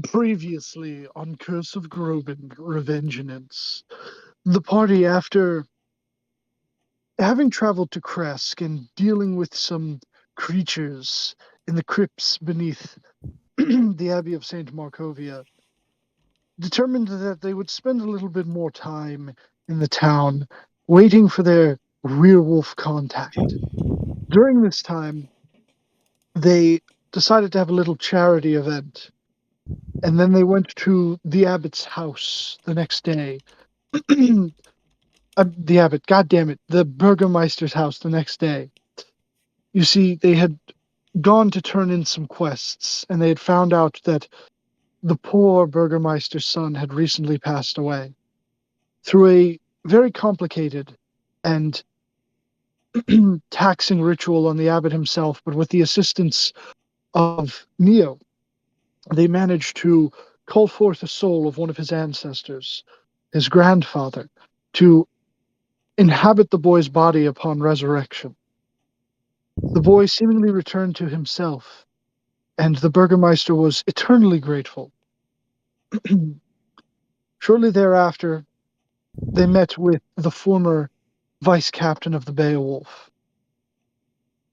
Previously on Curse of Groban, Revengeance, the party, after having traveled to Kresk and dealing with some creatures in the crypts beneath the Abbey of St. Markovia, determined that they would spend a little bit more time in the town waiting for their werewolf contact. During this time, they decided to have a little charity event, and then they went to the abbot's house the next day. The abbot, God damn it, the burgomeister's house the next day. You see, they had gone to turn in some quests, and they had found out that the poor burgomeister's son had recently passed away through a very complicated and taxing ritual on the abbot himself, but with the assistance of Neo. They managed to call forth the soul of one of his ancestors, his grandfather, to inhabit the boy's body upon resurrection. The boy seemingly returned to himself, and the Burgermeister was eternally grateful. Shortly thereafter, they met with the former vice captain of the Beowulf.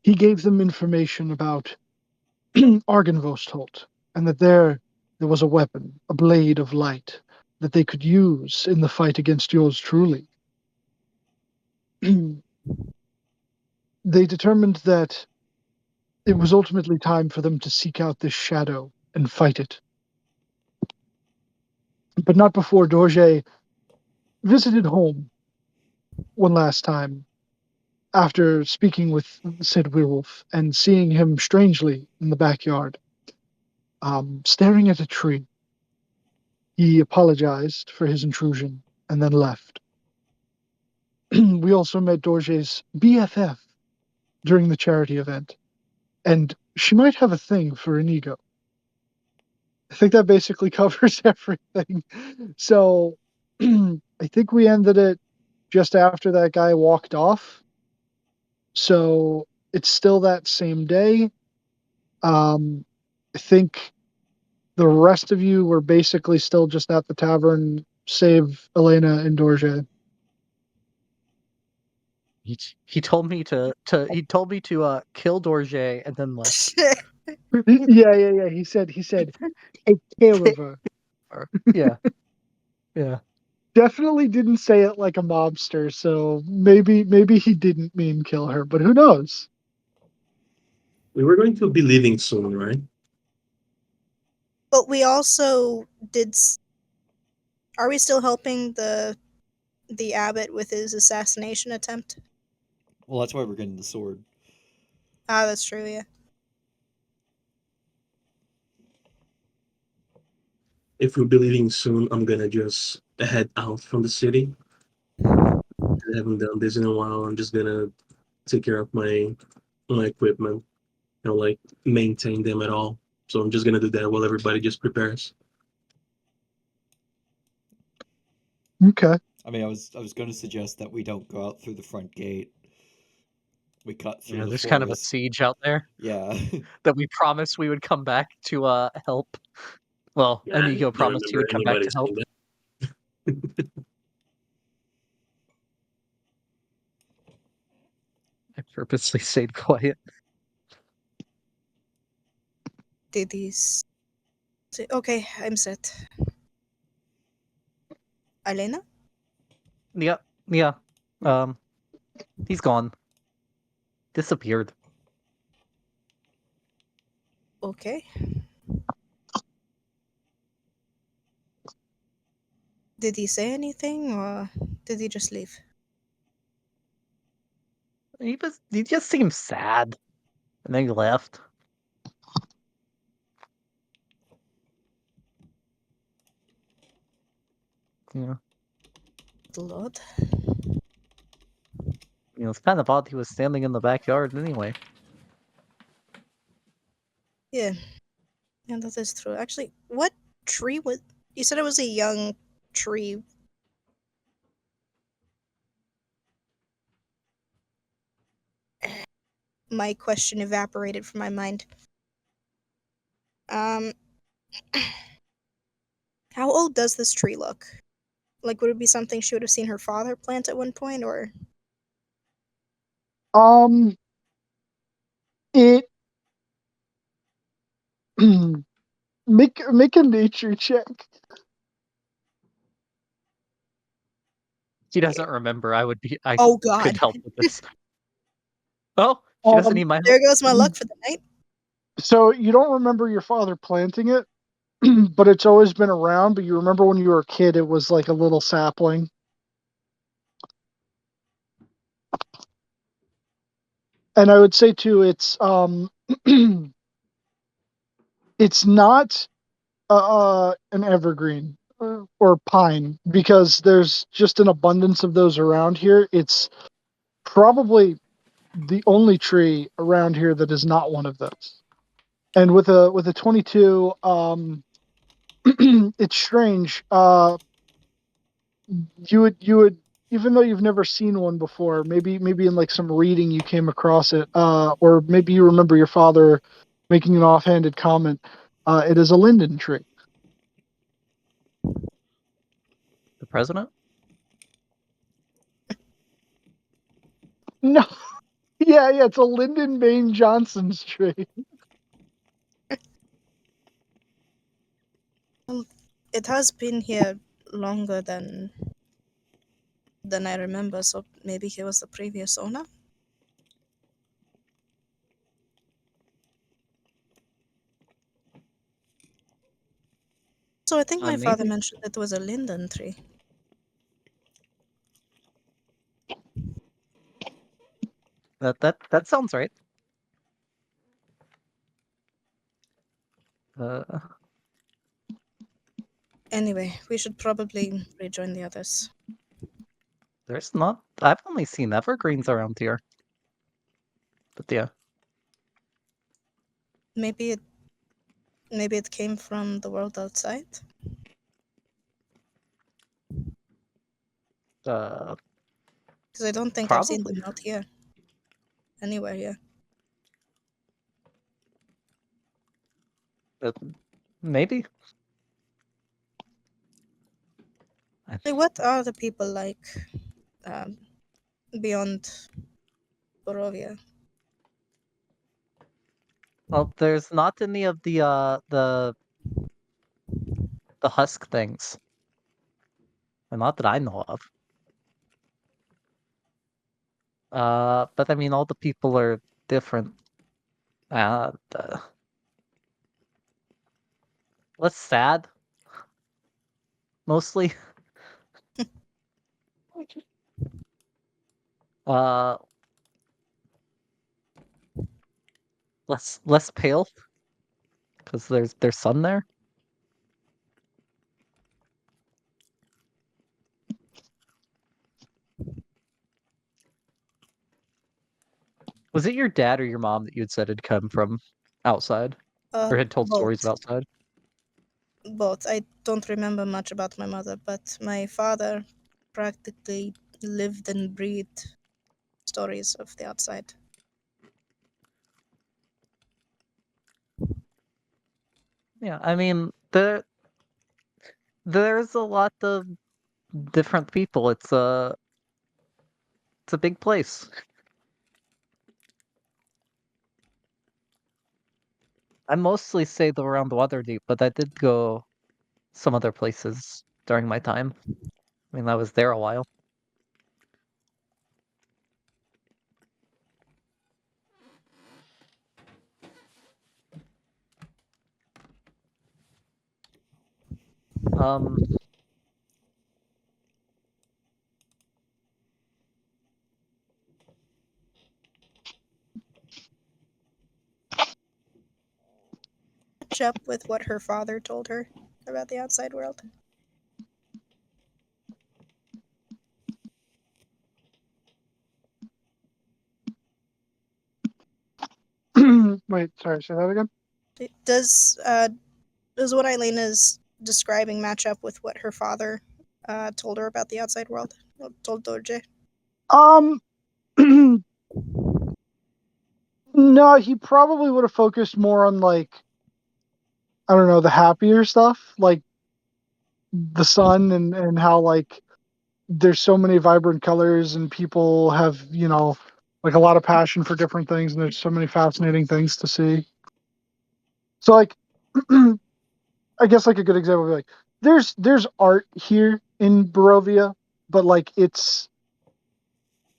He gave them information about Argenvostholt, and that there was a weapon, a blade of light, that they could use in the fight against yours truly. They determined that it was ultimately time for them to seek out this shadow and fight it. But not before Dorje visited home one last time after speaking with said werewolf and seeing him strangely in the backyard, staring at a tree. He apologized for his intrusion and then left. We also met Dorje's BFF during the charity event, and she might have a thing for Inigo. I think that basically covers everything. So I think we ended it just after that guy walked off. So it's still that same day. I think the rest of you were basically still just at the tavern, save Elena and Dorje. He told me to kill Dorje and then left. Yeah. He said, take care of her. Yeah. Yeah. Definitely didn't say it like a mobster, so maybe he didn't mean kill her, but who knows? We were going to be leaving soon, right? But we also did. Are we still helping the abbot with his assassination attempt? Well, that's why we're getting the sword. Ah, that's true. Yeah. If we'll be leaving soon, I'm gonna just head out from the city. I haven't done this in a while. I'm just gonna take care of my equipment, like maintain them at all. So I'm just gonna do that while everybody just prepares. Okay. I mean, I was going to suggest that we don't go out through the front gate. We cut through Yeah, the there's kind of a forest. siege out there Yeah. that we promised we would come back to help. Well, Yeah, I Inigo don't promised he remember would come back anybody to help. saying that. I purposely stayed quiet. Did these? Okay, I'm set. Elena? Yeah, yeah. He's gone. Disappeared. Okay. Did he say anything, or did he just leave? He just seemed sad. And then he left. Yeah. Lord. It's kind of odd he was standing in the backyard anyway. Yeah. Yeah, that is true. Actually, what tree was? You said it was a young tree. My question evaporated from my mind. Um, How old does this tree look? Like, would it be something she would have seen her father plant at one point, or? It make a nature check. She doesn't remember. I Oh could God! help with this. Oh, she doesn't need my help. There goes my luck for the night. So you don't remember your father planting it, but it's always been around. But you remember when you were a kid, it was like a little sapling. And I would say too, it's it's not an evergreen or pine because there's just an abundance of those around here. It's probably the only tree around here that is not one of those. And with a 22, it's strange. You would even though you've never seen one before, maybe in like some reading you came across it, or maybe you remember your father making an offhanded comment. It is a linden tree. The president? No, yeah, it's a Lyndon Baines Johnson's tree. It has been here longer than I remember, so maybe he was the previous owner. So I think my father Maybe. mentioned it was a linden tree. That sounds right. Anyway, we should probably rejoin the others. There's not. I've only seen evergreens around here. But yeah. Maybe it came from the world outside. Because I don't think I've seen Probably. them out here. Anywhere here. Maybe. Hey, what are the people like beyond Borovia? Well, there's not any of the husk things. Well, not that I know of. But I mean, all the people are different. Uh, uh, less sad, mostly. Uh, less pale, because there's sun there. Was it your dad or your mom that you had said had come from outside, or had told stories of Both. outside? Both. I don't remember much about my mother, but my father practically lived and breathed stories of the outside. Yeah, I mean, there's a lot of different people. It's a big place. I mostly stayed around Waterdeep, but I did go some other places during my time. I mean, I was there a while. Um, Catch up with what her father told her about the outside world. Wait, sorry, say that again. Does what Eileen is describing match up with what her father told her about the outside world? Told Dorje? Um, no, he probably would have focused more on like I don't know the happier stuff, like the sun and how like there's so many vibrant colors and people have, like a lot of passion for different things and there's so many fascinating things to see. So like I guess like a good example would be like there's art here in Barovia, but like it's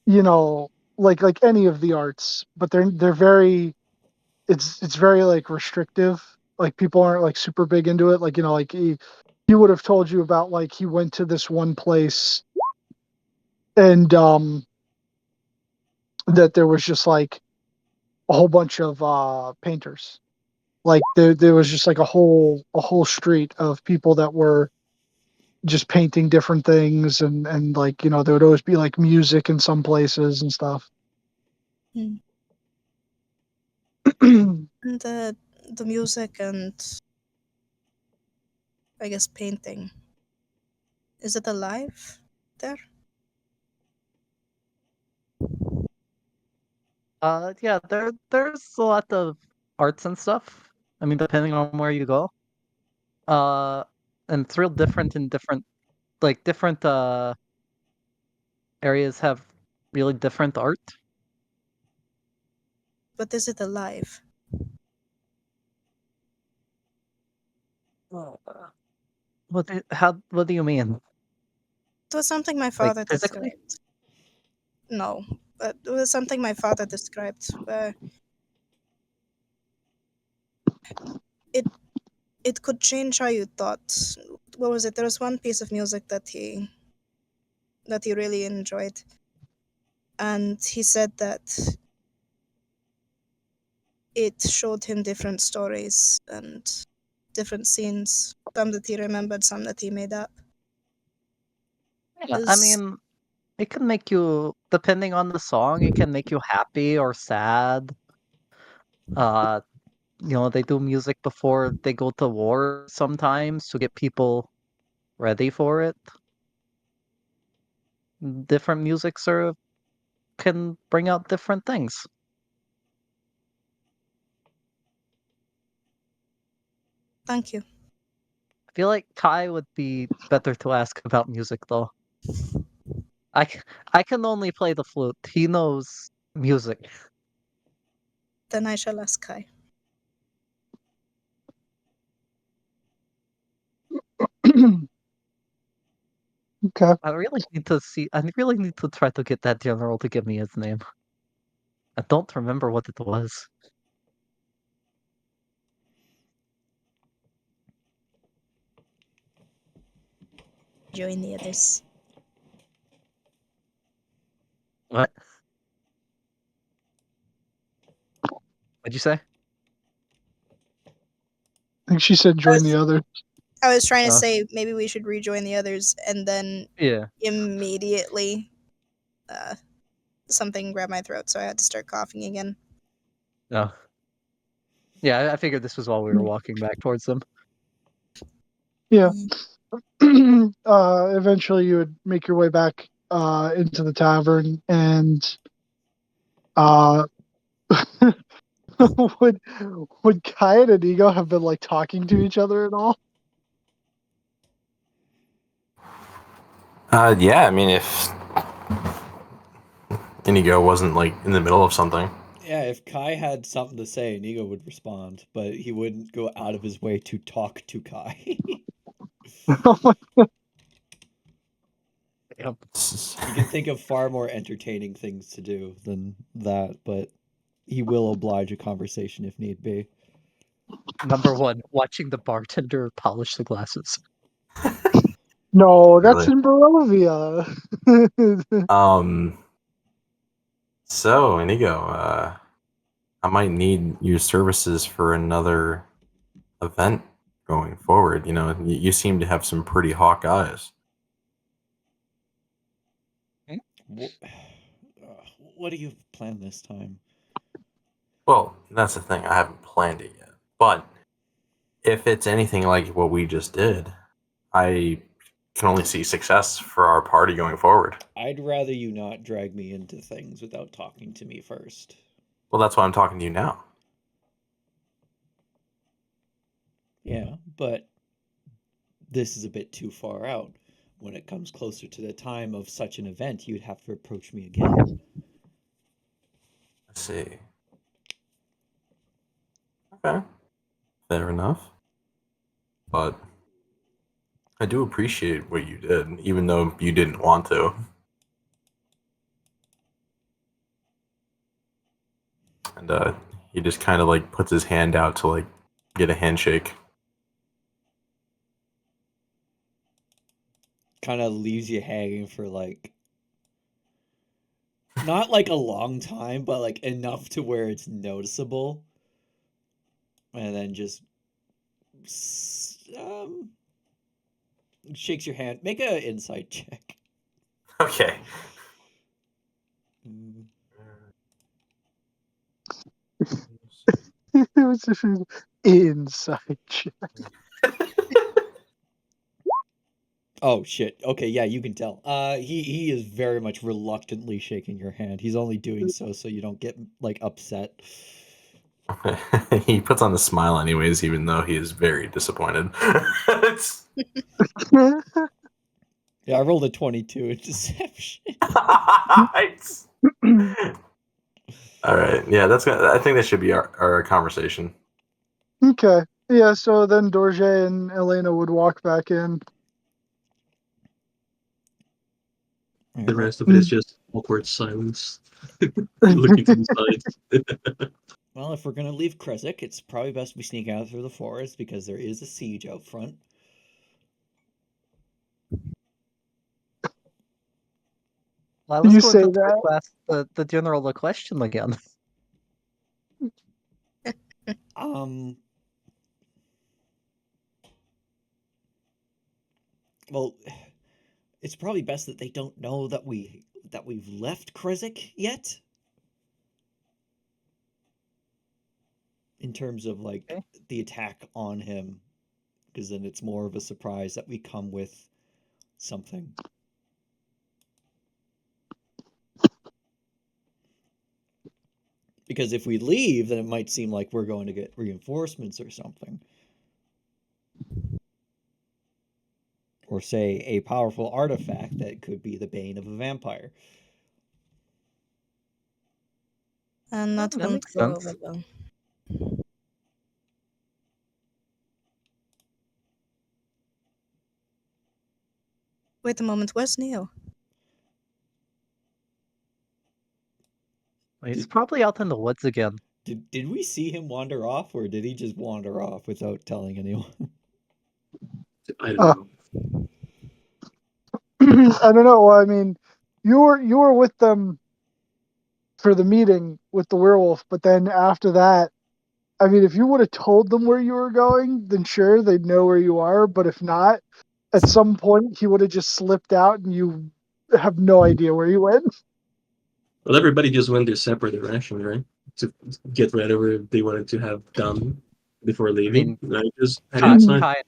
like any of the arts, but they're very it's very like restrictive. Like people aren't like super big into it. Like like he would have told you about like he went to this one place and that there was just like a whole bunch of painters. Like there was just like a whole street of people that were just painting different things and like there would always be like music in some places and stuff. Hmm. And the music and I guess painting. Is it alive there? Yeah, there's a lot of arts and stuff. I mean, depending on where you go. And it's real different in different areas have really different art. But is it alive? What do you mean? It was something my Like father physically? described. No, but it was something my father described where it it could change how you thought. What was it? There was one piece of music that he really enjoyed, and he said that it showed him different stories and different scenes. Some that he remembered, some that he made up. Yeah, I Is mean, it can make you, depending on the song, it can make you happy or sad. Uh, they do music before they go to war sometimes to get people ready for it. Different music can bring out different things. Thank you. I feel like Kai would be better to ask about music though. I can only play the flute. He knows music. Then I shall ask Kai. Okay. I really need to try to get that general to give me his name. I don't remember what it was. Join the others. What? What'd you say? I think she said I join was, the other. I was trying to Oh, say maybe we should rejoin the others, and then yeah. immediately uh, something grabbed my throat, so I had to start coughing again. No. Yeah, I figured this was while we were walking back towards them. Yeah. Eventually you would make your way back into the tavern and uh would Kai and Inigo have been like talking to each other at all? Yeah, I mean, if Inigo wasn't like in the middle of something. Yeah, if Kai had something to say, Inigo would respond, but he wouldn't go out of his way to talk to Kai. Yep. He can think of far more entertaining things to do than that, but he will oblige a conversation if need be. Number one, watching the bartender polish the glasses. No, that's Really. in Barovia. So Inigo, I might need your services for another event going forward. You seem to have some pretty hawk eyes. What do you plan this time? Well, that's the thing. I haven't planned it yet. But if it's anything like what we just did, I can only see success for our party going forward. I'd rather you not drag me into things without talking to me first. Well, that's why I'm talking to you now. Yeah, but this is a bit too far out. When it comes closer to the time of such an event, you'd have to approach me again. I see. Okay. Fair enough. But I do appreciate what you did, even though you didn't want to. And he just kind of like puts his hand out to like get a handshake. Kind of leaves you hanging for like not like a long time, but like enough to where it's noticeable, and then just shakes your hand. Make an insight check. Okay. It was just an inside check. Oh shit. Okay, yeah, you can tell. He is very much reluctantly shaking your hand. He's only doing so you don't get like upset. He puts on a smile anyways, even though he is very disappointed. Yeah, I rolled a 22 in deception. All right. Yeah, I think that should be our conversation. Okay. Yeah, so then Dorje and Elena would walk back in. The rest of it is just awkward silence. Looking to the sides. Well, if we're gonna leave Kresik, it's probably best we sneak out through the forest because there is a siege out front. I was You going say to that? ask the general the question again. Well, it's probably best that they don't know that we've left Kresik yet. In terms of like Okay. the attack on him, because then it's more of a surprise that we come with something. Because if we leave, then it might seem like we're going to get reinforcements or something. Or say a powerful artifact that could be the bane of a vampire. And that That won't makes go sense. over well. Wait a moment, where's Neo? He's probably out in the woods again. Did we see him wander off, or did he just wander off without telling anyone? I don't know. I don't know. Well, I mean, you were with them for the meeting with the werewolf, but then after that, I mean, if you would have told them where you were going, then sure, they'd know where you are. But if not, at some point he would have just slipped out, and you have no idea where you went. Well, everybody just went their separate direction, right? To get whatever they wanted to have done before leaving. mean, I just had Kai, inside.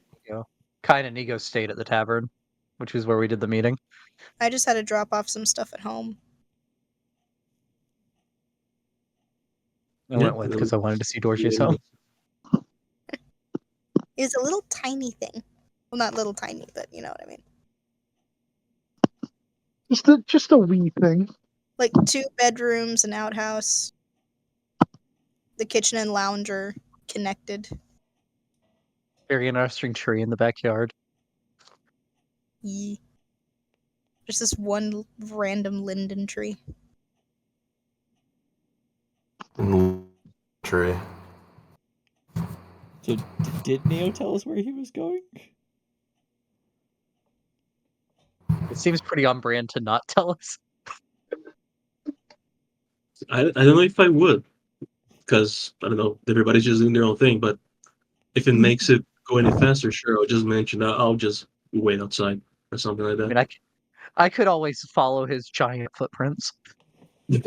Kai and Inigo stayed at the tavern, which is where we did the meeting. I just had to drop off some stuff at home. I went with because I wanted to see Dorje's home. It's a little tiny thing. Well, not little tiny, but you know what I mean. Just a wee thing. Like 2 bedrooms, an outhouse, the kitchen and lounger connected. Very interesting tree in the backyard. Yee. Just this one random linden tree. Tree. So did Neo tell us where he was going? It seems pretty on brand to not tell us. I don't know if I would, because I don't know, everybody's just doing their own thing. But if it makes it go any faster, sure, I'll just mention that. I'll just wait outside or something like I that. mean, I could always follow his giant footprints. Yeah,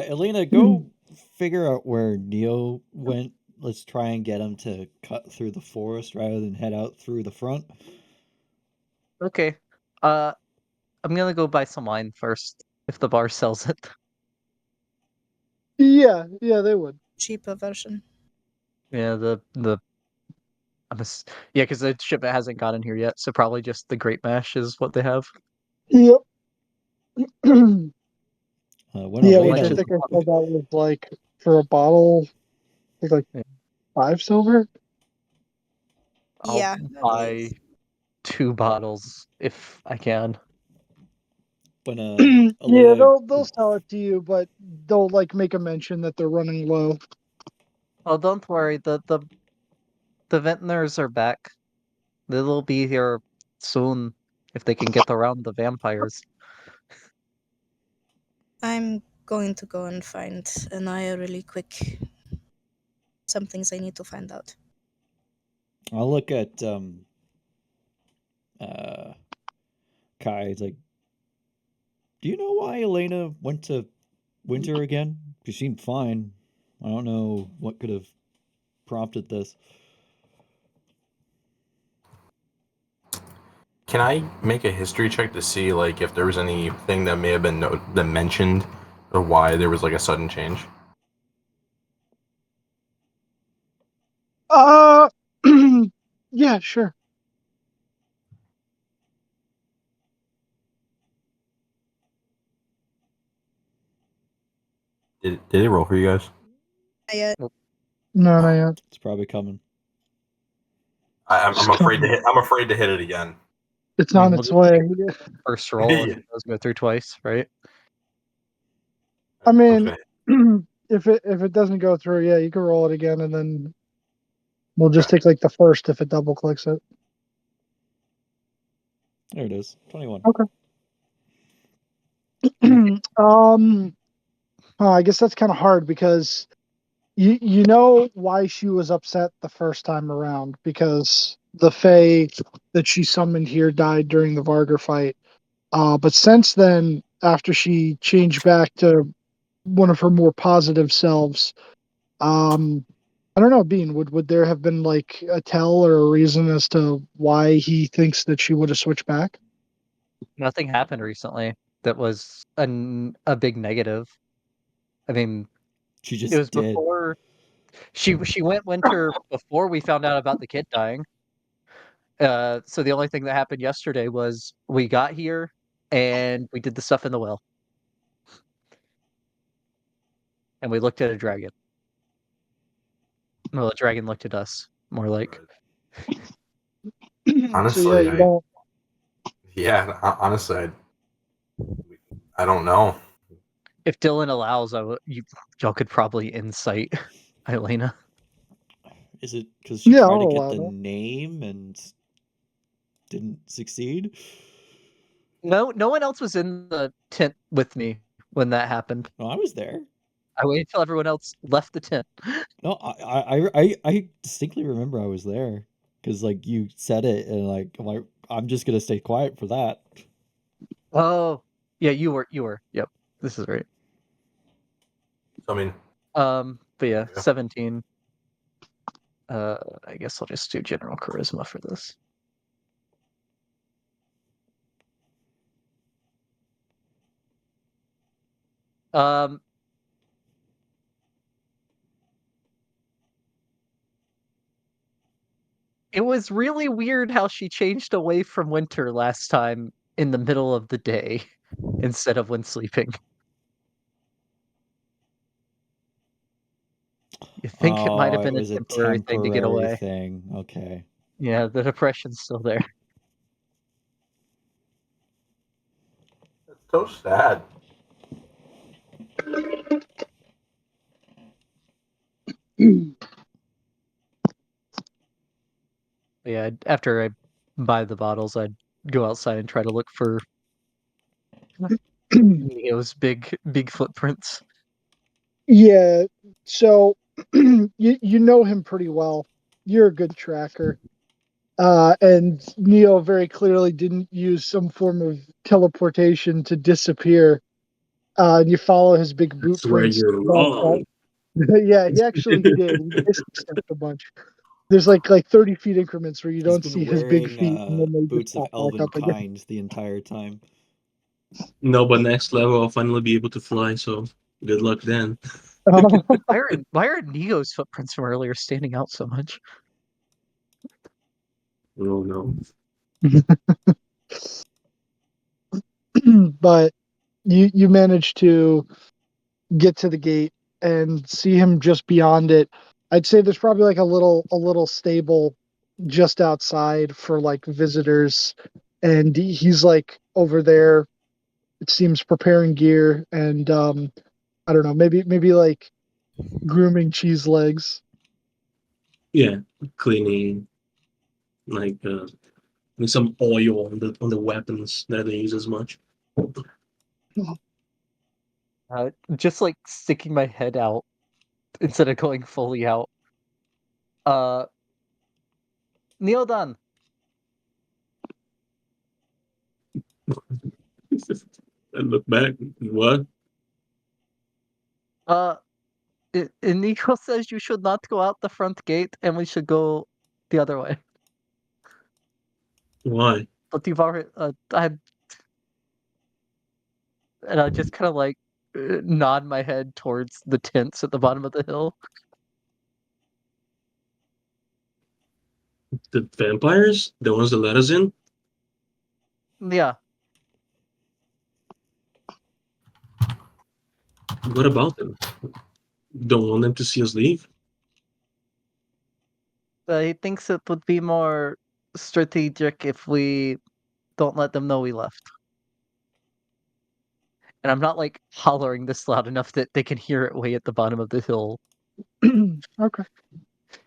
Elena, go figure out where Neo went. Let's try and get him to cut through the forest rather than head out through the front. Okay. I'm gonna go buy some wine first, if the bar sells it. Yeah, they would. Cheaper version. Yeah, I'm Yeah, because the shipment hasn't gotten here yet, so probably just the Great Mash is what they have. Yep. When Yeah, which Elena, I think I saw that was like for a bottle, I think like Yeah. 5 silver. I'll Yeah, I buy believe. 2 bottles if I can. when Yeah, Elena, they'll sell it to you, but they'll like make a mention that they're running low. Oh, don't worry. The vintners are back. They'll be here soon if they can get around the vampires. I'm going to go and find Anaya really quick. Some things I need to find out. I'll look at Kai. It's like, do you know why Elena went to Winter again? She seemed fine. I don't know what could have prompted this. Can I make a history check to see like if there was anything that may have been mentioned or why there was like a sudden change? Yeah, sure. Did it roll for you guys? Anaya, No, not yet. It's probably coming. I'm afraid to hit. I'm afraid to hit it again. It's I on mean, its we'll way. first roll if it does go through twice, right? I mean, Okay. if it doesn't go through, yeah, you can roll it again, and then we'll just Okay. take like the first if it double clicks it. There it is. 21. Okay. I guess that's kind of hard because you know why she was upset the first time around, because the Fae that she summoned here died during the Vargar fight. But since then, after she changed back to one of her more positive selves, I don't know, Bean, would there have been like a tell or a reason as to why he thinks that she would have switched back? Nothing happened recently that was a big negative. I mean, She it just was did. before she went Winter before we found out about the kid dying. So the only thing that happened yesterday was we got here and we did the stuff in the well. And we looked at a dragon. Well, the dragon looked at us, more like. So yeah, Honestly, you don't. honestly, I don't know. If Dylan allows, y'all could probably insight Elena. Is it because she Yeah, tried I'll to get allow the that. name and didn't succeed? No one else was in the tent with me when that happened. No, I was there. I waited till everyone else left the tent. No, I distinctly remember I was there because like you said it and like I'm just gonna stay quiet for that. Oh, yeah, you were. Yep, this is right. So, I mean, But yeah, yeah. 17. I guess I'll just do general charisma for this. Um, it was really weird how she changed away from Winter last time in the middle of the day instead of when sleeping. You think it might Oh, have it been a was a temporary thing to get temporary away. thing. Okay. Yeah, the depression's still there. It's so sad. Yeah, after I buy the bottles, I'd go outside and try to look for Neo's big footprints. Yeah, so you know him pretty well. You're a good tracker. And Neo very clearly didn't use some form of teleportation to disappear. And you follow his big boot That's where prints. you're But, wrong. yeah, he did. He misstepped a bunch. There's like 30 feet increments where you He's don't been see his big wearing feet, and then they just boots of pop back elven up again. kind the entire time. No, but next level I'll finally be able to fly, so good luck then. Why are Neo's footprints from earlier standing out so much? Oh no. But you manage to get to the gate and see him just beyond it. I'd say there's probably like a little stable just outside for like visitors, and he's like over there. It seems preparing gear and I don't know, maybe like grooming cheese legs. Yeah, cleaning like with some oil on the weapons that they use as much. Just like sticking my head out instead of going fully out. Uh, Neodan, And look back, what? uh, Nico says you should not go out the front gate and we should go the other way. Why? But you've already, and I just kind of like nod my head towards the tents at the bottom of the hill. The vampires? The ones that let us in? Yeah, What about them? Don't want them to see us leave? he thinks it would be more strategic if we don't let them know we left. And I'm not like hollering this loud enough that they can hear it way at the bottom of the hill, Okay.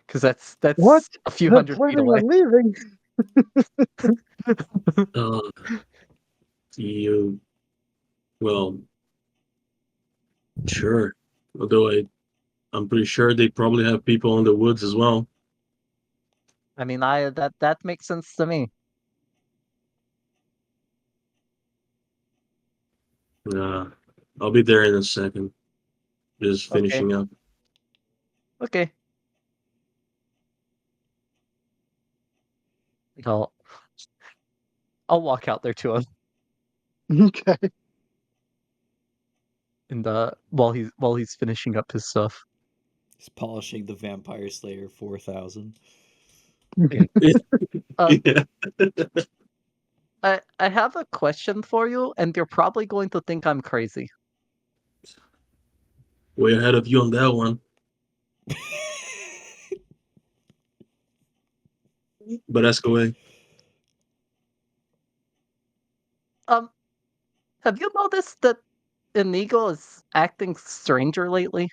because that's What? a few They're 100 feet planning away. on leaving. Uh, you, well, sure. Although I'm pretty sure they probably have people in the woods as well. I mean, that makes sense to me. Uh, I'll be there in a second. Just Okay, finishing up. okay. I'll I'll walk out there to him, Okay. and while he's finishing up his stuff. He's polishing the Vampire Slayer 4000. Okay. Um, Yeah. I have a question for you, and you're probably going to think I'm crazy. Way ahead of you on that one. But ask away. Um, have you noticed that Inigo is acting stranger lately?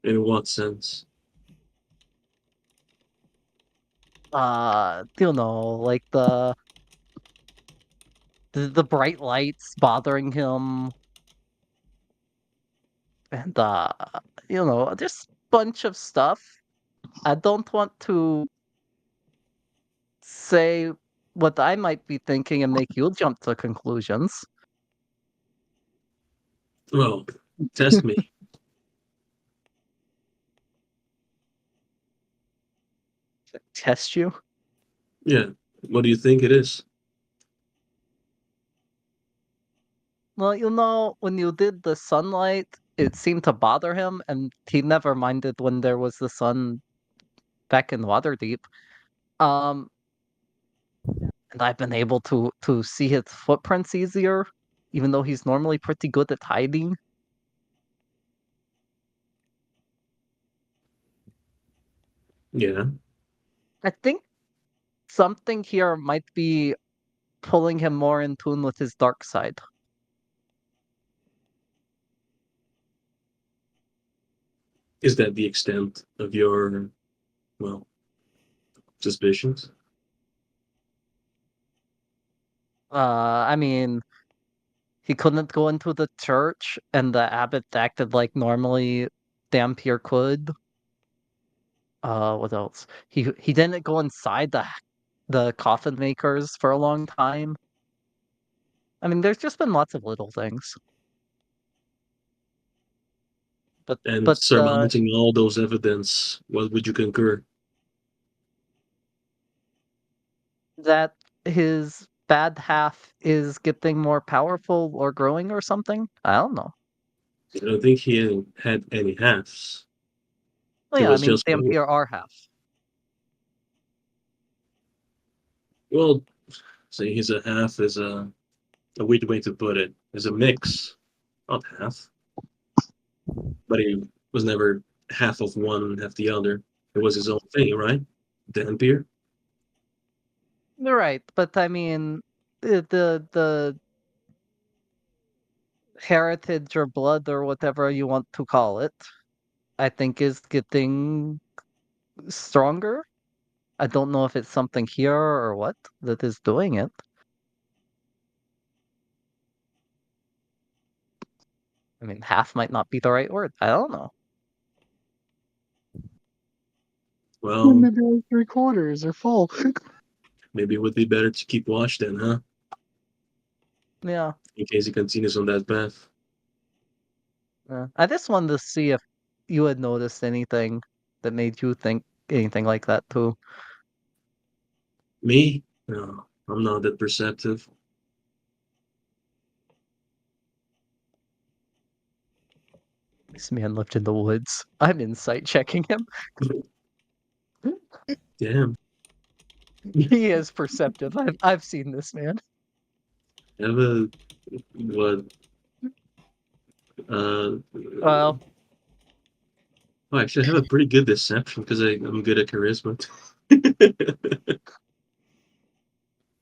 In what sense? You know, like the bright lights bothering him, and you know, just bunch of stuff. I don't want to say what I might be thinking and make you jump to conclusions. Well, test me. Test you? Yeah. What do you think it is? Well, you know, when you did the sunlight, it seemed to bother him, and he never minded when there was the sun back in Waterdeep. Um, and I've been able to see his footprints easier, even though he's normally pretty good at hiding. Yeah. I think something here might be pulling him more in tune with his dark side. Is that the extent of your, well, suspicions? I mean, he couldn't go into the church, and the abbot acted like normally Dampier could. What else? He didn't go inside the coffin makers for a long time. I mean, there's just been lots of little things. But And but surmounting all those evidence, what would you concur? that his bad half is getting more powerful or growing or something? I don't know. I don't think he had any halves. Well, It yeah, I was mean, just Dampier are half. well, saying he's a half is a weird way to put it. Is a mix, not half, but he was never half of one, half the other. It was his own thing, right? Dampier. You're right, but I mean, the heritage or blood or whatever you want to call it, I think is getting stronger. I don't know if it's something here or what that is doing it. I mean, half might not be the right word. I don't know. Well, Maybe like 3/4 or full. maybe it would be better to keep watch then, huh? Yeah. In case he continues on that path. I just wanted to see if you had noticed anything that made you think anything like that too. Me? No, I'm not that perceptive. This man lived in the woods. I'm insight checking him. Damn. He is perceptive. I've seen this man. I have a what? Well, Oh, actually, I have a pretty good deception because I'm good at charisma.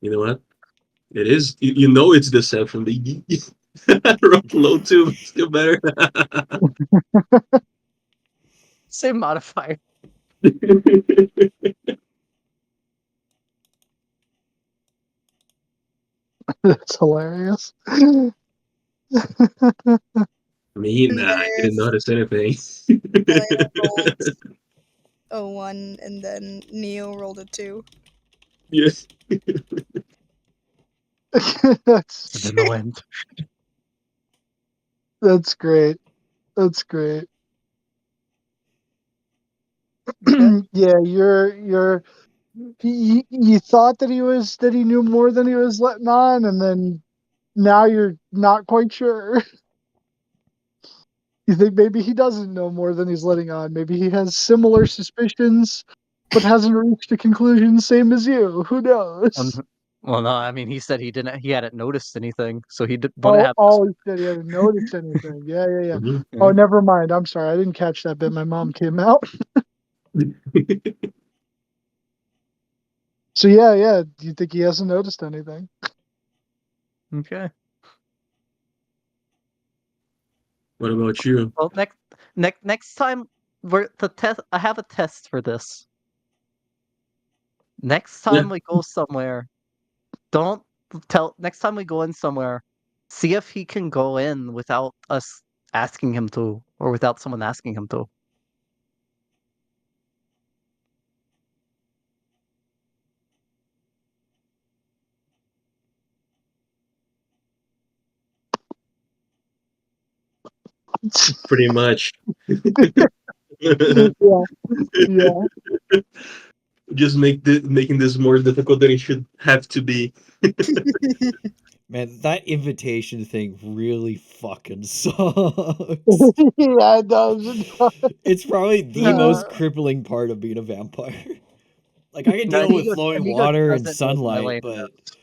You know what? It is. You know it's deception. But I rolled low too, but still better. same modifier. That's hilarious. Me, nah, I didn't There's notice anything. Elena rolled a 1, and then Neo rolled a 2. Yes. that's It's in the wind. that's great. That's great. Okay. Yeah, you thought that he knew more than he was letting on, and then now you're not quite sure. You think maybe he doesn't know more than he's letting on. Maybe he has similar suspicions, but hasn't reached a conclusion same as you. Who knows? Well, no, I mean, he said he hadn't noticed anything, so he wouldn't Oh, have. oh, he said he hadn't noticed anything. Yeah, yeah, yeah. Mhm. Oh, never mind. I'm sorry. I didn't catch that bit. My mom came out. So yeah, yeah. Do you think he hasn't noticed anything? Okay. What about you? Well, next time we're the test. I have a test for this. Next Yeah. time we go somewhere, don't tell. Next time we go in somewhere, see if he can go in without us asking him to, or without someone asking him to. Pretty much. Yeah, yeah. Just making this more difficult than it should have to be. Man, that invitation thing really fucking sucks. Yeah, it does. It does. It's probably the Uh, most crippling part of being a vampire. Like, I can No, deal with flowing Inigo water and doesn't know who sunlight, Elena but is.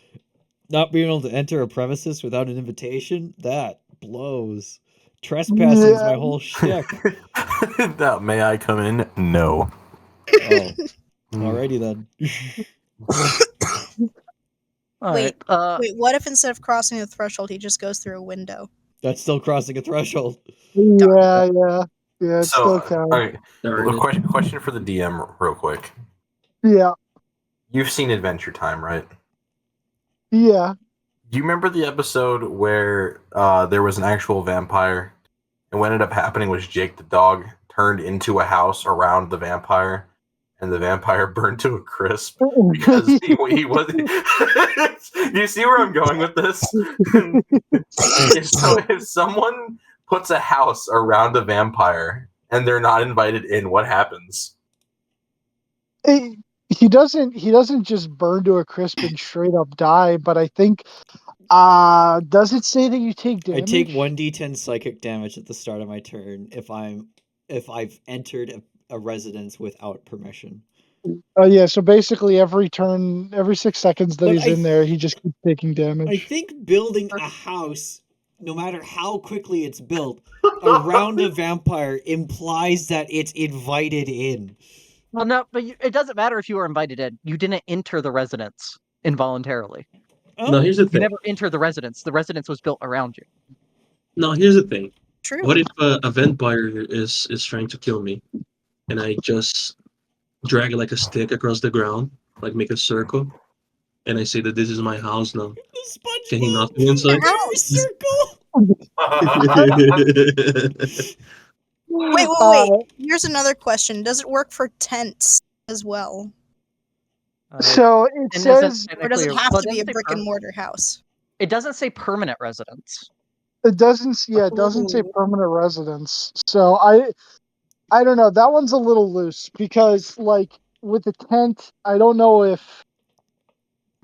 not being able to enter a premises without an invitation, that blows. Trespassing's yeah. my whole shtick. May I come in? No. Oh, Mm. alrighty then. All Wait, right. Wait, what if instead of crossing the threshold, he just goes through a window? That's still crossing a threshold. Yeah, yeah. Yeah, it So, still all counts. right. Darn it. Question for the DM, real quick. Yeah, You've seen Adventure Time, right? yeah. Do you remember the episode where there was an actual vampire, and what ended up happening was Jake the dog turned into a house around the vampire, and the vampire burned to a crisp because he was. You see where I'm going with this? If someone puts a house around a vampire and they're not invited in, what happens? He doesn't just burn to a crisp and straight up die, but I think does it say that you take I take damage? 1d10 psychic damage at the start of my turn if I've entered a residence without permission. Yeah, so basically every 6 seconds that But he's in there, he just keeps taking I damage. think building a house, no matter how quickly it's built, around a vampire implies that it's invited in. Well, no, but it doesn't matter if you were invited in. You didn't enter the residence involuntarily. No, here's the You thing. never entered the residence. The residence was built around you. No, here's the thing. True. What if a vampire is trying to kill me, and I just drag like a stick across the ground, like make a circle, and I say that this is my house now? The Can he knock SpongeBob me inside? mirror circle. Wait. Uh, Here's another question. Does it work for tents as well? so it And says Or does it have well, to be a doesn't say brick and mortar house? It doesn't say permanent residence. it doesn't say Oh. permanent residence. So I don't know. That one's a little loose because like with the tent, I don't know if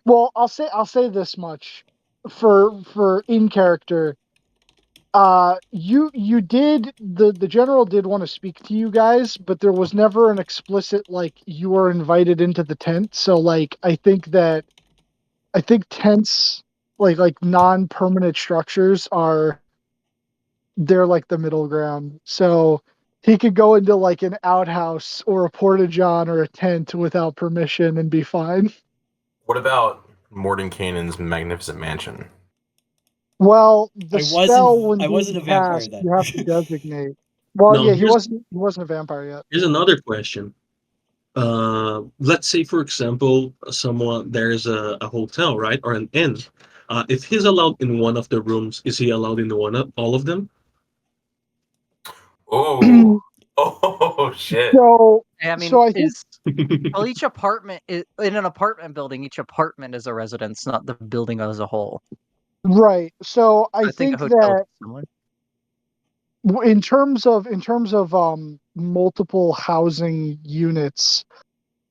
well, I'll say this much for in character. You did the general did want to speak to you guys, but there was never an explicit like you were invited into the tent. So like I think tents like non-permanent structures they're like the middle ground. So he could go into like an outhouse or a porta-john or a tent without permission and be fine. What about Mordenkainen's magnificent mansion? Well, the spell when I being wasn't a vampire cast, then. you have to designate. Well, No, yeah, he here's wasn't a vampire yet. here's another question. Let's say, for example, there's a hotel, right, or an inn. If he's allowed in one of the rooms, is he allowed in all of them? Oh, oh shit! So I mean, so I think well, each apartment is, in an apartment building, each apartment is a residence, not the building as a whole. right. So I I think a think hotel that is similar. in terms of multiple housing units,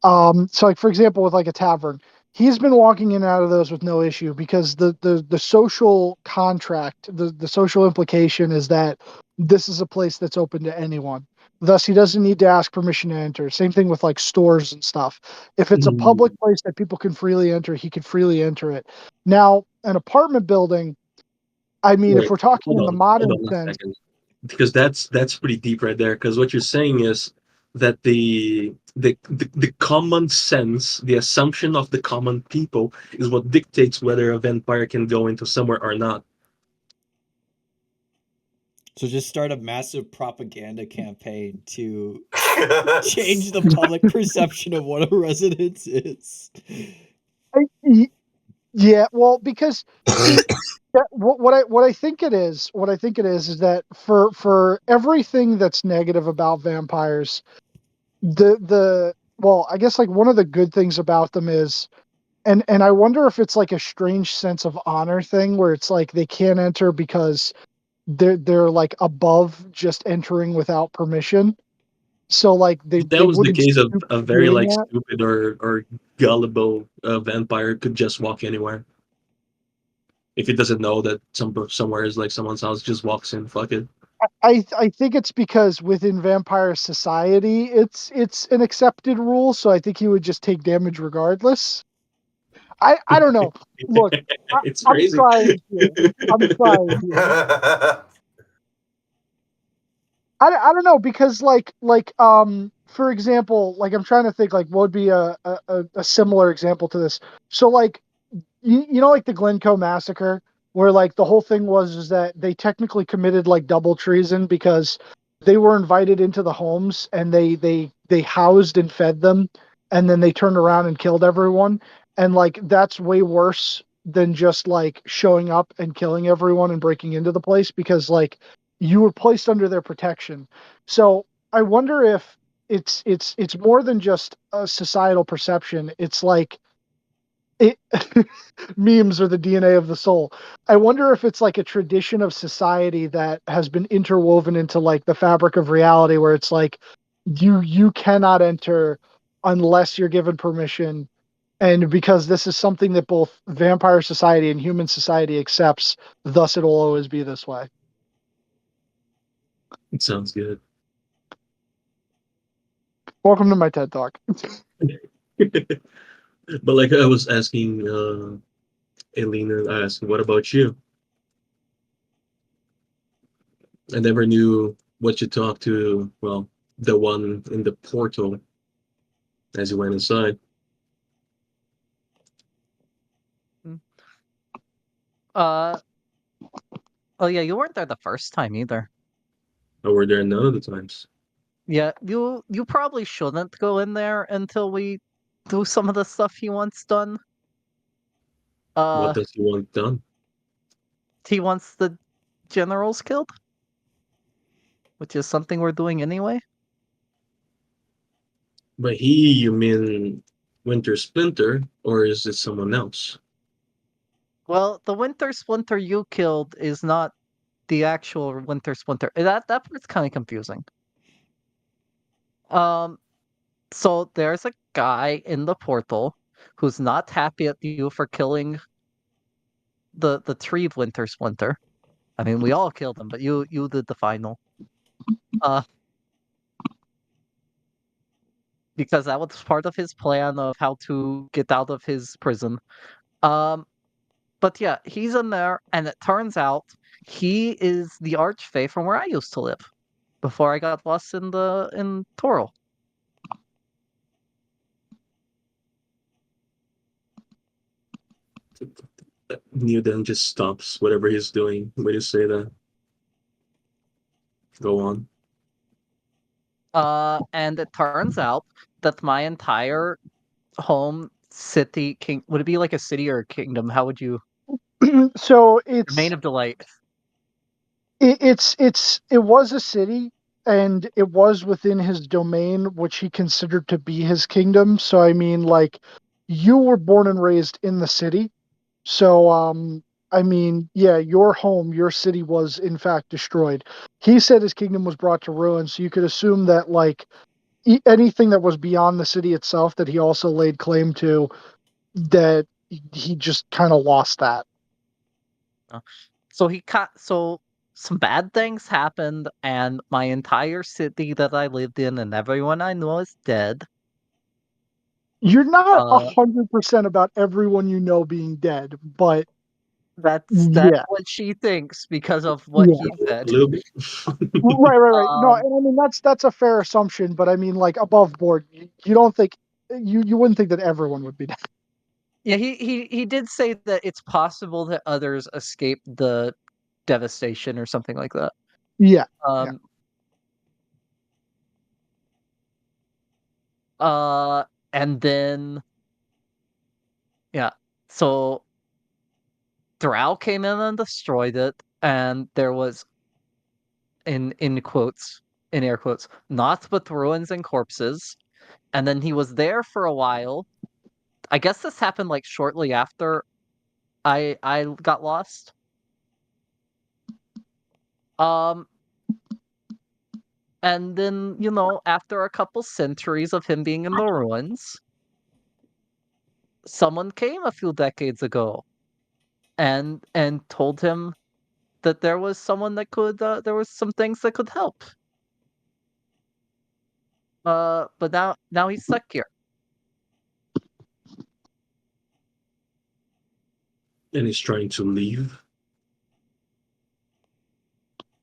so like for example with like a tavern, he's been walking in and out of those with no issue because the social contract, the social implication is that this is a place that's open to anyone. Thus he doesn't need to ask permission to enter. Same thing with like stores and stuff. If it's a public place that people can freely enter, he can freely enter it. Now an apartment building, I mean, if Wait, we're talking hold in the hold modern on a sense, second, because that's pretty deep right there. Because what you're saying is that the common sense, the assumption of the common people, is what dictates whether a vampire can go into somewhere or not. So just start a massive propaganda campaign to change the public perception of what a residence is. yeah, well, because see, what I think it is, is that for everything that's negative about vampires, the well, I guess like one of the good things about them is, and I wonder if it's like a strange sense of honor thing where it's like they can't enter because they're like above just entering without permission. So like If they that was the wouldn't case of stoop a to very doing like that. stupid or gullible vampire could just walk anywhere. If he doesn't know that somewhere is like someone's house, just walks in. Fuck it. I think it's because within vampire society, it's an accepted rule. So I think he would just take damage regardless. I don't know. Look, It's I'm crazy. trying here. I'm trying here. I don't know because for example, like I'm trying to think like what would be a similar example to this. So like you know like the Glencoe massacre where like the whole thing was is that they technically committed like double treason because they were invited into the homes and they housed and fed them and then they turned around and killed everyone, and like that's way worse than just like showing up and killing everyone and breaking into the place because like you were placed under their protection. So I wonder if it's more than just a societal perception. It's like it memes are the DNA of the soul. I wonder if it's like a tradition of society that has been interwoven into like the fabric of reality where it's like you cannot enter unless you're given permission, and because this is something that both vampire society and human society accepts, thus it'll always be this way. It sounds good. Welcome to my TED Talk. But like I was asking Elena, I asked, what about you? I never knew what you talked to, well, the one in the portal as you went inside. Uh, oh yeah, you weren't there the first time either. Or were there none of the times? Yeah, you probably shouldn't go in there until we do some of the stuff he wants done. What Uh, does he want done? he wants the generals killed, which is something we're doing anyway. By he, you mean Winter Splinter, or is it someone else? Well, the Winter Splinter you killed is not the actual Winter Splinter. That part's kind of confusing. Um, so there's a guy in the portal who's not happy at you for killing the tree Winter Splinter. I mean, we all killed him, but you did the final. Uh, because that was part of his plan of how to get out of his prison. Um, but yeah, he's in there, and it turns out he is the Archfey from where I used to live before I got lost in Toril. Neo then just stops whatever he's doing when you say that. Go on. And it turns out that my entire home city king would it be like a city or a kingdom? How would you So domain of delight? it was a city, and it was within his domain, which he considered to be his kingdom. So I mean, like, you were born and raised in the city. So I mean, yeah, your home, your city was in fact destroyed. He said his kingdom was brought to ruin, so you could assume that, like, anything that was beyond the city itself that he also laid claim to, that he just kind of lost that. So so some bad things happened, and my entire city that I lived in and everyone I know is dead. You're not Uh, 100% about everyone you know being dead, but that's yeah, what she thinks because of what yeah, he A said. little bit. right. No, Um, and I mean that's a fair assumption, but I mean, like, above board, you don't think you wouldn't think that everyone would be dead. yeah, he did say that it's possible that others escaped the devastation or something like that. Yeah, yeah. Um, uh, and then yeah, so Drow came in and destroyed it, and there was in quotes, in air quotes, naught but ruins and corpses. And then he was there for a while. I guess this happened like shortly after I got lost. Um, and then after a couple centuries of him being in the ruins, someone came a few decades ago and told him that there was someone that could there was some things that could help. But now he's stuck here. And he's trying to leave.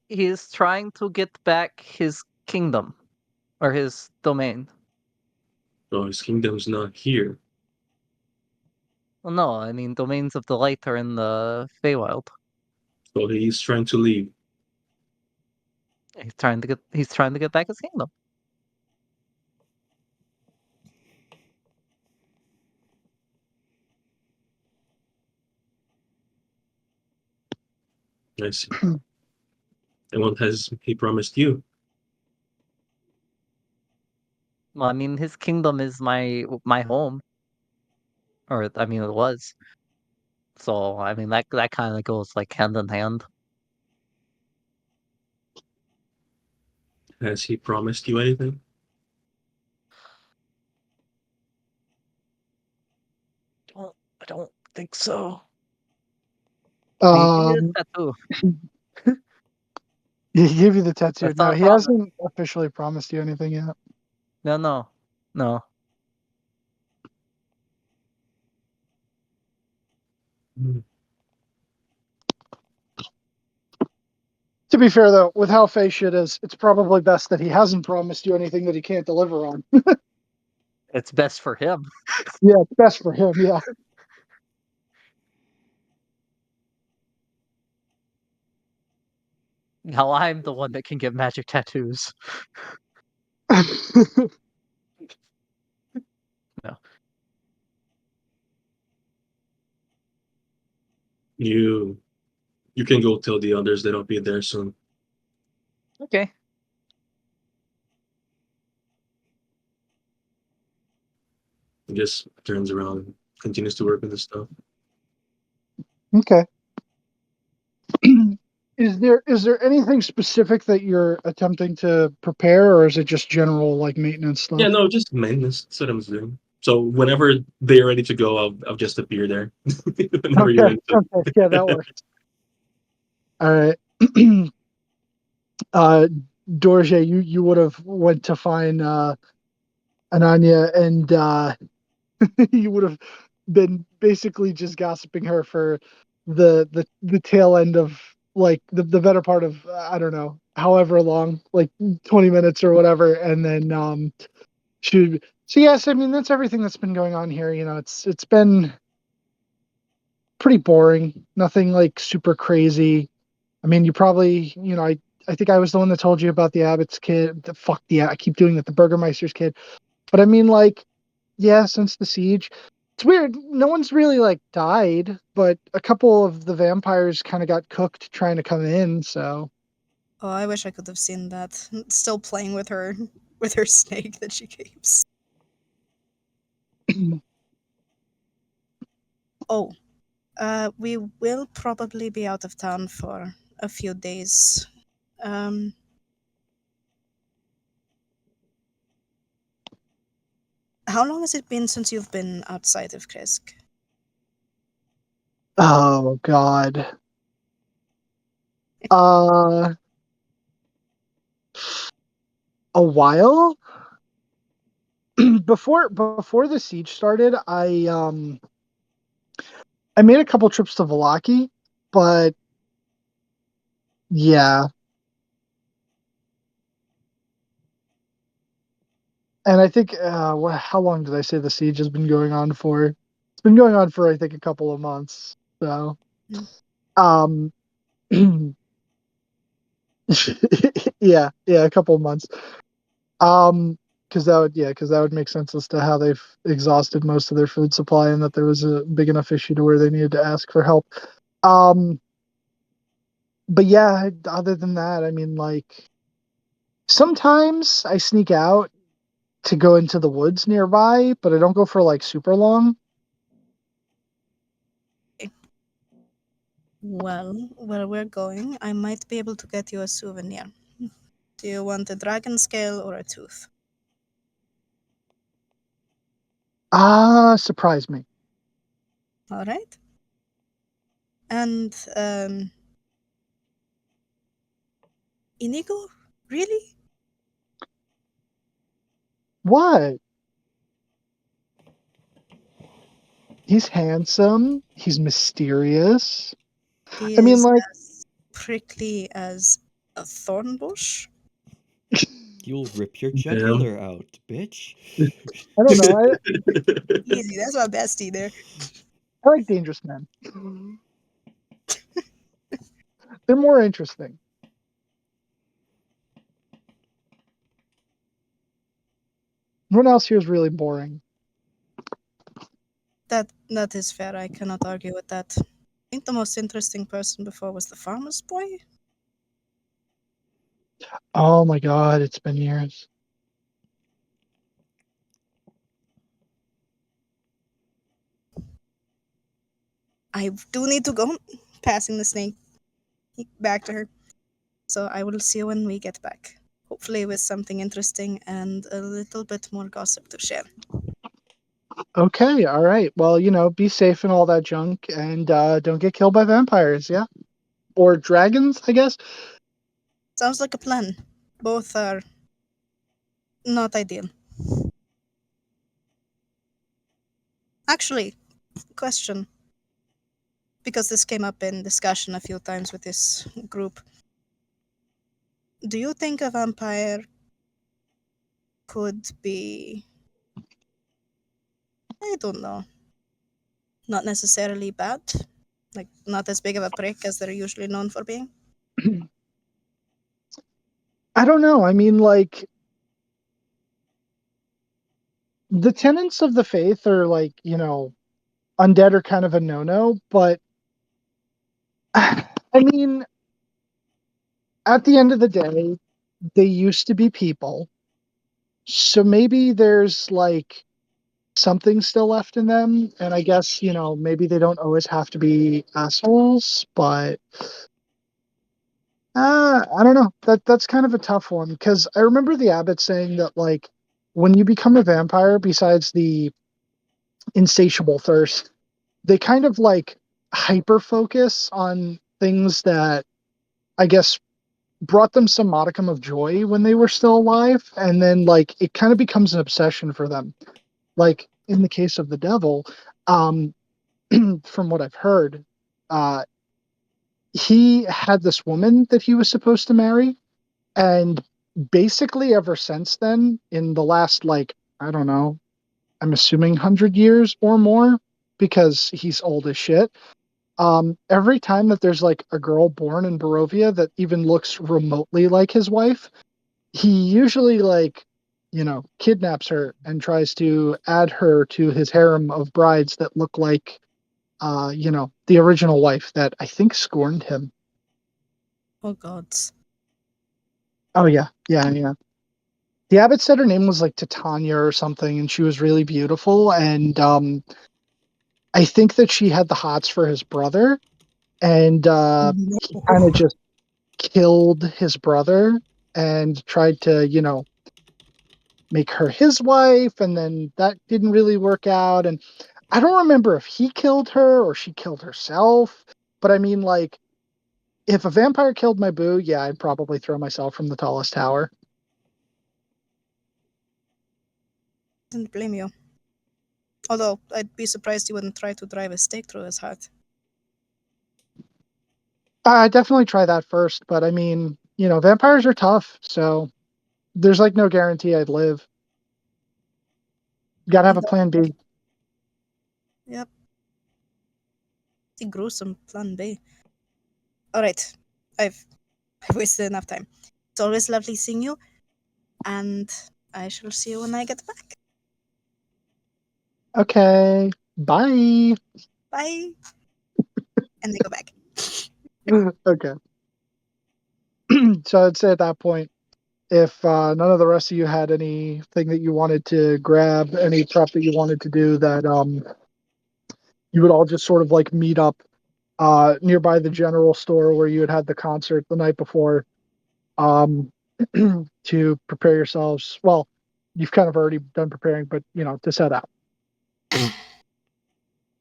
He's trying to get back his kingdom or his domain. Oh, his kingdom's not here. Well, no, I mean domains of delight are in the Feywild. So he's trying to leave. He's trying to get back his kingdom. I see. And what has he promised you? Well, I mean his kingdom is my home, or I mean it was. So I mean that kind of goes like hand in hand. Has he promised you anything? I don't think so. He gave me this Um, tattoo. he gave you the tattoo. That's No, not a he promise. hasn't officially promised you anything yet. No. To be fair, though, with how Faye shit is, it's probably best that he hasn't promised you anything that he can't deliver on. It's best for him. Yeah, it's best for him, yeah. Now I'm the one that can get magic tattoos. No. You can go tell the others that I'll be there soon. Okay. He just turns around and continues to work on the stuff. Okay. Is there anything specific that you're attempting to prepare, or is it just general like maintenance stuff? Yeah, no, just maintenance. That's what I'm doing. So whenever they're ready to go, I'll just appear there. Whenever you're Okay, ready to. okay, yeah, that works. All right. Dorje, you would have went to find Ananya, and you would have been basically just gossiping her for the tail end of like the better part of I don't know, however long, like 20 minutes or whatever, and then she so yes, I mean that's everything that's been going on here. You know, it's been pretty boring, nothing like super crazy. I mean, you probably, I think I was the one that told you about the Abbott's kid. I keep doing that, the Burgermeister's kid. But I mean, like, yeah, since the siege, it's weird. No one's really like died, but a couple of the vampires kind of got cooked trying to come in. So Oh, I wish I could have seen that. Still playing with her snake that she keeps. Oh, we will probably be out of town for a few days. Um, how long has it been since you've been outside of Kresk? oh god, uh, a while. Before the siege started, I made a couple trips to Valaki, but yeah. And I think, how long did I say the siege has been going on for? It's been going on for, I think, a couple of months. So, Mm. um, yeah, a couple of months. Because that would make sense as to how they've exhausted most of their food supply and that there was a big enough issue to where they needed to ask for help. Um, but yeah, other than that, I mean, like, sometimes I sneak out to go into the woods nearby, but I don't go for like super long. Well, where we're going, I might be able to get you a souvenir. Do you want a dragon scale or a tooth? Surprise me. All right. And Inigo, really? What? He's handsome. He's mysterious. He I mean, is like, as prickly as a thorn bush. You'll rip your Damn. jugular out, bitch. I don't know. Easy, that's my bestie there. I like dangerous men. They're more interesting. Everyone else here is really boring. That is fair. I cannot argue with that. I think the most interesting person before was the farmer's boy. Oh my god, it's been years. I do need to go. Passing the snake back to her. So I will see you when we get back. Hopefully with something interesting and a little bit more gossip to share. Okay, all right. Well, be safe and all that junk, and don't get killed by vampires, yeah? Or dragons, I guess? Sounds like a plan. Both are not ideal. Actually, question. Because this came up in discussion a few times with this group. Do you think a vampire could be, I don't know, not necessarily bad? Like, not as big of a prick as they're usually known for being? I don't know. I mean, like, the tenets of the faith are like, undead are kind of a no-no, but I mean, at the end of the day, they used to be people. So maybe there's like something still left in them. And I guess, maybe they don't always have to be assholes, but I don't know. That's kind of a tough one because I remember the abbot saying that like when you become a vampire, besides the insatiable thirst, they kind of like hyper focus on things that I guess brought them some modicum of joy when they were still alive, and then like it kind of becomes an obsession for them. Like in the case of the devil, um, from what I've heard, uh, he had this woman that he was supposed to marry, and basically ever since then, in the last like I don't know, I'm assuming 100 years or more, because he's old as shit. Every time that there's like a girl born in Barovia that even looks remotely like his wife, he usually like kidnaps her and tries to add her to his harem of brides that look like the original wife that I think scorned him. Oh, gods. Oh yeah. The abbot said her name was like Titania or something, and she was really beautiful, and I think that she had the hots for his brother, and No. he kind of just killed his brother and tried to make her his wife, and then that didn't really work out. And I don't remember if he killed her or she killed herself, but I mean, like, if a vampire killed my boo, yeah, I'd probably throw myself from the tallest tower. Didn't blame you. Although, I'd be surprised you wouldn't try to drive a stake through his heart. I'd definitely try that first, but I mean, vampires are tough, so there's like no guarantee I'd live. Gotta have a plan B. Yep. The gruesome plan B. Alright. I've wasted enough time. It's always lovely seeing you, and I shall see you when I get back. Okay, bye. Bye. And they go back. Okay. So I'd say at that point, if none of the rest of you had anything that you wanted to grab, any prep that you wanted to do, that you would all just sort of like meet up nearby the general store where you had the concert the night before, um, to prepare yourselves. Well, you've kind of already done preparing, but to set out.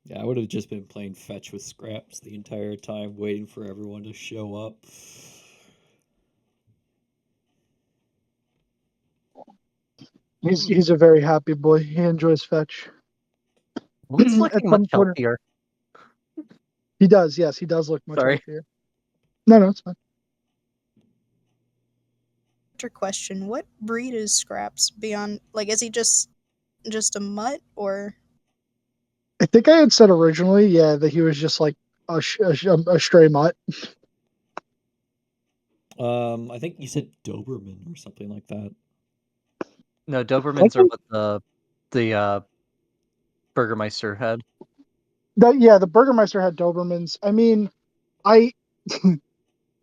Yeah, I would have just been playing fetch with Scraps the entire time, waiting for everyone to show up. He's a very happy boy. He enjoys fetch. Luke's At looking much some point, healthier. he does. Yes, he does look much Sorry. healthier. No, it's fine. Question: what breed is Scraps? Beyond, like, is he just a mutt, or I think I had said originally, yeah, that he was just like a stray mutt. I think you said Doberman or something like that. No, Dobermans are what the Burgermeister had. The Burgermeister had Dobermans. I mean, I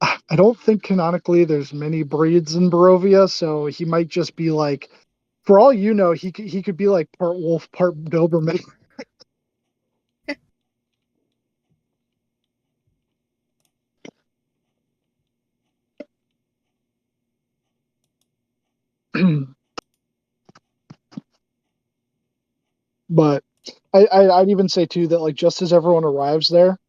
I don't think canonically there's many breeds in Barovia, so he might just be like, for all you know, he could be like part wolf, part Doberman. But I'd even say too that like just as everyone arrives there,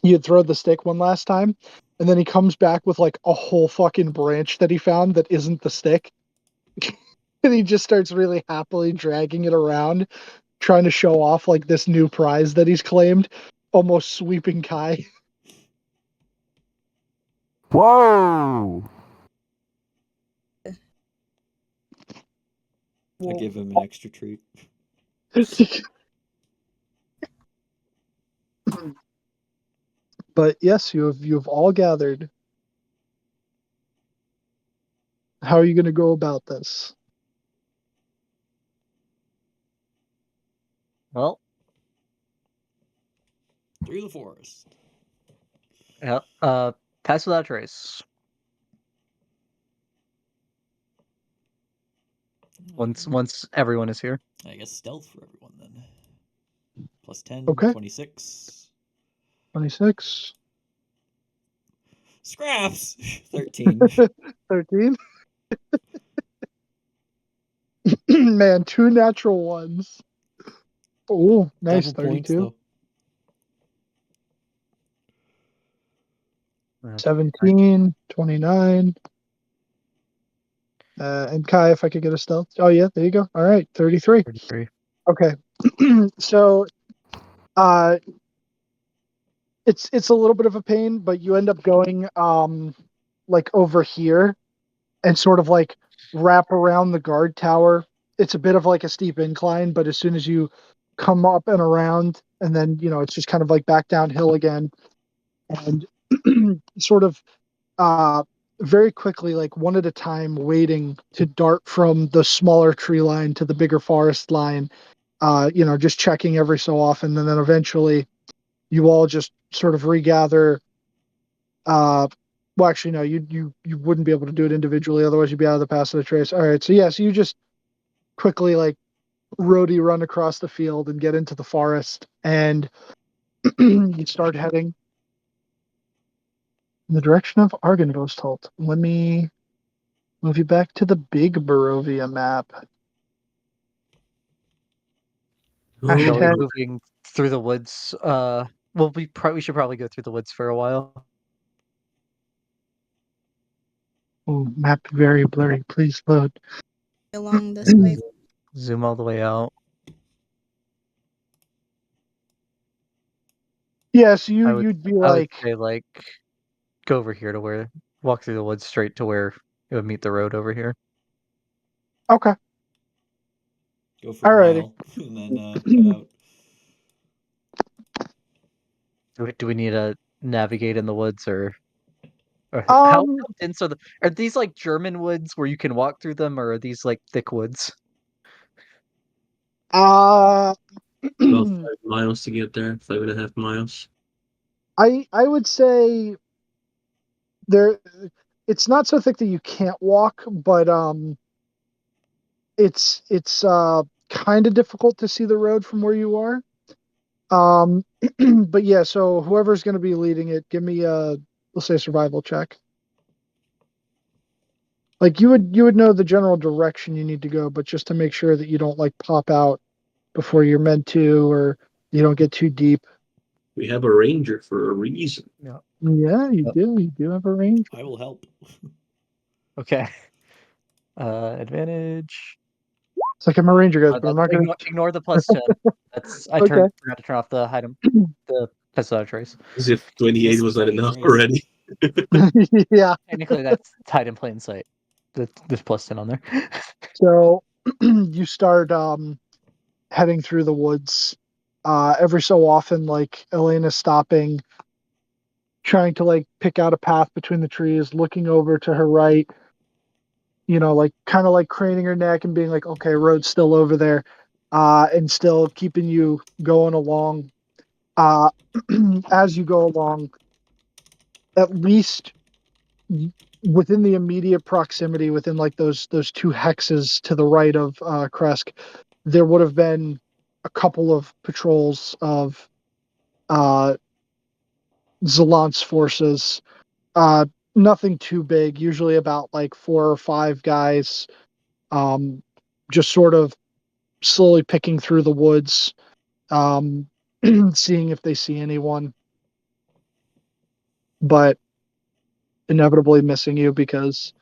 you'd throw the stick one last time, and then he comes back with like a whole fucking branch that he found that isn't the stick. And he just starts really happily dragging it around, trying to show off like this new prize that he's claimed, almost sweeping Kai. Whoa! I give him an extra treat. But yes, you've all gathered. How are you going to go about this? Well, Through the forest. yeah. Pass without trace. Once everyone is here. I guess stealth for everyone then. Plus 10, Okay. 26. 26. Scraps! 13. 13. Man, 2 natural ones. Oh, nice. Double points 32. though. 17, 29. And Kai, if I could get a stealth. Oh, yeah, there you go. All right, 33. 33. Okay. So, it's a little bit of a pain, but you end up going like over here and sort of like wrap around the guard tower. It's a bit of like a steep incline, but as soon as you come up and around, and then it's just kind of like back downhill again, and sort of very quickly, like one at a time, waiting to dart from the smaller tree line to the bigger forest line. Just checking every so often, and then eventually you all just sort of regather. Well, actually, no, you wouldn't be able to do it individually, otherwise you'd be out of the pass of the trace. All right, so yeah, so you just quickly like roadie run across the field and get into the forest, and you start heading in the direction of Argynvostholt. Let me move you back to the big Barovia map. Oh, Shall we Hashtag moving through the woods? Well, we should probably go through the woods for a while. map very blurry. Please load. Along this way. Zoom all the way out. Yeah, so I would you'd be I would like, say like go over here to where walk through the woods straight to where it would meet the road over here. okay, Go for a alrighty. while and then cut out. Do we need to navigate in the woods or how dense are these like German woods where you can walk through them, or are these like thick woods? Uh, about 5 miles to get there, 5.5 miles. I would say there. It's not so thick that you can't walk, but it's kind of difficult to see the road from where you are. But yeah, so whoever's going to be leading it, give me a, let's say, survival check. Like you would know the general direction you need to go, but just to make sure that you don't like pop out before you're meant to, or you don't get too deep. We have a ranger for a reason. Yeah. Yeah, you Yep. do. You do have a range. I will help. Okay. Advantage. It's like I'm a ranger, guys, but I'm not gonna. Ignore the +10. That's I Okay. forgot to turn off the item, the pesticide trace. As if 28 was not Discipline enough trace. already. Yeah. Technically, that's tied in plain sight. There's +10 on there. So you start heading through the woods. Every so often, like Elena's stopping, trying to like pick out a path between the trees, looking over to her right, like kind of like craning her neck and being like, okay, road's still over there, and still keeping you going along. Uh, as you go along, at least within the immediate proximity, within like those 2 hexes to the right of Kresk, there would have been a couple of patrols of Zalant's forces. Nothing too big, usually about like 4 or 5 guys, just sort of slowly picking through the woods, um, seeing if they see anyone, but inevitably missing you because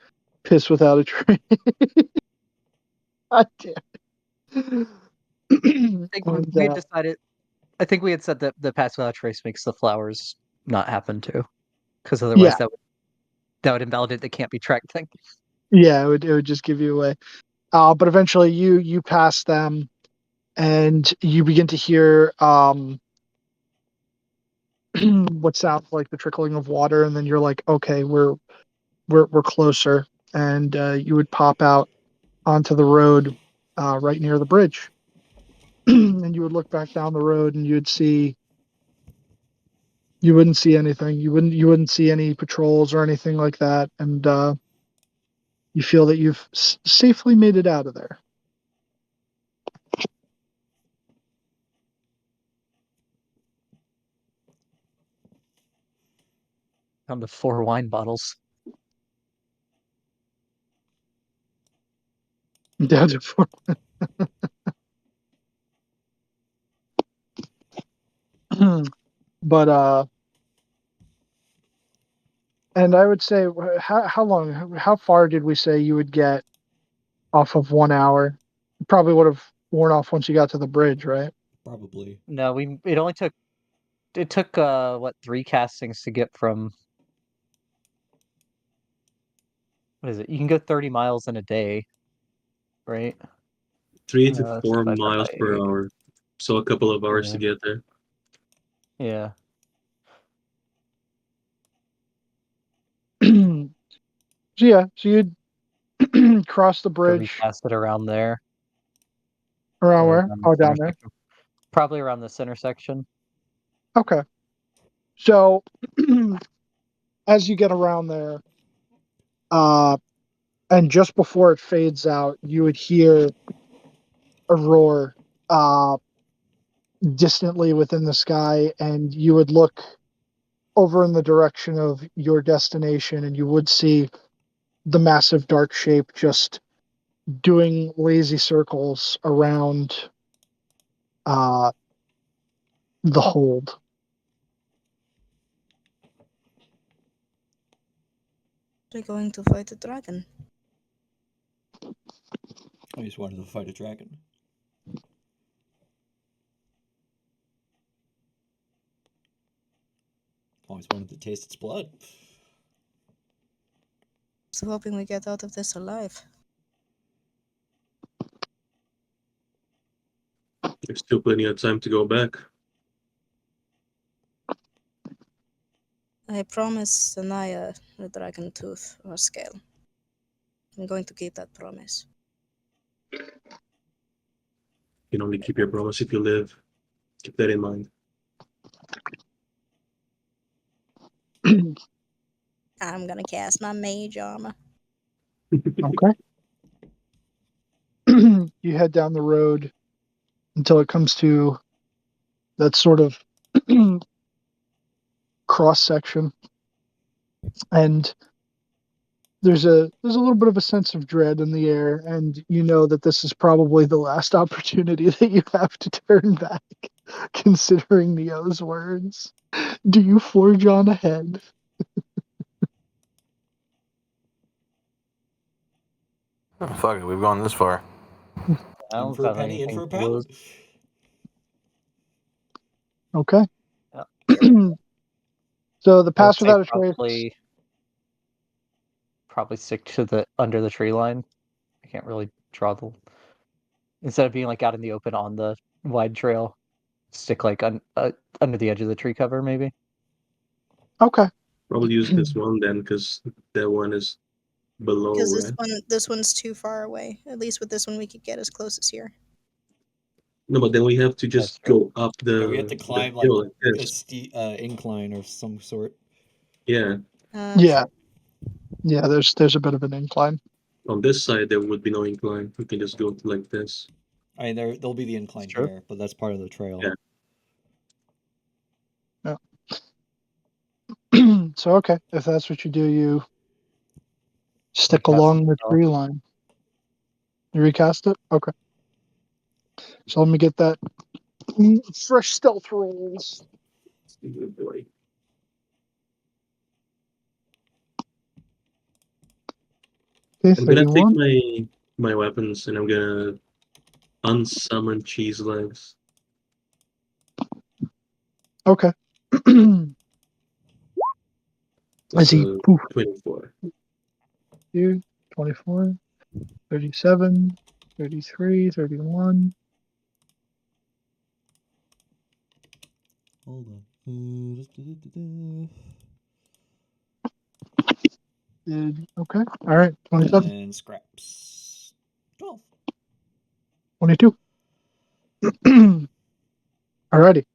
piss without a train. God damn it. think And, we had decided. I think we had said that the pass without trace makes the flowers not happen too, because otherwise Yeah. that would invalidate the can't be tracked thing. yeah, it would just give you away. But eventually, you pass them, and you begin to hear what sounds like the trickling of water, and then you're like, okay, we're closer, and you would pop out onto the road right near the bridge, and you would look back down the road, and you wouldn't see anything. You wouldn't see any patrols or anything like that, and you feel that you've safely made it out of there. Down to 4 wine bottles. Down to 4. But and I would say, how far did we say you would get off of 1 hour? Probably would have worn off once you got to the bridge, right? Probably. No, it only took 3 castings to get from, what is it? You can go 30 miles in a day, right? 3 to 4 Divided miles by per 8. hour. So a couple of hours Yeah. to get there. Yeah. So yeah, so you'd cross the To bridge recast it around there. around Or where? around Oh, this down there. intersection. Probably around this intersection. Okay. So as you get around there, and just before it fades out, you would hear a roar distantly within the sky, and you would look over in the direction of your destination, and you would see the massive dark shape just doing lazy circles around uh, the hold. They're going to fight a dragon. I just wanted to fight a dragon. Always wanted to taste its blood. So hoping we get out of this alive. There's still plenty of time to go back. I promised Anaya a dragon tooth or scale. I'm going to keep that promise. You can only keep your promise if you live. Keep that in mind. I'm gonna cast my mage armor. Okay. You head down the road until it comes to that sort of cross section, and there's a little bit of a sense of dread in the air, and you know that this is probably the last opportunity that you have to turn back, considering Neo's words. Do you forge on ahead? Oh, fuck it, we've gone this far. I In don't for a have penny, in anything for a to lose. pound. Okay. Yeah. So the I would pass say without a trace. probably stick to the under the tree line. I can't really draw the, instead of being like out in the open on the wide trail, stick like under the edge of the tree cover maybe. Okay. Probably use this one then, because that one is below, Because right? this one's too far away. At least with this one, we could get as close as here. No, but then we have to That's just true. go up Yeah, we have to the climb like hill like a this. incline of some sort. Yeah. Yeah. True. Yeah, there's a bit of an incline. On this side, there would be no incline. We can just go like this. I mean, there'll be the incline true. there, but that's part of the trail. Yeah. So okay, if that's what you do, you stick Recast along the it all. tree line. You recast it? Okay. So let me get that fresh stealth rolls. Good boy. Okay, I'm gonna take 31. my weapons and I'm gonna unsummoned cheese legs. Okay. As he So poof, 24. 24, 37, 33, 31. Hold on. Okay. All right. 27, And scraps. 12. 22. Alrighty.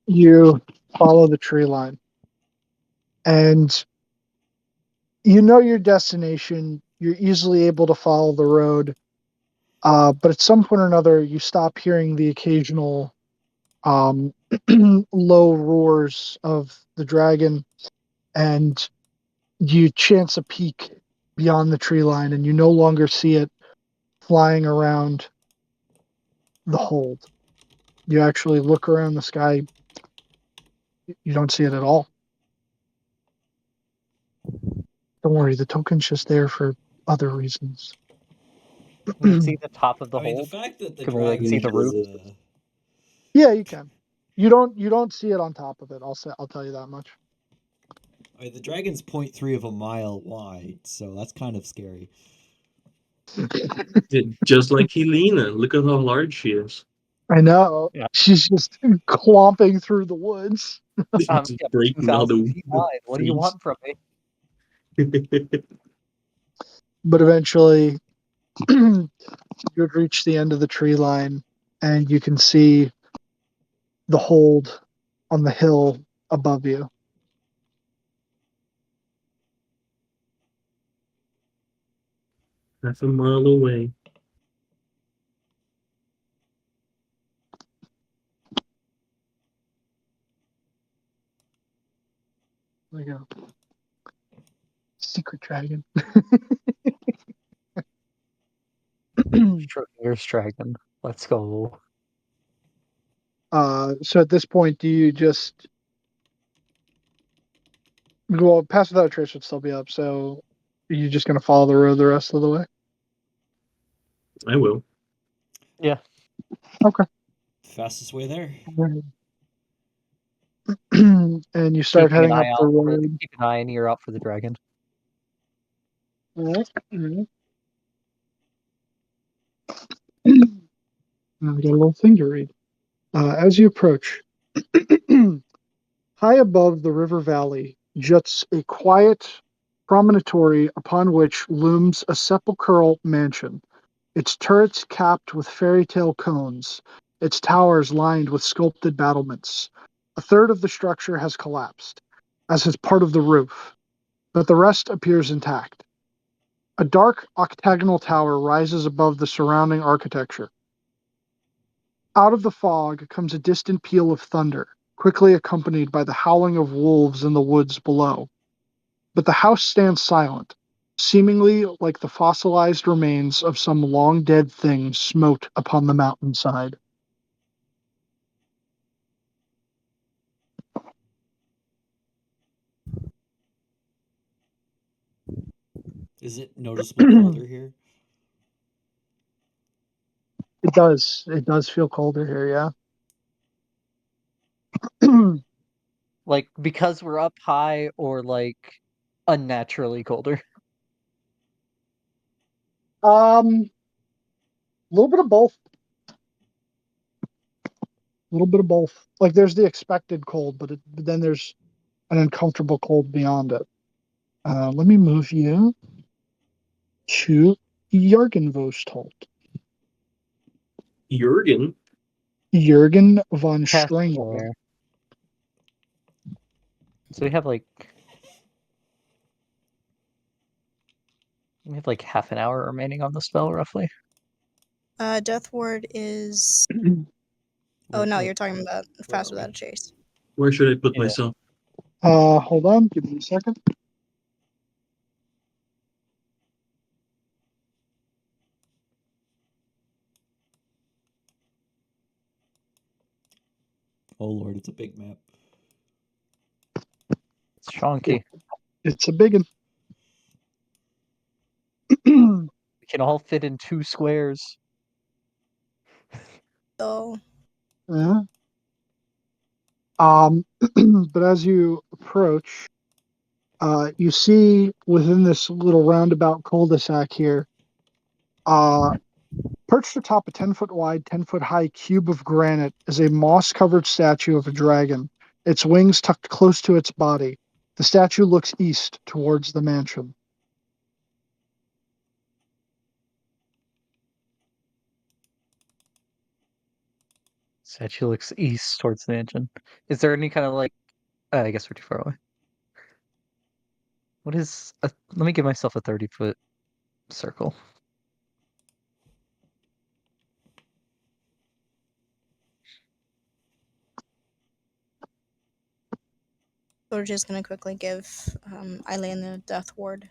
You follow the tree line. And you know your destination. You're easily able to follow the road. But at some point or another, you stop hearing the occasional um, low roars of the dragon, and you chance a peek beyond the tree line, and you no longer see it flying around the hold. You actually look around the sky, you don't see it at all. Don't worry, the token's just there for other reasons. Can we see the top of the I mean, the hold? fact that the Can we, like, dragon see the roof? is Yeah, you can. You don't see it on top of it. I'll tell you that much. I mean, the dragon's 0.3 of a mile wide, so that's kind of scary. Just like Helena. Look at how large she is. I know. Yeah. She's just clomping through the woods. Just Yeah, breaking all 2,000 feet the wide. What do you trees. want from me? But eventually, you'd reach the end of the tree line, and you can see the hold on the hill above you. Half a mile away. There you go. Secret dragon. Schrodinger's dragon. Let's go. So at this point, do you just well, Pass Without a Trace would still be up? So are you just gonna follow the road the rest of the way? I will. Yeah. Okay. Fastest way there. And you start Keeping an heading up eye the out for road. keep an eye and ear out for the dragon. Alright. Now we got a little thing to read. As you approach, high above the river valley juts a quiet promontory upon which looms a sepulchral mansion, its turrets capped with fairy tale cones, its towers lined with sculpted battlements. A third of the structure has collapsed, as has part of the roof, but the rest appears intact. A dark octagonal tower rises above the surrounding architecture. Out of the fog comes a distant peal of thunder, quickly accompanied by the howling of wolves in the woods below. But the house stands silent, seemingly like the fossilized remains of some long dead thing smote upon the mountainside. Is it noticeable colder here? It does. It does feel colder here, yeah. Like, because we're up high or, like, unnaturally colder? A little bit of both. A little bit of both. Like there's the expected cold, but then there's an uncomfortable cold beyond it. Let me move you to Jorgenvostholt. Jurgen? Jurgen von Past Strangel. there. So we have like half an hour remaining on the spell, roughly. Death ward is. Oh no, you're talking about Fast are we? Without a Chase. Where should I put Yeah. myself? Hold on, give me a second. Oh lord, it's a big map. It's chonky. It's a big one. We can all fit in 2 squares. though. Yeah. But as you approach, you see within this little roundabout cul-de-sac here, perched atop a 10-foot wide, 10-foot high cube of granite is a moss-covered statue of a dragon, its wings tucked close to its body. The statue looks east towards the mansion. Statue looks east towards the mansion. Is there any kind of like? I guess we're too far away. What is? Let me give myself a 30-foot circle. We're just gonna quickly give Eileen a death ward.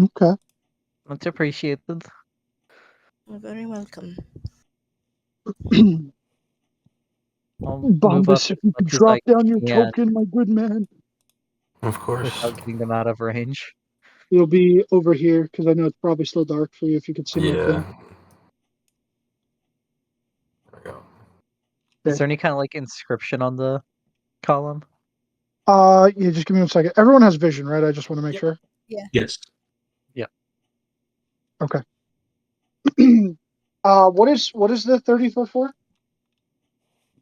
Okay. Much appreciated. You're very welcome. I'll move Bombus, up if you as could much as drop I down your can token, my good man. Of course. without getting them out of range. It'll be over here, because I know it's probably still dark for you if you could see my Yeah. thing. There we go. Is there any kind of like inscription on the column? Yeah, just give me 1 second. Everyone has vision, right? I just want to make Yep. sure. Yes. Okay. What is the 30-foot for?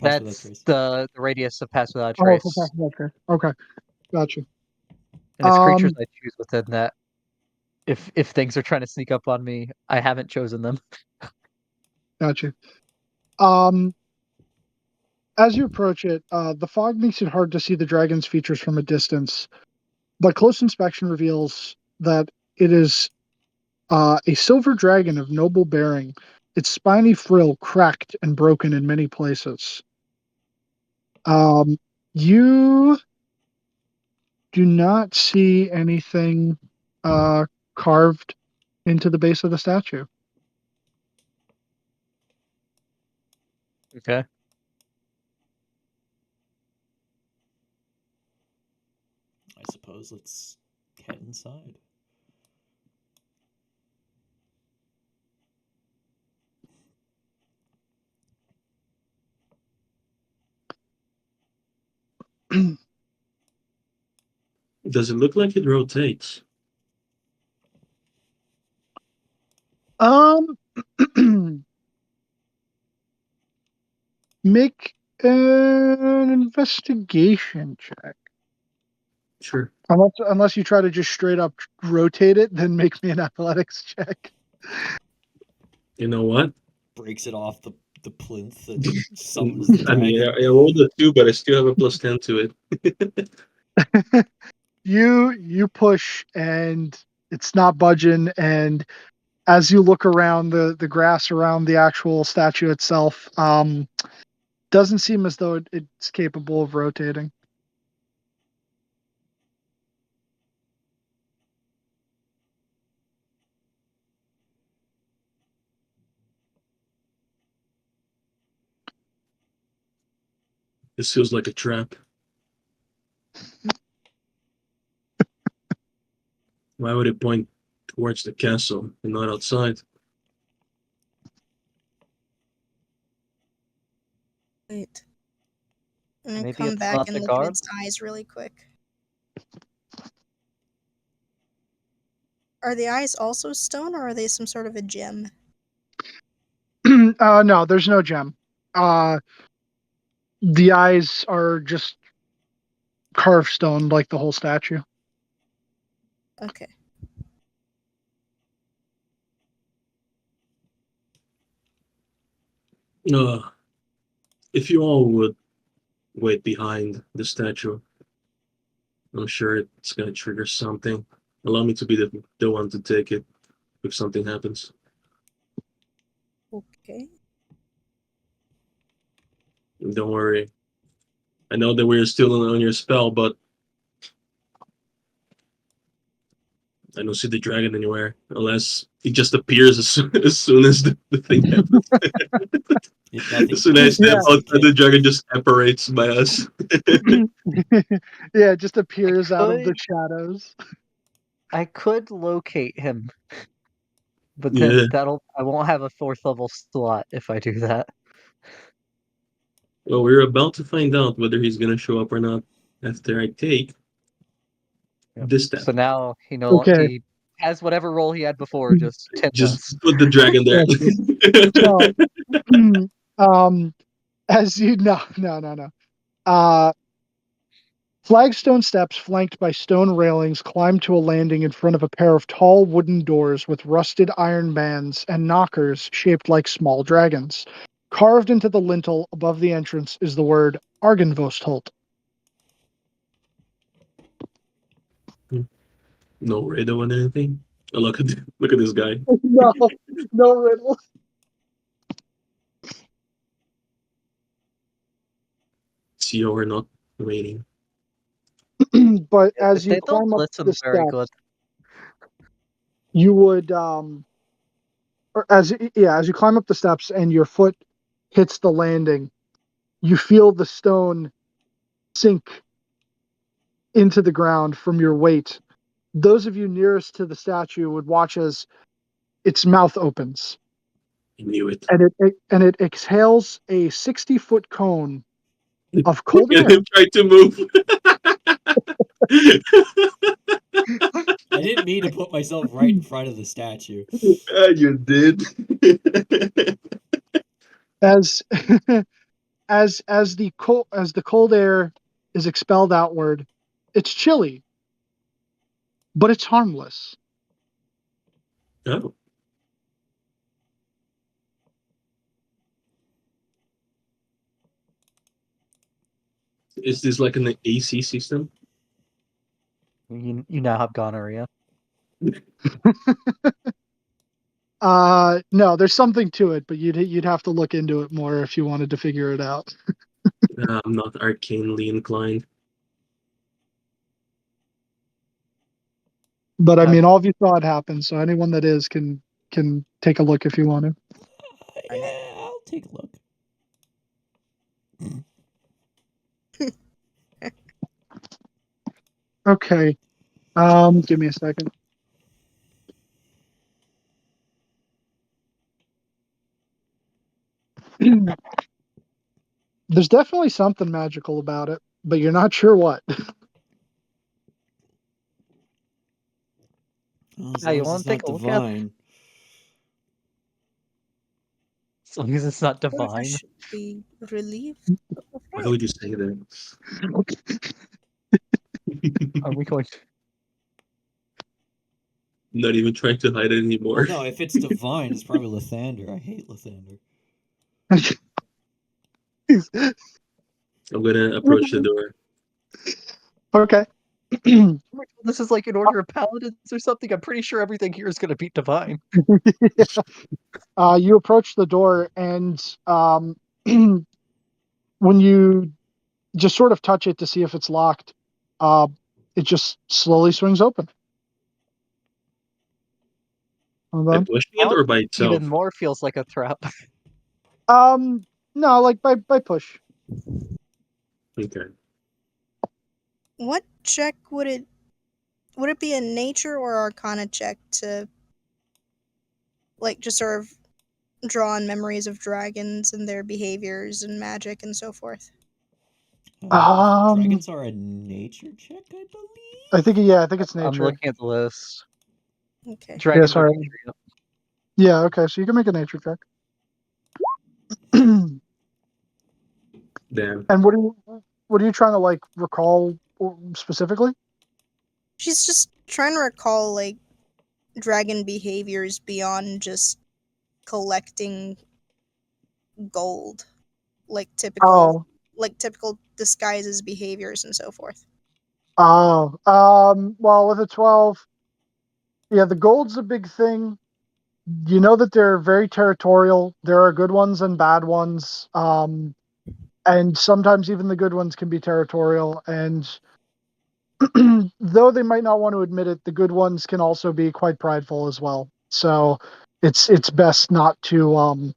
Pass without That's trace. the radius of pass without Oh, trace, for passing that trace. Okay, gotcha. and it's creatures Um, I choose within that. If things are trying to sneak up on me, I haven't chosen them. Gotcha. As you approach it, the fog makes it hard to see the dragon's features from a distance, but close inspection reveals that it is a silver dragon of noble bearing, its spiny frill cracked and broken in many places. You do not see anything carved into the base of the statue. Okay. I suppose let's head inside. Does it look like it rotates? Make an investigation check. Sure. Unless you try to just straight up rotate it, then make me an athletics check. You know what? Breaks it off the plinth that summons the I mean, dragon. I rolled a 2, but I still have a +10 to it. You push and it's not budging, and as you look around the grass around the actual statue itself, doesn't seem as though it's capable of rotating. This feels like a trap. Why would it point towards the castle and not outside? Wait. I'm gonna Maybe come it's back not and the look at guard? its eyes really quick. Are the eyes also stone, or are they some sort of a gem? No, there's no gem. The eyes are just carved stone, like the whole statue. Okay. If you all would wait behind the statue, I'm sure it's going to trigger something. Allow me to be the one to take it if something happens. Okay. And don't worry. I know that we're still on your spell, but I don't see the dragon anywhere unless it just appears as soon as the thing happens. Nothing As soon as I step Yeah. outside, the dragon just apparates by us. Yeah, it just appears out of the could- shadows. I could locate him. But Yeah. then I won't have a 4th level slot if I do that. Well, we're about to find out whether he's gonna show up or not after I take Yep. this step. So now Okay. he has whatever role he had before, just 10 Just less. put the dragon there. So, as you no. Flagstone steps flanked by stone railings climb to a landing in front of a pair of tall wooden doors with rusted iron bands and knockers shaped like small dragons. Carved into the lintel above the entrance is the word Argenvostholt. No riddle and anything. Oh, look at this guy. No riddle. See or not waiting. But as you They don't climb up listen the very steps, good. you would or as you climb up the steps and your foot hits the landing, you feel the stone sink into the ground from your weight. Those of you nearest to the statue would watch as its mouth opens I knew it. and it exhales a 60-foot cone of cold Get air. him try to move. I didn't mean to put myself right in front of the statue. You did. As as the cold air is expelled outward, it's chilly, but it's harmless. Oh. Is this like an AC system? You now have gonorrhea. No, there's something to it, but you'd have to look into it more if you wanted to figure it out. I'm not arcanely inclined. But I Uh, mean, all of you saw it happen, so anyone that is can take a look if you want to. Yeah, I'll take a look. Okay. Give me a second. There's definitely something magical about it, but you're not sure what. Well, as Yeah, long you as want it's to take not a look at it? divine. As long as it's not Or I divine. should be relieved. Why would you say that? Are we going to... Not even trying to hide it anymore. Well, no, if it's divine, it's probably Lathander. I hate Lathander. I'm gonna approach the door. Okay. This is like an order of paladins or something. I'm pretty sure everything here is going to be divine. You approach the door, and when you just sort of touch it to see if it's locked, it just slowly swings open. Hold By on. pushing it or by itself? Even more feels like a trap. No, like by push. Okay. What check would it be, a nature or arcana check to like just sort of draw on memories of dragons and their behaviors and magic and so forth? Dragons are a nature check, I believe. I think it's nature. I'm looking at the list. Okay. Dragon sorry. nature, yep. Yeah, okay, so you can make a nature check. And Damn. what are you trying to like recall specifically? She's just trying to recall like dragon behaviors beyond just collecting gold, like typical disguises, behaviors, and so forth. Well, with a 12, yeah, the gold's a big thing. You know that they're very territorial. There are good ones and bad ones. And sometimes even the good ones can be territorial. And though they might not want to admit it, the good ones can also be quite prideful as well. So it's best not to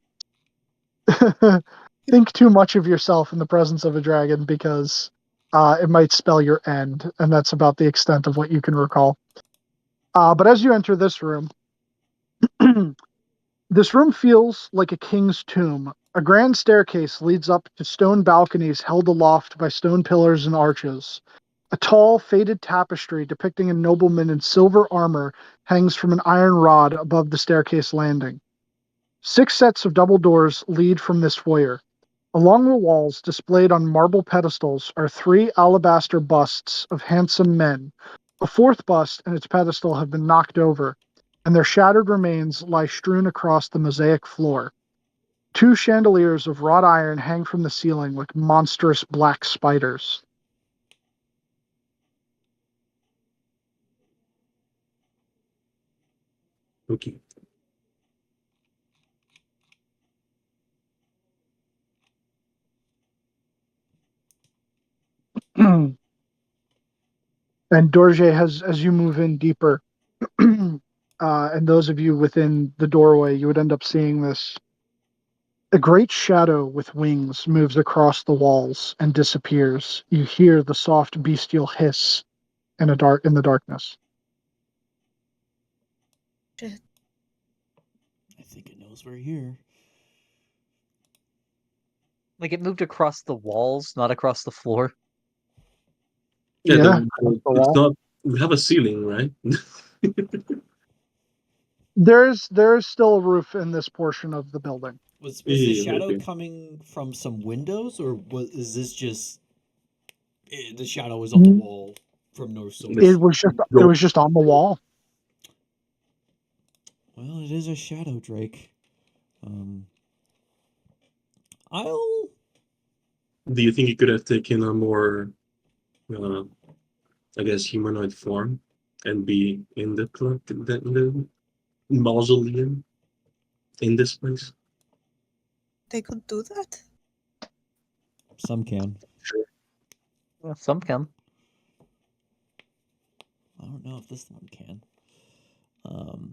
think too much of yourself in the presence of a dragon because it might spell your end, and that's about the extent of what you can recall. But as you enter this room, This room feels like a king's tomb. A grand staircase leads up to stone balconies held aloft by stone pillars and arches. A tall, faded tapestry depicting a nobleman in silver armor hangs from an iron rod above the staircase landing. 6 sets of double doors lead from this foyer. Along the walls, displayed on marble pedestals, are 3 alabaster busts of handsome men. A 4th bust and its pedestal have been knocked over, and their shattered remains lie strewn across the mosaic floor. 2 chandeliers of wrought iron hang from the ceiling like monstrous black spiders. Okay. And Dorje has, as you move in deeper, and those of you within the doorway, you would end up seeing this. A great shadow with wings moves across the walls and disappears. You hear the soft bestial hiss in the darkness. I think it knows we're here. Like it moved across the walls, not across the floor. Yeah, Yeah, it's wall. not. We have a ceiling, right? There's still a roof in this portion of the building. Was the Yeah, shadow okay. coming from some windows, or is this just the shadow was on the wall from no source? It was just on the wall. Well, it is a shadow, Drake. I'll. Do you think you could have taken a more, uh, I guess, humanoid form and be in the mausoleum in this place? They could do that? Some can. Sure. Yeah, some can. I don't know if this one can.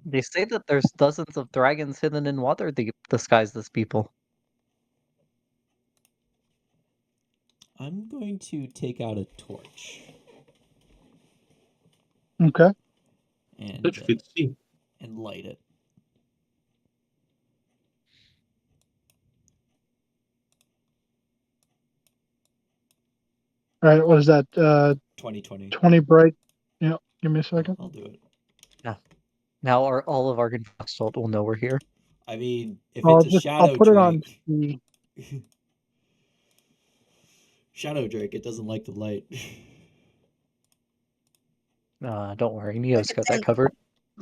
They say that there's dozens of dragons hidden in water disguised as people. I'm going to take out a torch Okay. and That fits see. and light it. All right. What is that? 2020. 20 bright. Yeah. Give me a second. I'll do it. Now all of Arkansas will know we're here. I mean, if it's a I'll shadow put it on. Drake, shadow Drake, it doesn't like the light. Don't worry, Neo's got that covered.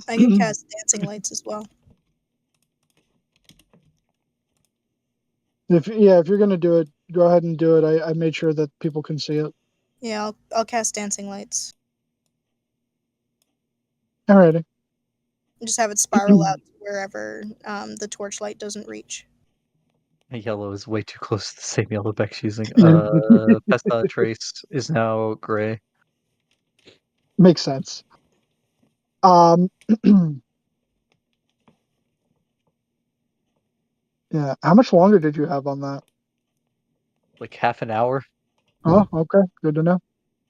I could cast dancing lights as well. If you're gonna do it, go ahead and do it. I made sure that people can see it. Yeah, I'll cast dancing lights. Alrighty. Just have it spiral out to wherever the torchlight doesn't reach. Yellow is way too close to the same yellow Beck's using. Yeah. Pesta Trace is now gray. Makes sense. Yeah. How much longer did you have on that? Like half an hour. Oh, okay. Good to know.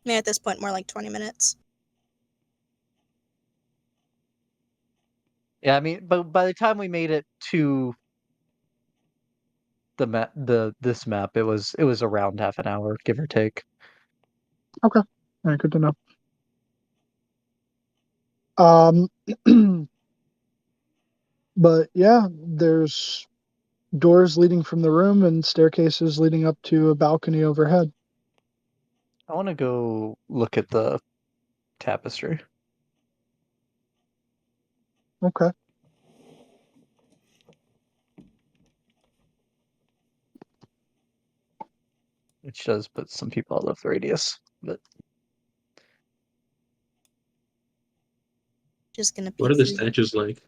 Yeah, at this point, more like 20 minutes. Yeah, I mean, but by the time we made it to the map, this map, it was around half an hour, give or take. Okay. All right. Good to know. But yeah, there's doors leading from the room and staircases leading up to a balcony overhead. I want to go look at the tapestry. Okay. Which does put some people out of the radius, but Just gonna What peek are the through. statues like?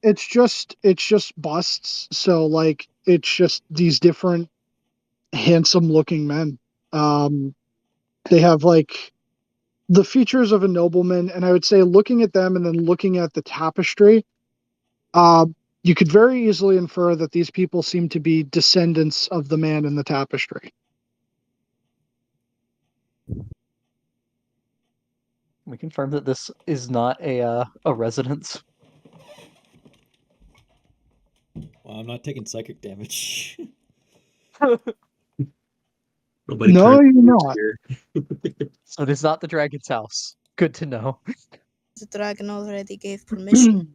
It's just busts. So like it's just these different handsome looking men. They have like the features of a nobleman, and I would say looking at them and then looking at the tapestry, you could very easily infer that these people seem to be descendants of the man in the tapestry. We confirm that this is not a residence. Well, I'm not taking psychic damage. Nobody No, turns you're not. here. So it is not the dragon's house. Good to know. The dragon already gave permission.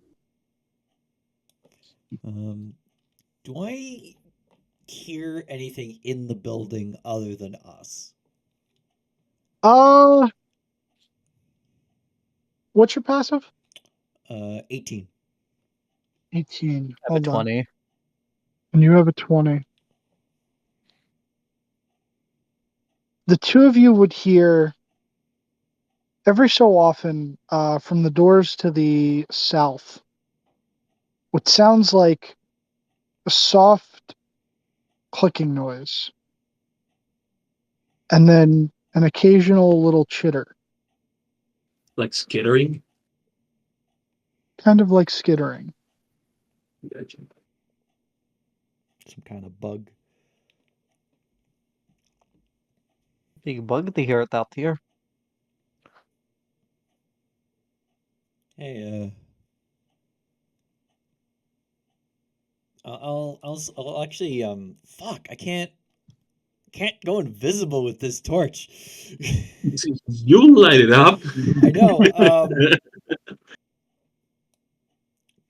Do I hear anything in the building other than us? What's your passive? 18. 18. I have a Hold on. 20. And you have a 20. The two of you would hear every so often from the doors to the south what sounds like a soft clicking noise and then an occasional little chitter, Like skittering. kind of like skittering. Gotcha. Some kind of bug. Big bug to hear it out here. Hey, I'll actually fuck, I can't go invisible with this torch. You light it up. I know.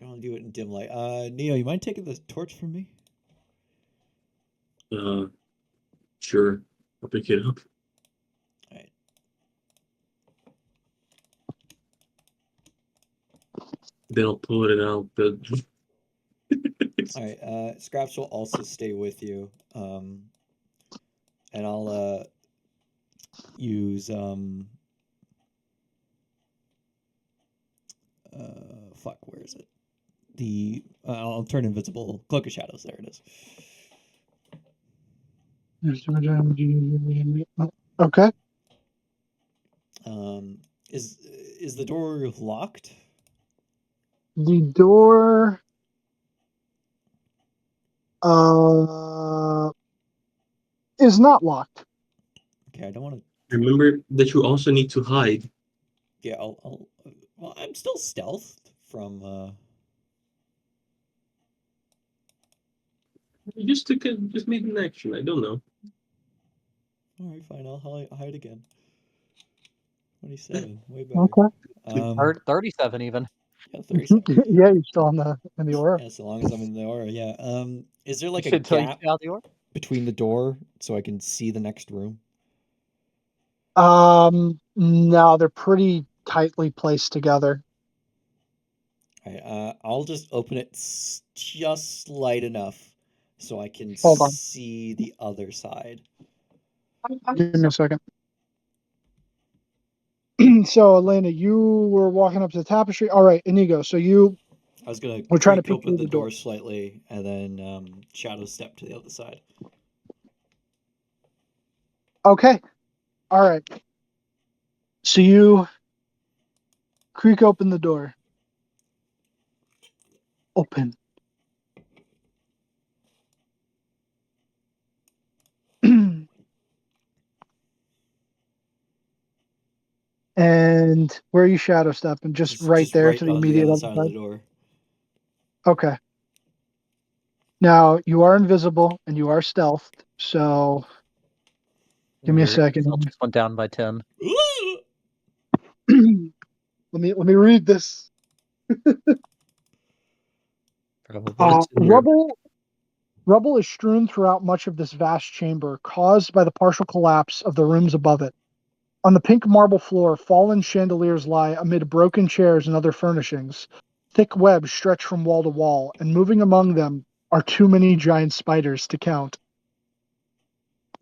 I'll do it in dim light. Neo, you mind taking the torch from me? Sure. I'll pick it up. All right. Then I'll pull it out. All right. Scraps will also stay with you. And I'll use fuck, where is it? I'll turn invisible. Cloak of Shadows. There it is. Okay. Is the door locked? The door is not locked. Okay, I don't want to. Remember that you also need to hide. Yeah, I'll. Well, I'm still stealthed from. You just made an action. I don't know. All right, fine. I'll hide again. 27, way better. Okay. 37 even. Yeah, 37. Yeah, you're still in the aura. Yeah, so long as I'm in the aura. Yeah. Is there like a Until you gap get out the door. between the door so I can see the next room? No, they're pretty tightly placed together. All right. I'll just open it just light enough so I can Hold on. see the other side. Give me a second. So, Elena, you were walking up to the tapestry. All right, Inigo. So I was gonna we're trying to creak peek through open the the door. door slightly and then shadow step to the other side. Okay. All right. So you creak open the door. Open. And where are you shadow stepping? Just right there right to the on the immediate other other side of the side? door. Okay. Now you are invisible and you are stealthed, so give me a Your second. stealth just went down by 10. let me read this. Probably. Rubble is strewn throughout much of this vast chamber, caused by the partial collapse of the rooms above it. On the pink marble floor, fallen chandeliers lie amid broken chairs and other furnishings. Thick webs stretch from wall to wall, and moving among them are too many giant spiders to count.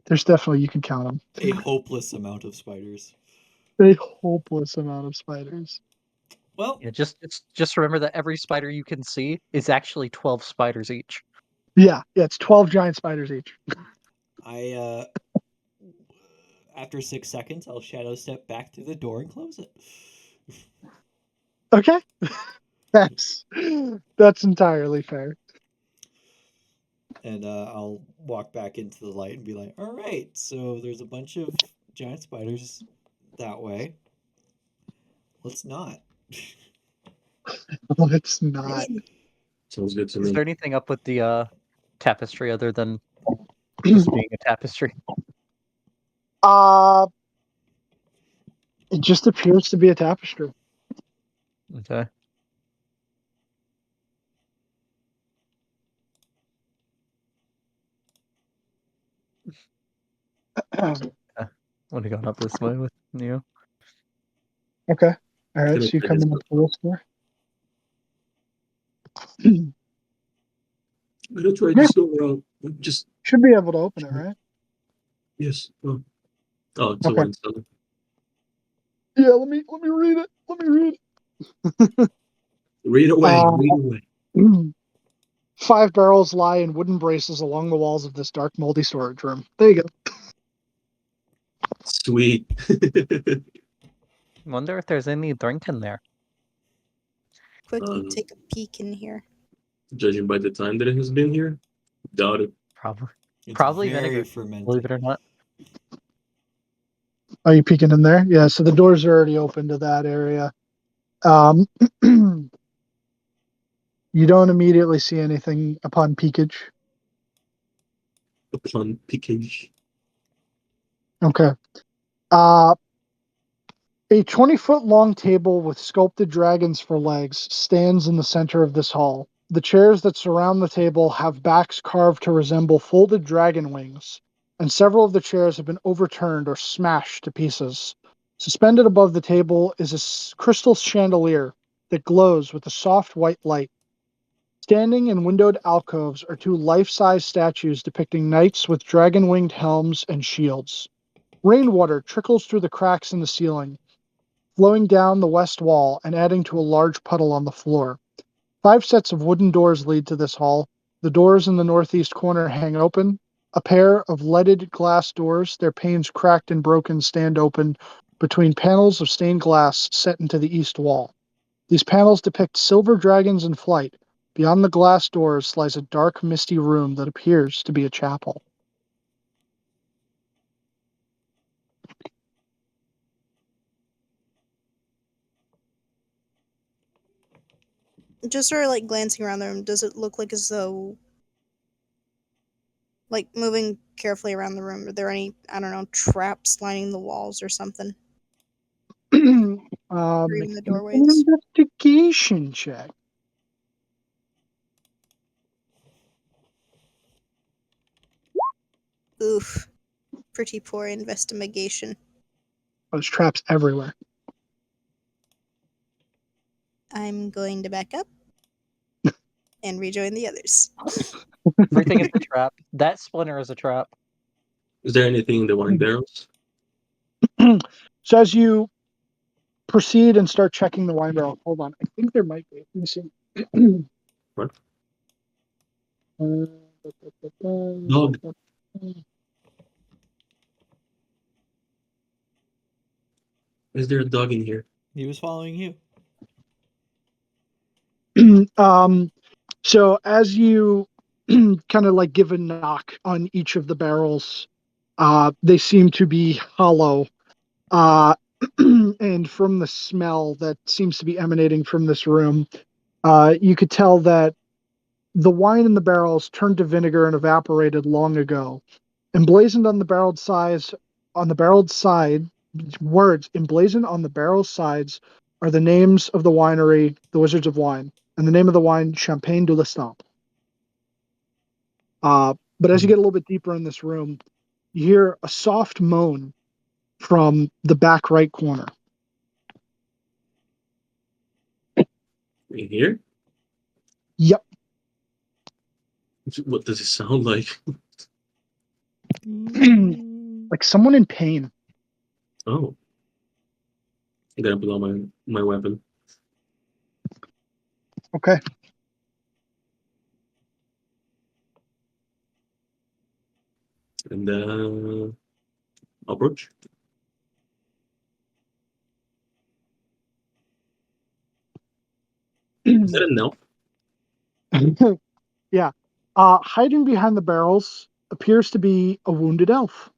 There's definitely, you can count them. A hopeless amount of spiders. A hopeless amount of spiders. Well, Yeah, just remember that every spider you can see is actually 12 spiders each. Yeah, it's 12 giant spiders each. I after 6 seconds, I'll shadow step back through the door and close it. Okay. That's entirely fair. And I'll walk back into the light and be like, all right, so there's a bunch of giant spiders that way. let's not. Well, it's I not. mean, Sounds good to Is me. there anything up with the tapestry other than just being a tapestry? It just appears to be a tapestry. Okay. Would have gone up this way with you. Okay. All right. Can I So you try come this in one? up the list there. I'm gonna try Yeah. this door out. Just Should be able to open it, right? yes. Oh, it's a Okay. wine cellar. Yeah. Let me read it. Let me read it. Read away. Read away. 5 barrels lie in wooden braces along the walls of this dark, moldy storage room. There you go. Sweet. Wonder if there's any drink in there. quickly take a peek in here. Judging by the time that it has been here, doubt it. Probably. It's Probably very vinegar. fermented. Believe it or not. Are you peeking in there? Yeah. So the doors are already open to that area. You don't immediately see anything upon peekage. Upon peekage. Okay. A 20-foot long table with sculpted dragons for legs stands in the center of this hall. The chairs that surround the table have backs carved to resemble folded dragon wings, and several of the chairs have been overturned or smashed to pieces. Suspended above the table is a crystal chandelier that glows with a soft white light. Standing in windowed alcoves are 2 life-size statues depicting knights with dragon-winged helms and shields. Rainwater trickles through the cracks in the ceiling, flowing down the west wall and adding to a large puddle on the floor. 5 sets of wooden doors lead to this hall. The doors in the northeast corner hang open. A pair of leaded glass doors, their panes cracked and broken, stand open between panels of stained glass set into the east wall. These panels depict silver dragons in flight. Beyond the glass doors lies a dark, misty room that appears to be a chapel. Just sort of like glancing around the room, does it look like as though, like moving carefully around the room, are there any, I don't know, traps lining the walls or something? Or Make even the an doorways? investigation check. Oof. Pretty poor investigation. There's traps everywhere. I'm going to back up and rejoin the others. Everything is a trap. That splinter is a trap. Is there anything in the wine barrels? So as you proceed and start checking the wine barrel, hold on. I think there might be. Let me see. What? Dog. Is there a dog in here? He was following you. So as you kind of like give a knock on each of the barrels, they seem to be hollow. And from the smell that seems to be emanating from this room, you could tell that the wine in the barrels turned to vinegar and evaporated long ago. Emblazoned on the barreled side, words emblazoned on the barrel sides are the names of the winery, the Wizards of Wine, and the name of the wine, Champagne de l'Estampes. But as you get a little bit deeper in this room, you hear a soft moan from the back right corner. In here? Yep. What does it sound like? Like someone in pain. Oh. I'm gonna pull out my weapon. Okay. And approach. Is that an elf? Yeah. Hiding behind the barrels appears to be a wounded elf.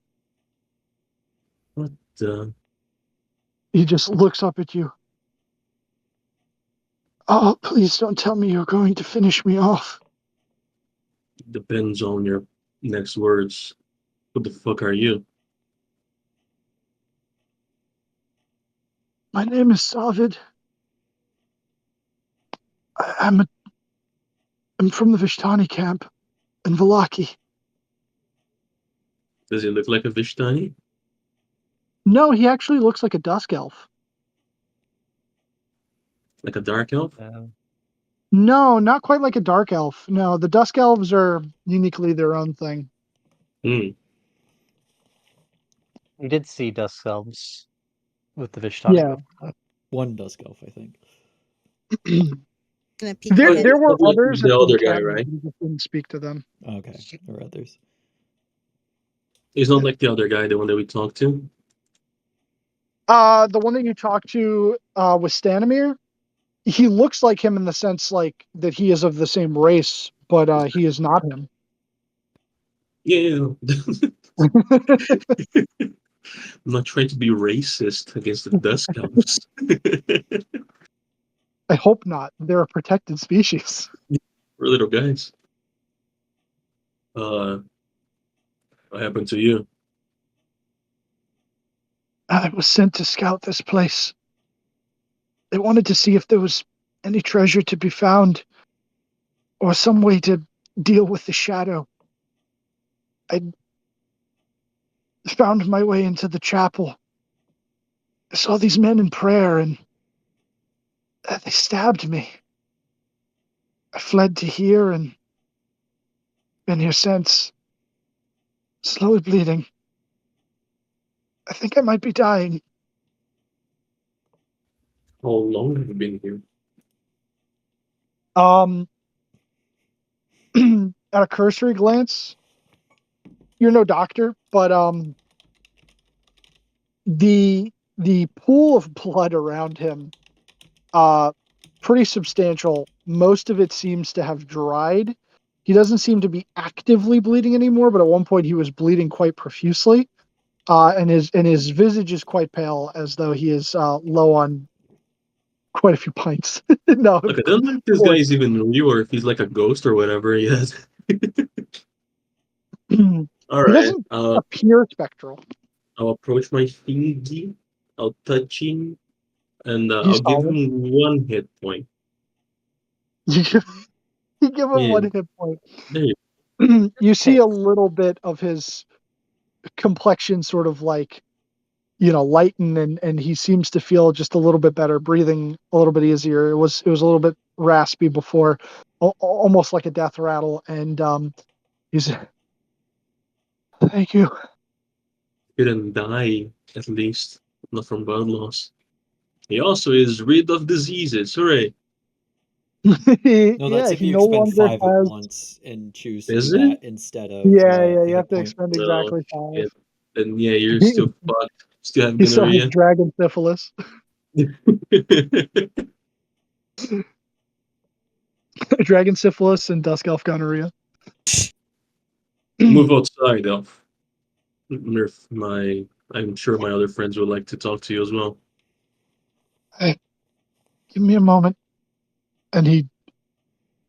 What the? He just looks up at you. Oh, please don't tell me you're going to finish me off. Depends on your next words. Who the fuck are you? My name is Savid. I'm from the Vishtani camp in Valaki. Does he look like a Vishtani? No, he actually looks like a dusk elf. Like a dark elf? No, not quite like a dark elf. No, the dusk elves are uniquely their own thing. Hmm. We did see Dusk Elves with the Vishtani Yeah. before. One dusk elf, I think. Gonna peek your head. There were The, others the at the other guy, academy, right? but he just didn't speak to them. Okay, there are others. He's not like the other guy, the one that we talked to. The one that you talked to was Stanimir. He looks like him in the sense like that he is of the same race, but he is not him. Yeah. I'm not trying to be racist against the Dusk Elves. I hope not. They're a protected species. We're little guys. What happened to you? I was sent to scout this place. They wanted to see if there was any treasure to be found or some way to deal with the shadow. I found my way into the chapel. I saw these men in prayer and they stabbed me. I fled to here and been here since, slowly bleeding. I think I might be dying. How long have you been here? At a cursory glance, you're no doctor, but the pool of blood around him, pretty substantial. Most of it seems to have dried. He doesn't seem to be actively bleeding anymore, but at one point he was bleeding quite profusely. And his visage is quite pale, as though he is low on quite a few pints. No, Look, I don't know if this guy course. is even real or if he's like a ghost or whatever he is. He All right. doesn't appear spectral. I'll approach my thingy. I'll touch him, and He's I'll give solid. him 1 hit point. You give him Yeah, 1 hit point. there you You see a little bit of his complexion sort of like, lighten, and he seems to feel just a little bit better, breathing a little bit easier. It was a little bit raspy before, almost like a death rattle, and he's thank you. didn't die, at least. Not from blood loss. He also is rid of diseases. Hooray. No, Yeah, that's if he you no expend longer 5 at has. once and choose to do Is it? that instead of Yeah, a you have hit to point. expend No. exactly Yeah, 5. then, yeah, you're He, still fucked. Still have he still has gonorrhea. dragon syphilis. Dragon syphilis and dusk elf gonorrhea. Move outside, Elf. I'm sure my other friends would like to talk to you as well. Hey, give me a moment. And he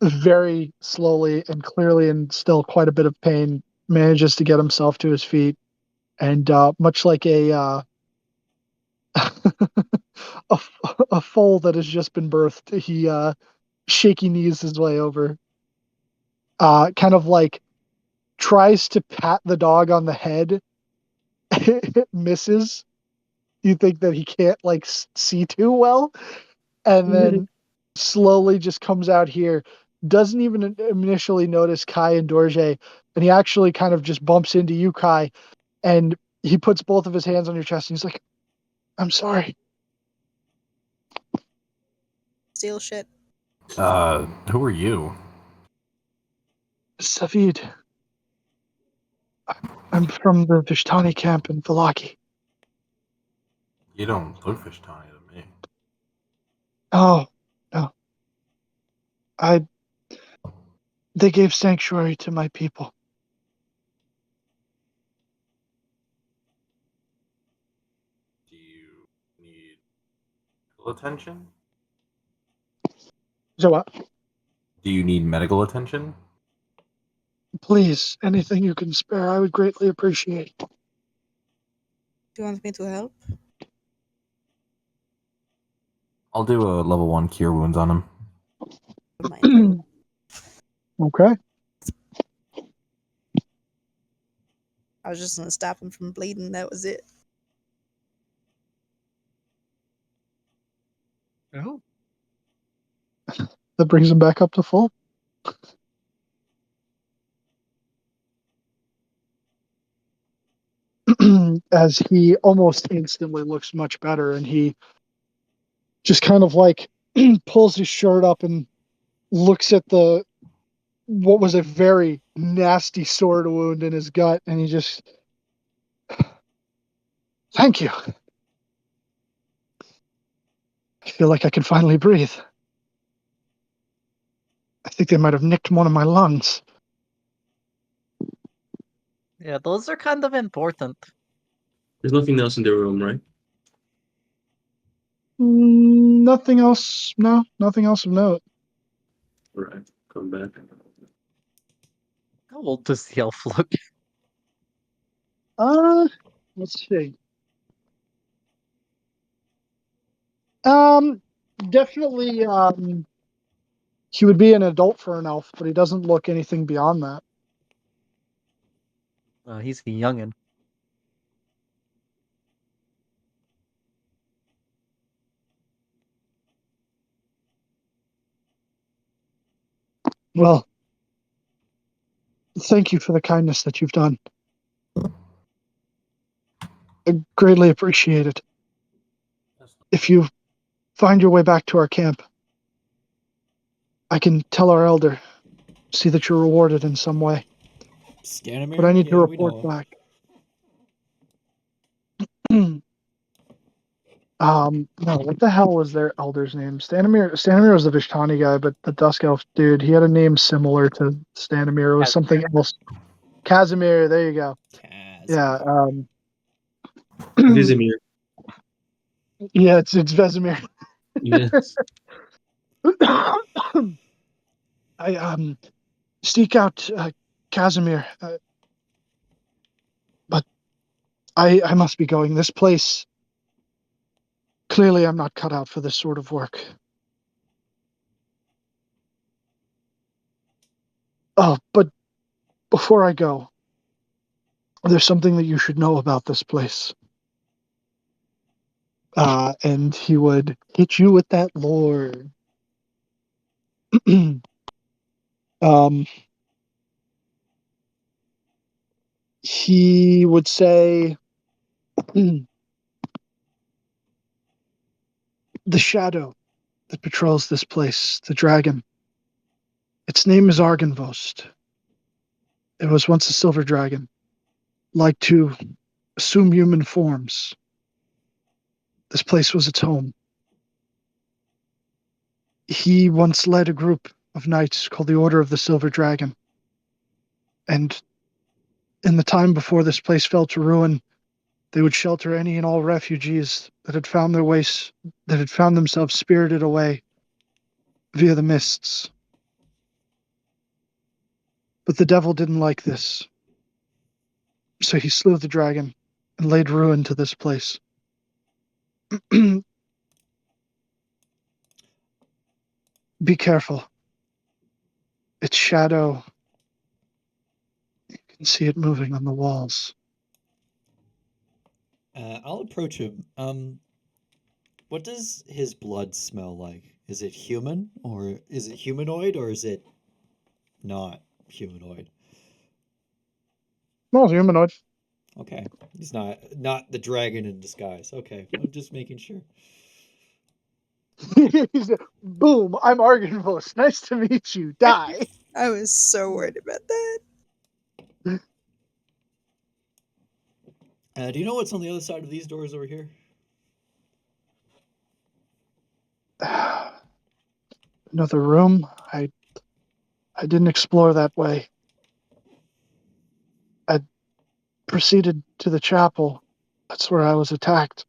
very slowly and clearly, and still quite a bit of pain, manages to get himself to his feet. And much like a, a foal that has just been birthed, he shaky knees his way over. Kind of like tries to pat the dog on the head. It misses. You think that he can't like see too well, and then slowly just comes out here. Doesn't even initially notice Kai and Dorje, and he actually kind of just bumps into you, Kai, and he puts both of his hands on your chest, and he's like, "I'm sorry." Steal shit. Who are you? Savid, I'm from the Vishtani camp in Valaki. You don't look Vishtani to me. Oh, no. I They gave sanctuary to my people. Do you need full attention? So what? Do you need medical attention? Please, anything you can spare, I would greatly appreciate. Do you want me to help? I'll do a level 1 cure wounds on him. Never mind. Okay. I was just gonna stop him from bleeding. That was it. No. That brings him back up to full. As he almost instantly looks much better, and he just kind of like pulls his shirt up and looks at what was a very nasty sword wound in his gut, and he just, thank you. I feel like I can finally breathe. I think they might have nicked one of my lungs. Yeah, those are kind of important. There's nothing else in the room, right? Nothing else. No, nothing else of note. Right. Come back. How old does the elf look? Let's see. Definitely. He would be an adult for an elf, but he doesn't look anything beyond that. He's a youngin. Well, thank you for the kindness that you've done. I greatly appreciate it. If you find your way back to our camp, I can tell our elder, see that you're rewarded in some way. Stanimir? But I need to Yeah, we report know. back. No, what the hell was their elder's name? Stanimir was the Vishtani guy, but the Dusk Elf dude, he had a name similar to Stanimir. It was something else. Casimir, there you go. Kaz. Yeah, Vizimir. yeah, it's Vesemir. Yes. I seek out Casimir, but I must be going. This place, clearly I'm not cut out for this sort of work. Oh, but before I go, there's something that you should know about this place. And he would hit you with that lore. He would say, the shadow that patrols this place, the dragon, its name is Argenvost. It was once a silver dragon, like to assume human forms. This place was its home. He once led a group of knights called the Order of the Silver Dragon. And in the time before this place fell to ruin, they would shelter any and all refugees that had found themselves spirited away via the mists. But the devil didn't like this, so he slew the dragon and laid ruin to this place. Be careful. Its shadow, you can see it moving on the walls. I'll approach him. What does his blood smell like? Is it human, or is it humanoid, or is it not humanoid? No, it's humanoid. Okay, he's not the dragon in disguise. Okay, I'm just making sure. Boom, I'm Argenvost. Nice to meet you. Die. I was so worried about that. Do you know what's on the other side of these doors over here? Another room. I didn't explore that way. I proceeded to the chapel. That's where I was attacked.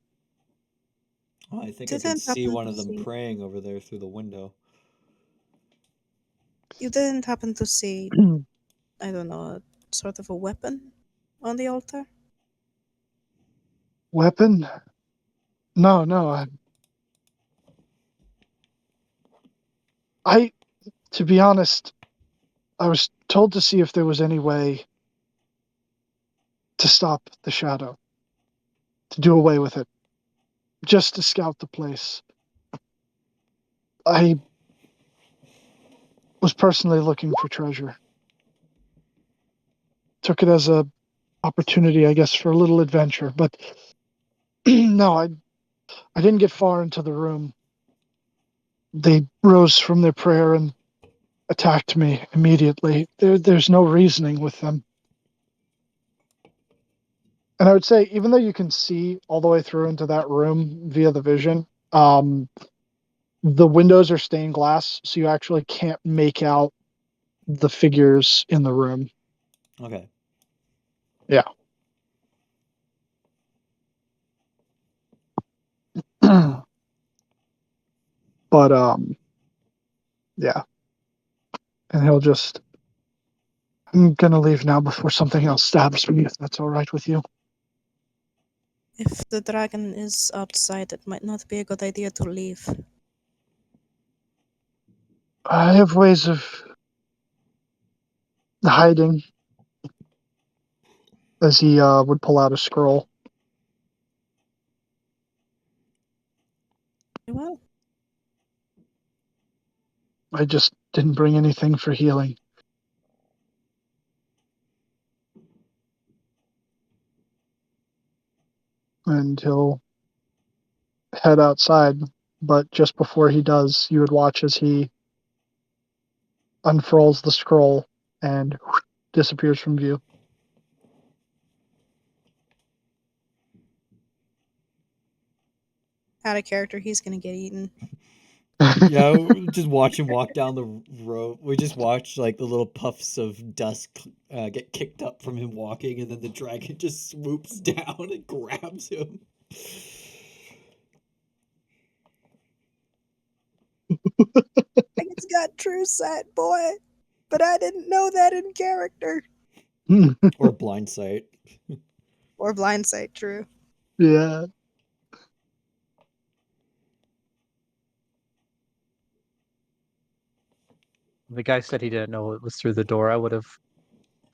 Oh, I think I can Didn't see happen one to of them see. praying over there through the window. You didn't happen to see, I don't know, sort of a weapon on the altar? Weapon? No. To be honest, I was told to see if there was any way to stop the shadow, to do away with it, just to scout the place. I was personally looking for treasure. Took it as a opportunity, I guess, for a little adventure, but no, I didn't get far into the room. They rose from their prayer and attacked me immediately. There's no reasoning with them. And I would say, even though you can see all the way through into that room via the vision, the windows are stained glass, so you actually can't make out the figures in the room. Okay. Yeah. But yeah. And he'll just, I'm gonna leave now before something else stabs me, if that's all right with you. If the dragon is outside, it might not be a good idea to leave. I have ways of hiding. As he would pull out a scroll. Well, I just didn't bring anything for healing. And he'll head outside, but just before he does, you would watch as he unfurls the scroll and disappears from view. out of character, he's gonna get eaten. Yeah, we just watch him walk down the road. We just watch like the little puffs of dust get kicked up from him walking, and then the dragon just swoops down and grabs him. It's got true sight, boy, but I didn't know that in character. Or blind sight. Or blind sight, true. Yeah. The guy said he didn't know it was through the door. I would have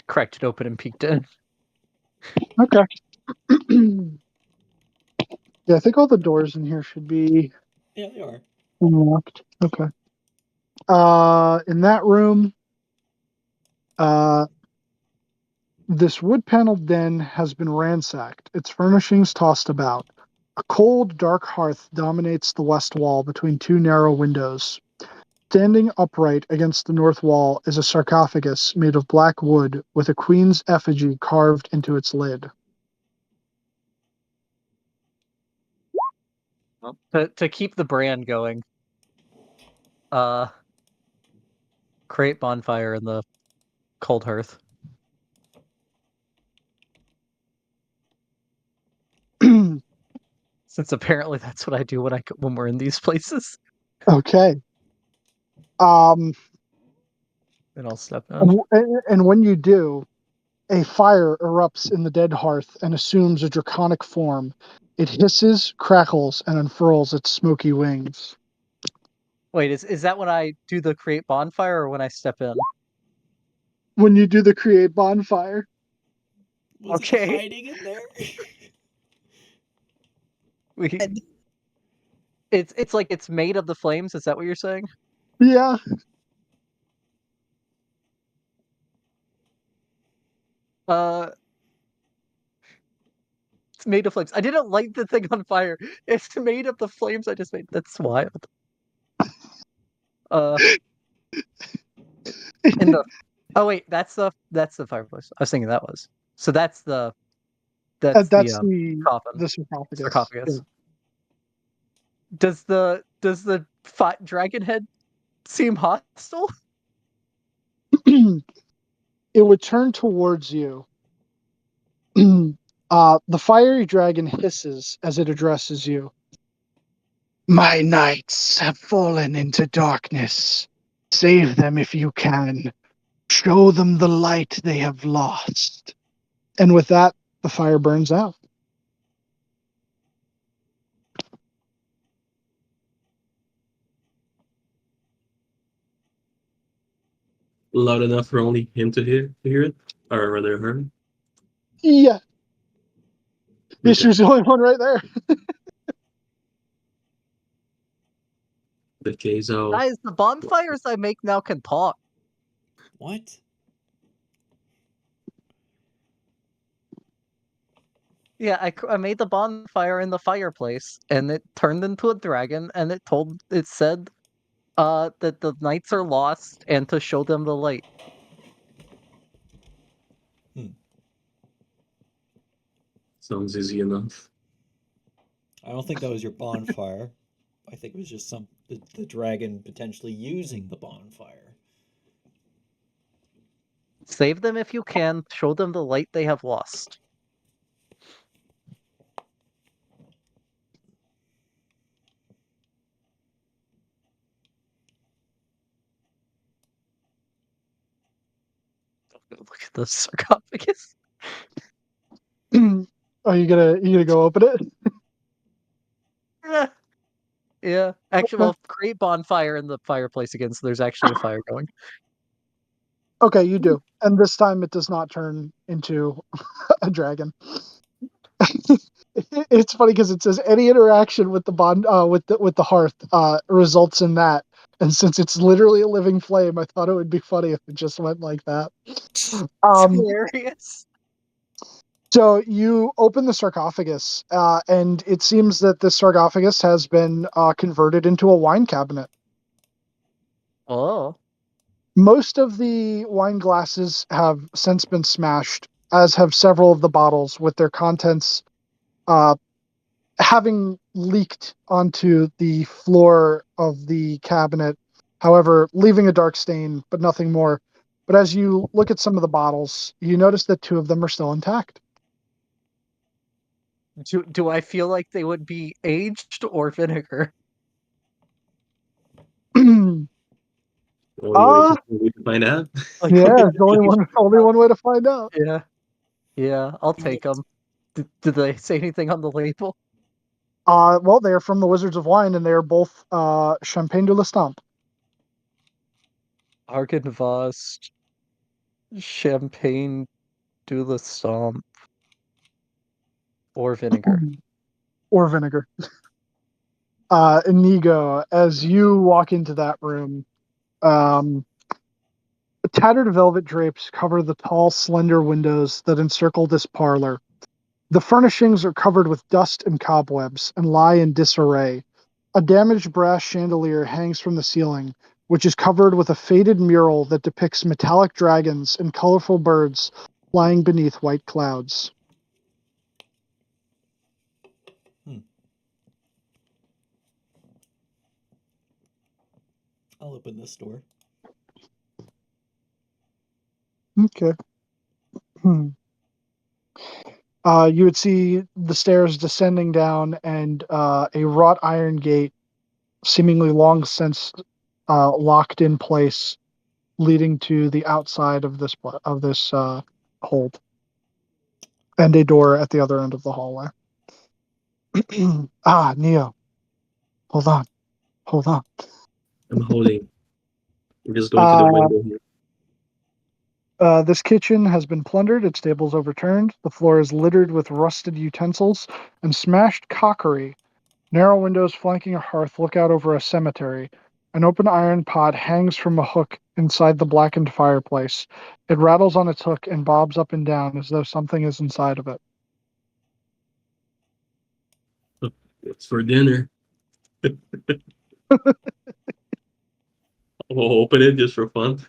cracked it open and peeked in. Okay. Yeah, I think all the doors in here should be Yeah, they are. unlocked. Okay. In that room, this wood-paneled den has been ransacked, its furnishings tossed about. A cold, dark hearth dominates the west wall between two narrow windows. Standing upright against the north wall is a sarcophagus made of black wood with a queen's effigy carved into its lid. Well, to keep the brand going, create bonfire in the cold hearth. Since apparently that's what I do when we're in these places. Okay. And And I'll step in. when you do, a fire erupts in the dead hearth and assumes a draconic form. It hisses, crackles, and unfurls its smoky wings. Wait, is that when I do the create bonfire or when I step in? When you do the create bonfire, Was Okay. he hiding in there? It's like it's made of the flames. Is that what you're saying? yeah, It's made of flames. I didn't light the thing on fire. It's made of the flames I just made. That's wild. In the oh wait, that's the fireplace. I was thinking that was. So that's the that's coffin, the sarcophagus. sarcophagus. Does the dragon head seem hostile? It would turn towards you. The fiery dragon hisses as it addresses you. My nights have fallen into darkness. Save them if you can. Show them the light they have lost. And with that, the fire burns out. Loud enough for only him to hear it, or rather her. Yeah, Okay. she's the only one right there. The case of Guys, the bonfires I make now can talk. What? Yeah, I made the bonfire in the fireplace, and it turned into a dragon, and it said, that the knights are lost, and to show them the light. sounds easy enough. I don't think that was your bonfire. I think it was just the dragon potentially using the bonfire. Save them if you can. Show them the light they have lost. Look at the sarcophagus. Are you gonna go open it? Yeah. Yeah. Actually, Okay. well, create bonfire in the fireplace again, so there's actually a fire going. Okay, you do. And this time it does not turn into a dragon. It's funny because it says any interaction with the bond with the hearth results in that. And since it's literally a living flame, I thought it would be funny if it just went like that. It's Um, hilarious. so you open the sarcophagus, and it seems that this sarcophagus has been converted into a wine cabinet. Oh. Most of the wine glasses have since been smashed, as have several of the bottles, with their contents having leaked onto the floor of the cabinet, however, leaving a dark stain, but nothing more. But as you look at some of the bottles, you notice that 2 of them are still intact. Do I feel like they would be aged or vinegar? Only way Uh, to find out. Like, yeah, would it's only one way to find out. Yeah. Yeah, I'll take them. Did they say anything on the label? Well, they are from the Wizards of Wine, and they are both Champagne de l'Estampe. Argynvost, Champagne du la Stomp, or vinegar. Or vinegar. Inigo, as you walk into that room, tattered velvet drapes cover the tall, slender windows that encircle this parlor. The furnishings are covered with dust and cobwebs and lie in disarray. A damaged brass chandelier hangs from the ceiling, which is covered with a faded mural that depicts metallic dragons and colorful birds flying beneath white clouds. I'll open this door. Okay. You would see the stairs descending down and a wrought iron gate, seemingly long since locked in place, leading to the outside of this hold, and a door at the other end of the hallway. Neo, hold on. I'm holding. I'm just going to the window here. This kitchen has been plundered, its tables overturned, the floor is littered with rusted utensils and smashed crockery. Narrow windows flanking a hearth look out over a cemetery. An open iron pot hangs from a hook inside the blackened fireplace. It rattles on its hook and bobs up and down as though something is inside of it. It's for dinner. We'll open it just for fun.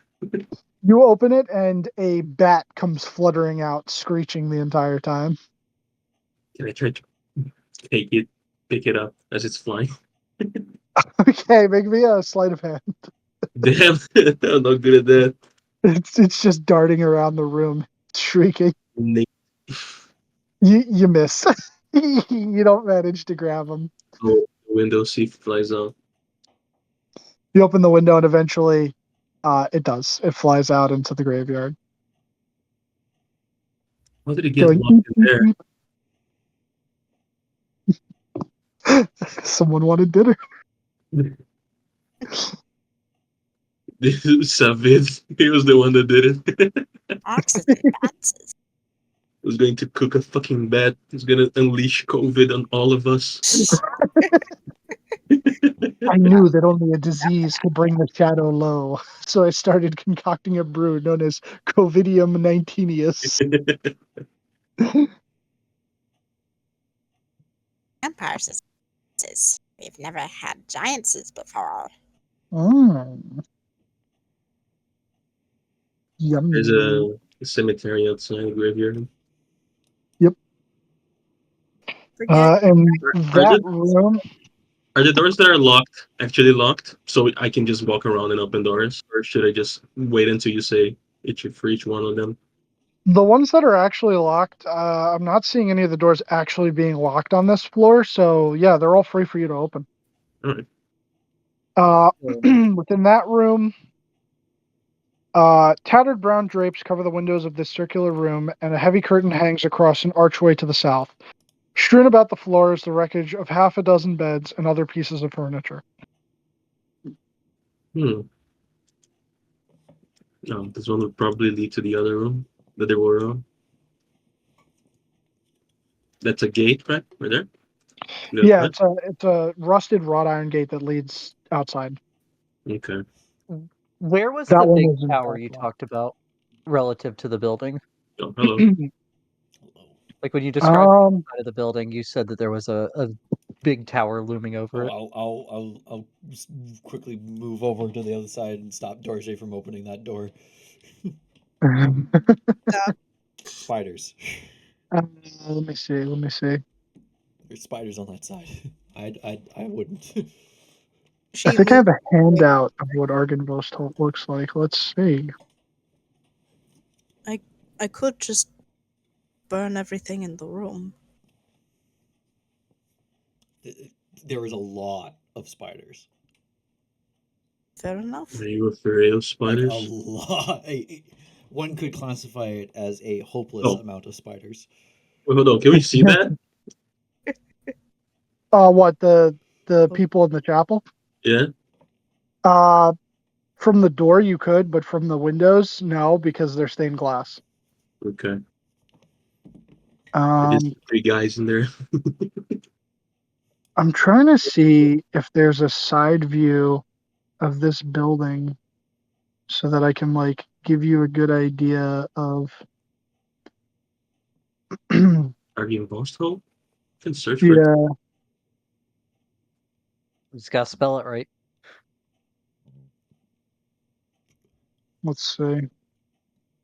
You open it, and a bat comes fluttering out, screeching the entire time. Can I try to pick it up as it's flying? Okay, make me a sleight of hand. Damn, I'm not good at that. It's just darting around the room, shrieking. Nick. You miss. You don't manage to grab him. Oh, the window seat flies out. You open the window, and eventually It does. It flies out into the graveyard. How did it get Going, locked in there? Someone wanted dinner. This is Savid. He was the one that did it. Oxygen bats. Was going to cook a fucking bat. He's gonna unleash COVID on all of us. I knew that only a disease could bring the shadow low, so I started concocting a brew known as Covidium 19ius. Vampires. We've never had giantses before. Mm. Yummy. There's a cemetery outside the graveyard. Forget And Are that the room, are the doors that are locked actually locked? So I can just walk around and open doors, or should I just wait until you say each for each one of them? the ones that are actually locked, I'm not seeing any of the doors actually being locked on this floor. So yeah, they're all free for you to open. All right. Within that room, tattered brown drapes cover the windows of this circular room, and a heavy curtain hangs across an archway to the south. Strewn about the floor is the wreckage of half a dozen beds and other pieces of furniture. This one would probably lead to the other room that they were on. That's a gate, right? Right there. Yeah, it's a rusted wrought iron gate that leads outside. Okay. Where was That the one big is in tower back you wall. talked about relative to the building? Oh, hello. Like when you described the Um, side of the building, you said that there was a big tower looming over Oh, it. I'll just quickly move over to the other side and stop Dorsey from opening that door. Spiders. let me see. Let me see. There's spiders on that side. I wouldn't. I she think I have moved. a handout of what Argynvost looks like. Let's see. I could just burn everything in the room. There is a lot of spiders. Fair enough. Are you afraid of Like a spiders? lot. One could classify it as a hopeless Oh. amount of spiders. Wait, hold on. Can we see that? What the people in the chapel? Yeah. From the door you could, but from the windows, no, because they're stained glass. Okay. There's 3 guys in there. I'm trying to see if there's a side view of this building so that I can like give you a good idea of Are you in Boston? I can search for it. yeah. You just gotta spell it right. Let's see.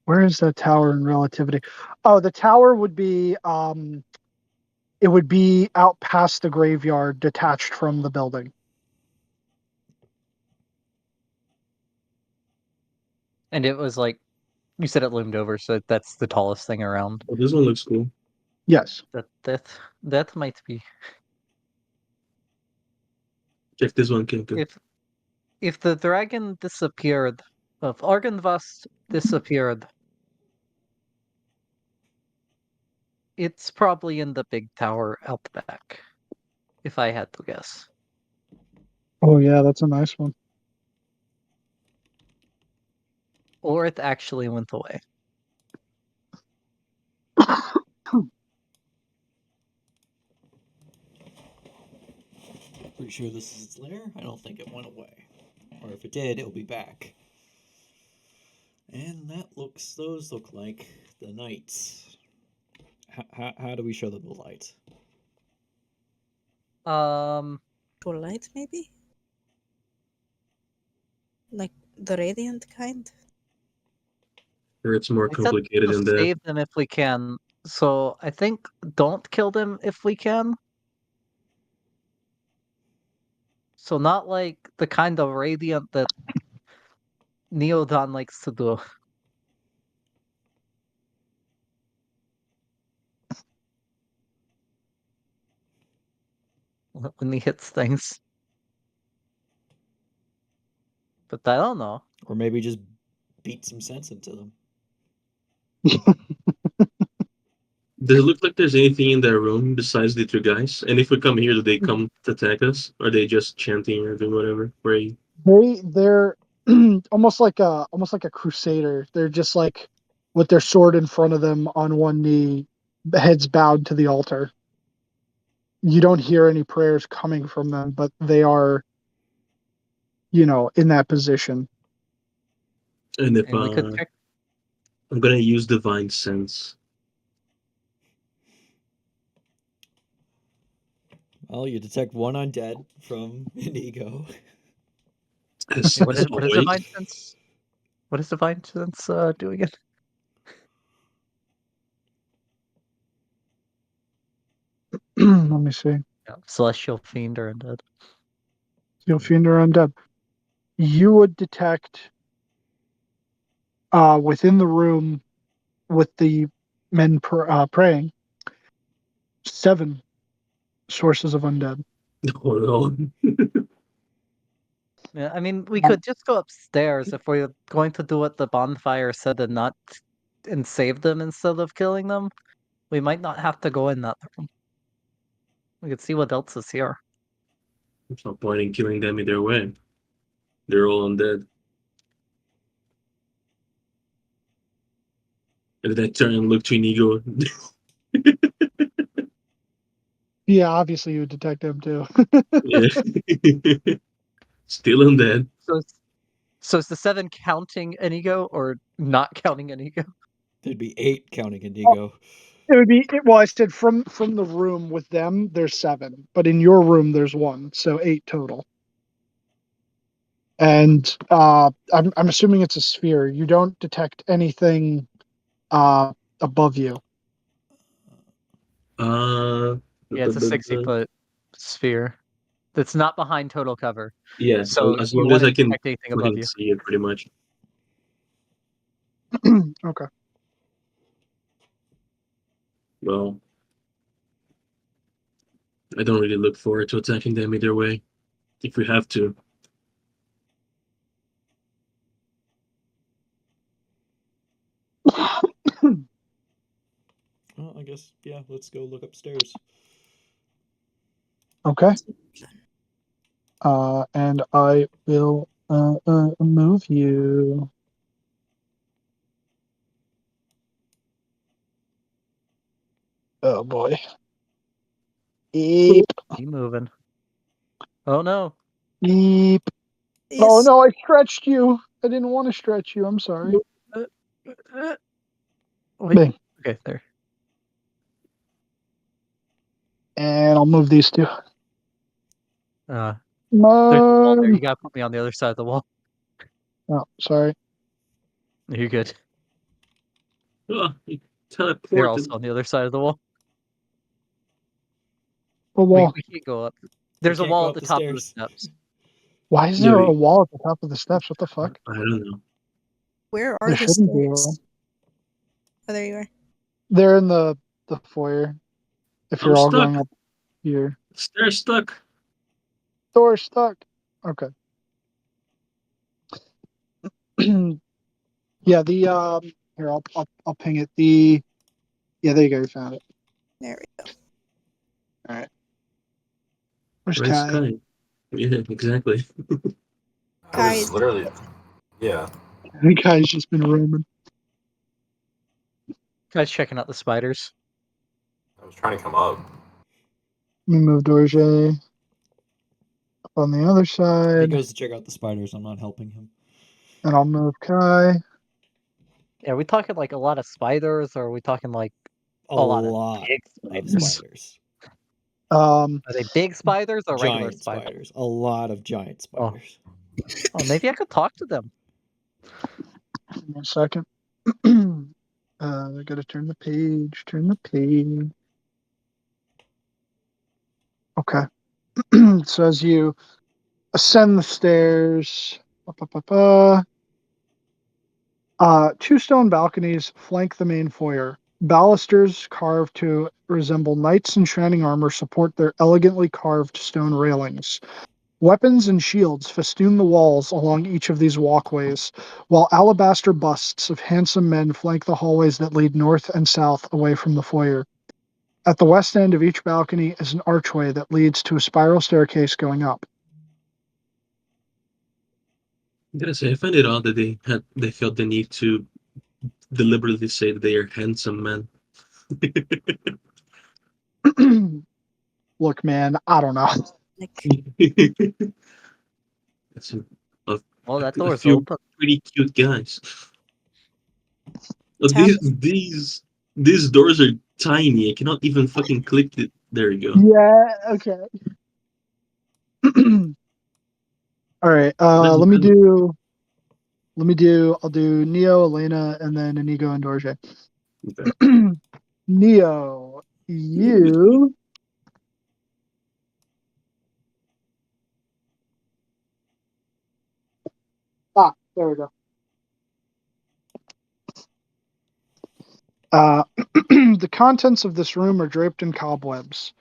Where is that tower in relativity? Oh, the tower would be it would be out past the graveyard, detached from the building. And it was like you said it loomed over, so that's the tallest thing around. Oh, this one looks cool. Yes. That might be Check this one, Kinko. if the dragon disappeared, if Argynvost disappeared, it's probably in the big tower out the back. If I had to guess. Oh yeah, that's a nice one. Or it actually went away. Pretty sure this is its lair. I don't think it went away. Or if it did, it'll be back. And those look like the knights. How do we show them the light? To light, maybe? Like the radiant kind? Or it's more I said complicated to than that. save them if we can. So I think don't kill them if we can. So not like the kind of radiant that Neodon likes to do when he hits things. but I don't know. Or maybe just beat some sense into them. Does it look like there's anything in that room besides the two guys? And if we come here, do they come to attack us? Or are they just chanting or doing whatever, praying? They're almost like a crusader. They're just like with their sword in front of them on one knee, heads bowed to the altar. You don't hear any prayers coming from them, but they are, in that position. And if And we could check. I'm gonna use divine sense. Well, you detect one undead from Inigo. As, What as is I'm what is awake, divine sense? What is divine sense doing it? Let me see. Yeah, celestial fiend or undead. You'll fiend or undead. You would detect within the room with the men praying 7 sources of undead. hold on. Yeah, I mean, we could just go upstairs if we're going to do what the bonfire said and save them instead of killing them. We might not have to go in that room. We could see what else is here. There's no point in killing them either way. They're all undead. And then I turn and look to Inigo. Yeah, obviously you would detect them too. Yeah. Still undead. So is the 7 counting Inigo or not counting Inigo? There'd be 8 counting Inigo. It would be well. I said from the room with them, there's 7, but in your room there's 1, so 8 total. And I'm assuming it's a sphere. You don't detect anything above you. Uh, Yeah, it's a 60-foot sphere that's not behind total cover. yeah, So as you long as I wouldn't can detect anything above fucking you. see it, pretty much. Okay. Well, I don't really look forward to attacking them either way. If we have to. Well, I guess, yeah, let's go look upstairs. Okay. And I will move you. Oh boy. Eep. Keep moving. Oh no. Eep. Oh no, I stretched you. I didn't want to stretch you. I'm sorry. Wait. Bang. Okay, there. And I'll move these 2. There's a wall there. You Mom. gotta put me on the other side of the wall. Oh, sorry. You're good. Oh, he You're also teleported. on the other side of the wall. A wall. We can't go up. There's a can't go wall at up the the top of the stairs. steps. Why is Yeah, there a wall at the top of the steps? What the fuck? I don't know. Where are There the shouldn't be a wall. stairs? Oh, there you are. They're in the foyer. If I'm you're all stuck. going up here. They're stuck. Door stuck. Okay. Yeah, the here I'll ping it. There you go, you found it. There we go. Alright. Where's Where's Kai? Kai? Yeah, exactly. I was Guys. literally, yeah. Kai's just been roaming. Guys checking out the spiders. I was trying to come up. Let me move Dorje up on the other He side. goes to check out the spiders. I'm not helping him. And I'll move Kai. Yeah, are we talking like a lot of spiders, or are we talking like A lot of lot big of spiders? spiders. Are they big spiders or regular Giant spiders? spiders. A lot of giant spiders. Oh, maybe I could talk to them. Give me a second. I gotta turn the page. Turn the page. Okay. So as you ascend the stairs, 2 stone balconies flank the main foyer. Balusters carved to resemble knights in shining armor support their elegantly carved stone railings. Weapons and shields festoon the walls along each of these walkways, while alabaster busts of handsome men flank the hallways that lead north and south away from the foyer. At the west end of each balcony is an archway that leads to a spiral staircase going up. I gotta say, I find it odd that they felt the need to deliberately say that they are handsome men. Look, man, I don't know. Like, That's a, Well, that a door's few open. pretty cute guys. Oh, Tap. these doors are tiny. I cannot even fucking click it. There you go. Yeah, okay. All right, That's let me better. I'll do Neo, Elena, and then Inigo and Dorje. Okay. Neo, you there we go. The contents of this room are draped in cobwebs.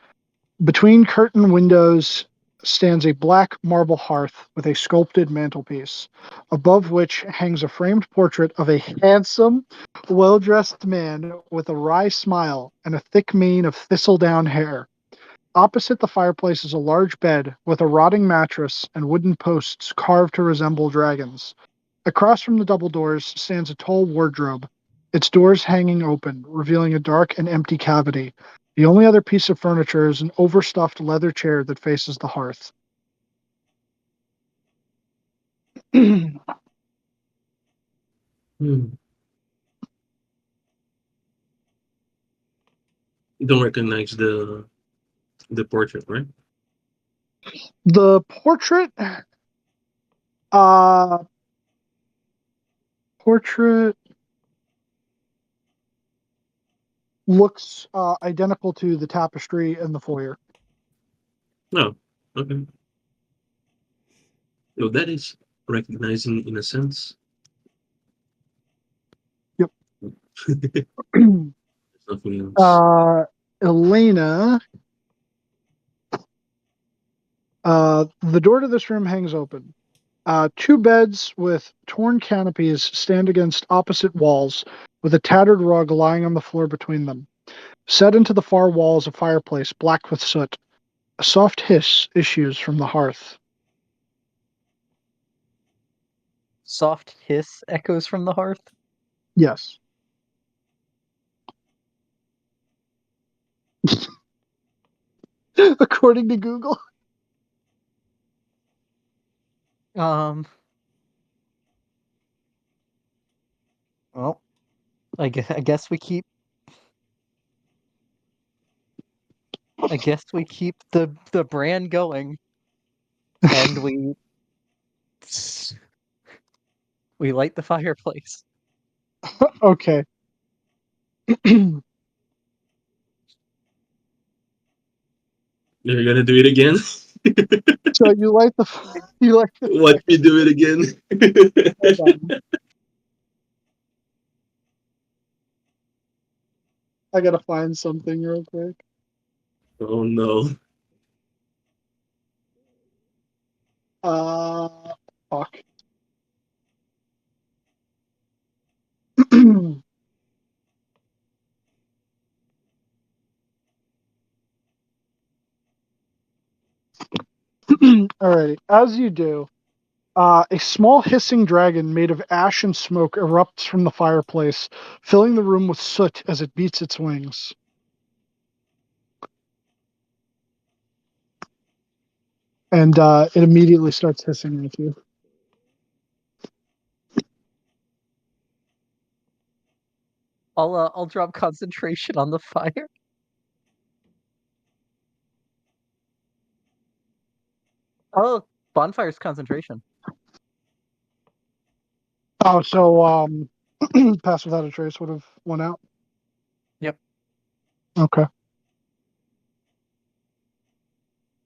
Between curtain windows stands a black marble hearth with a sculpted mantelpiece, above which hangs a framed portrait of a handsome, well dressed man with a wry smile and a thick mane of thistledown hair. Opposite the fireplace is a large bed with a rotting mattress and wooden posts carved to resemble dragons. Across from the double doors stands a tall wardrobe, its doors hanging open, revealing a dark and empty cavity. The only other piece of furniture is an overstuffed leather chair that faces the hearth. Hmm. You don't recognize the portrait, right? The portrait, uh, portrait looks identical to the tapestry in the foyer. No. Okay. So that is recognizing in a sense. Yep. There's nothing else. Elena, the door to this room hangs open. Two beds with torn canopies stand against opposite walls, with a tattered rug lying on the floor between them. Set into the far wall is a fireplace, black with soot. A soft hiss issues from the hearth. Soft hiss echoes from the hearth. Yes. According to Google. Well, I guess we keep. I guess we keep the brand going, and we light the fireplace. Okay. You're gonna do it again? So you like the Watch me do it again. hold on. I gotta find something real quick. Oh no. Uh fuck. Alrighty. As you do, a small hissing dragon made of ash and smoke erupts from the fireplace, filling the room with soot as it beats its wings. And it immediately starts hissing at you. I'll drop concentration on the fire. Oh, bonfire's concentration. Oh, so Pass Without a Trace would have won out? Yep. Okay.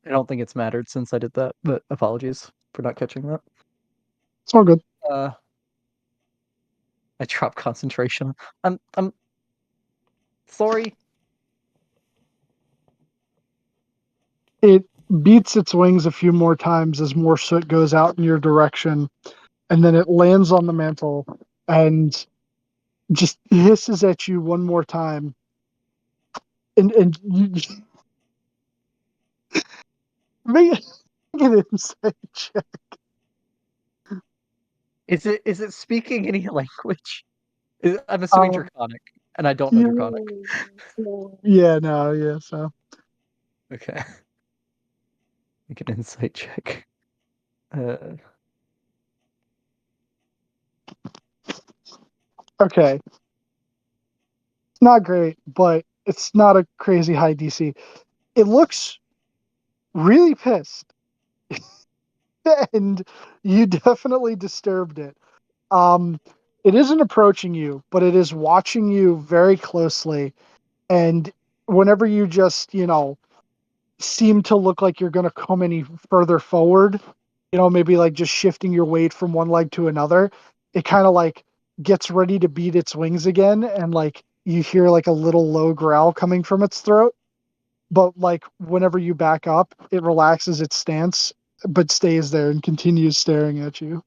I don't think it's mattered since I did that, but apologies for not catching that. It's all good. I dropped concentration. I'm sorry. It beats its wings a few more times as more soot goes out in your direction, and then it lands on the mantle and just hisses at you one more time. And you make an insight check. Is it speaking any language? I'm assuming Draconic, and I don't know Draconic. Yeah, no, yeah, so. Okay. Make an insight check. Okay. It's not great, but it's not a crazy high DC. It looks really pissed. And you definitely disturbed it. It isn't approaching you, but it is watching you very closely. And whenever you just, seem to look like you're going to come any further forward, maybe like just shifting your weight from one leg to another, it kind of like gets ready to beat its wings again. And like you hear like a little low growl coming from its throat. But like whenever you back up, it relaxes its stance, but stays there and continues staring at you.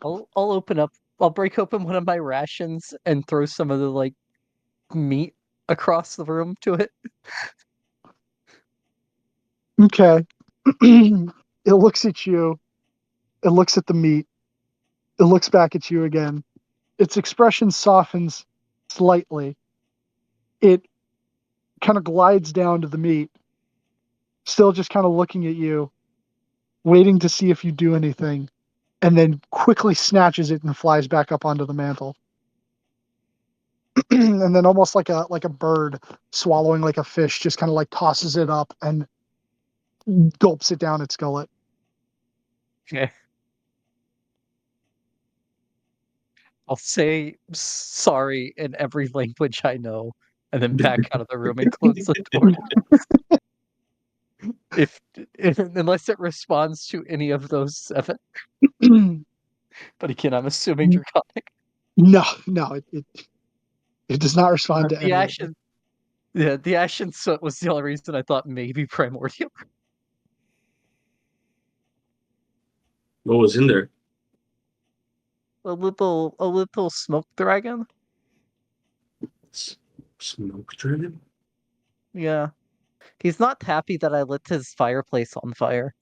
I'll open up. I'll break open one of my rations and throw some of the like meat across the room to it. Okay. It looks at you. It looks at the meat. It looks back at you again. Its expression softens slightly. It kind of glides down to the meat, still just kind of looking at you, waiting to see if you do anything, and then quickly snatches it and flies back up onto the mantle. And then almost like a bird swallowing like a fish, just kind of like tosses it up and gulps it down its gullet. Okay. I'll say sorry in every language I know, and then back out of the room and close the door. if unless it responds to any of those 7. But again, I'm assuming Draconic. No, it does not respond to The any of them. ashen, yeah, the ashen soot was the only reason I thought maybe primordial. What was in there? A little smoke dragon. Smoke dragon? Yeah, he's not happy that I lit his fireplace on fire,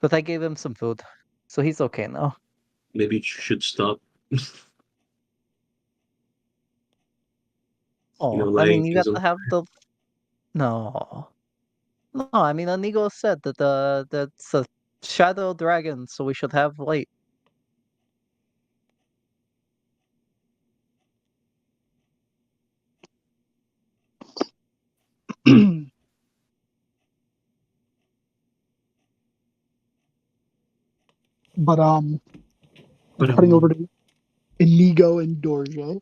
but I gave him some food, so he's okay now. Maybe you should stop. Oh, I Letting mean, you got things to have the no. No, I mean, Anigo said that that's a shadow dragon, so we should have light. But But cutting over to Inigo and Dorje,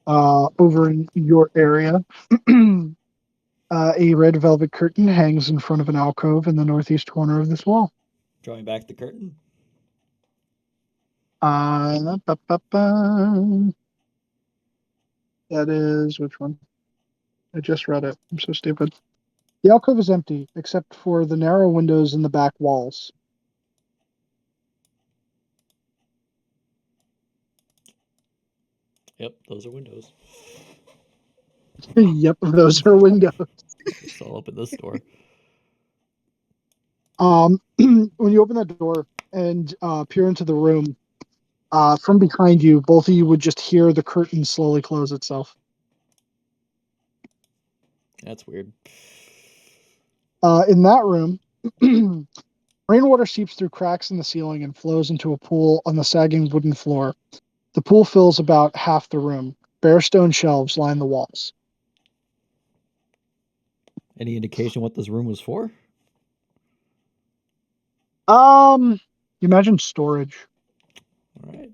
over in your area. A red velvet curtain hangs in front of an alcove in the northeast corner of this wall. Drawing back the curtain. Ba, ba, ba. That is which one? I just read it. I'm so stupid. The alcove is empty, except for the narrow windows in the back walls. Yep, those are windows. Yep, those are windows. It's all up in this door. When you open that door and peer into the room, from behind you, both of you would just hear the curtain slowly close itself. That's weird. In that room, rainwater seeps through cracks in the ceiling and flows into a pool on the sagging wooden floor. The pool fills about half the room. Bare stone shelves line the walls. Any indication what this room was for? You imagine storage. All right.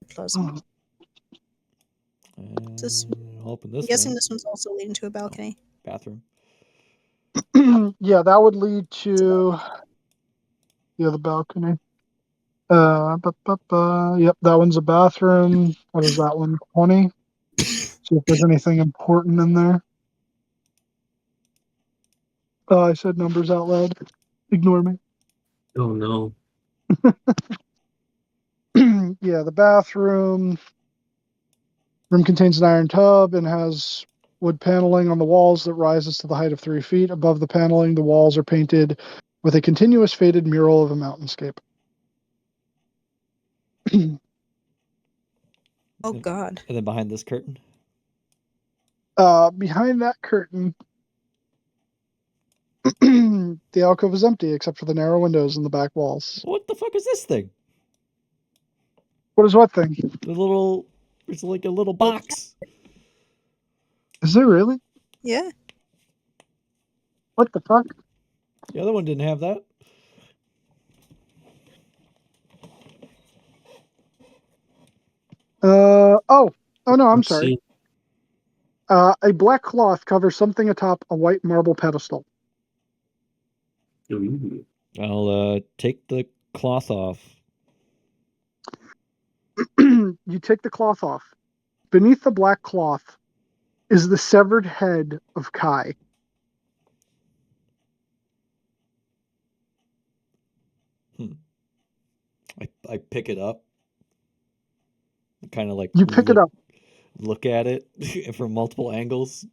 Pleasant. This- I'll open I'm this guessing one. this one's also leading to a balcony. Bathroom. Yeah, that would lead to the other balcony. Yep, that one's a bathroom. What is that one? 20. See if there's anything important in there. Oh, I said numbers out loud. Ignore me. Oh no. Yeah, the bathroom. Room contains an iron tub and has wood paneling on the walls that rises to the height of 3 feet. Above the paneling, the walls are painted with a continuous faded mural of a mountainscape. Oh God. And then behind this curtain? Behind that curtain, the alcove is empty except for the narrow windows in the back walls. What the fuck is this thing? What is what thing? The little... It's like a little box. Is it really? Yeah. What the fuck? The other one didn't have that. Oh no, I'm Let's sorry. see. A black cloth covers something atop a white marble pedestal. Ooh. I'll take the cloth off. You take the cloth off. Beneath the black cloth is the severed head of Kai. I pick it up. Kind of like You pick it up. look at it from multiple angles.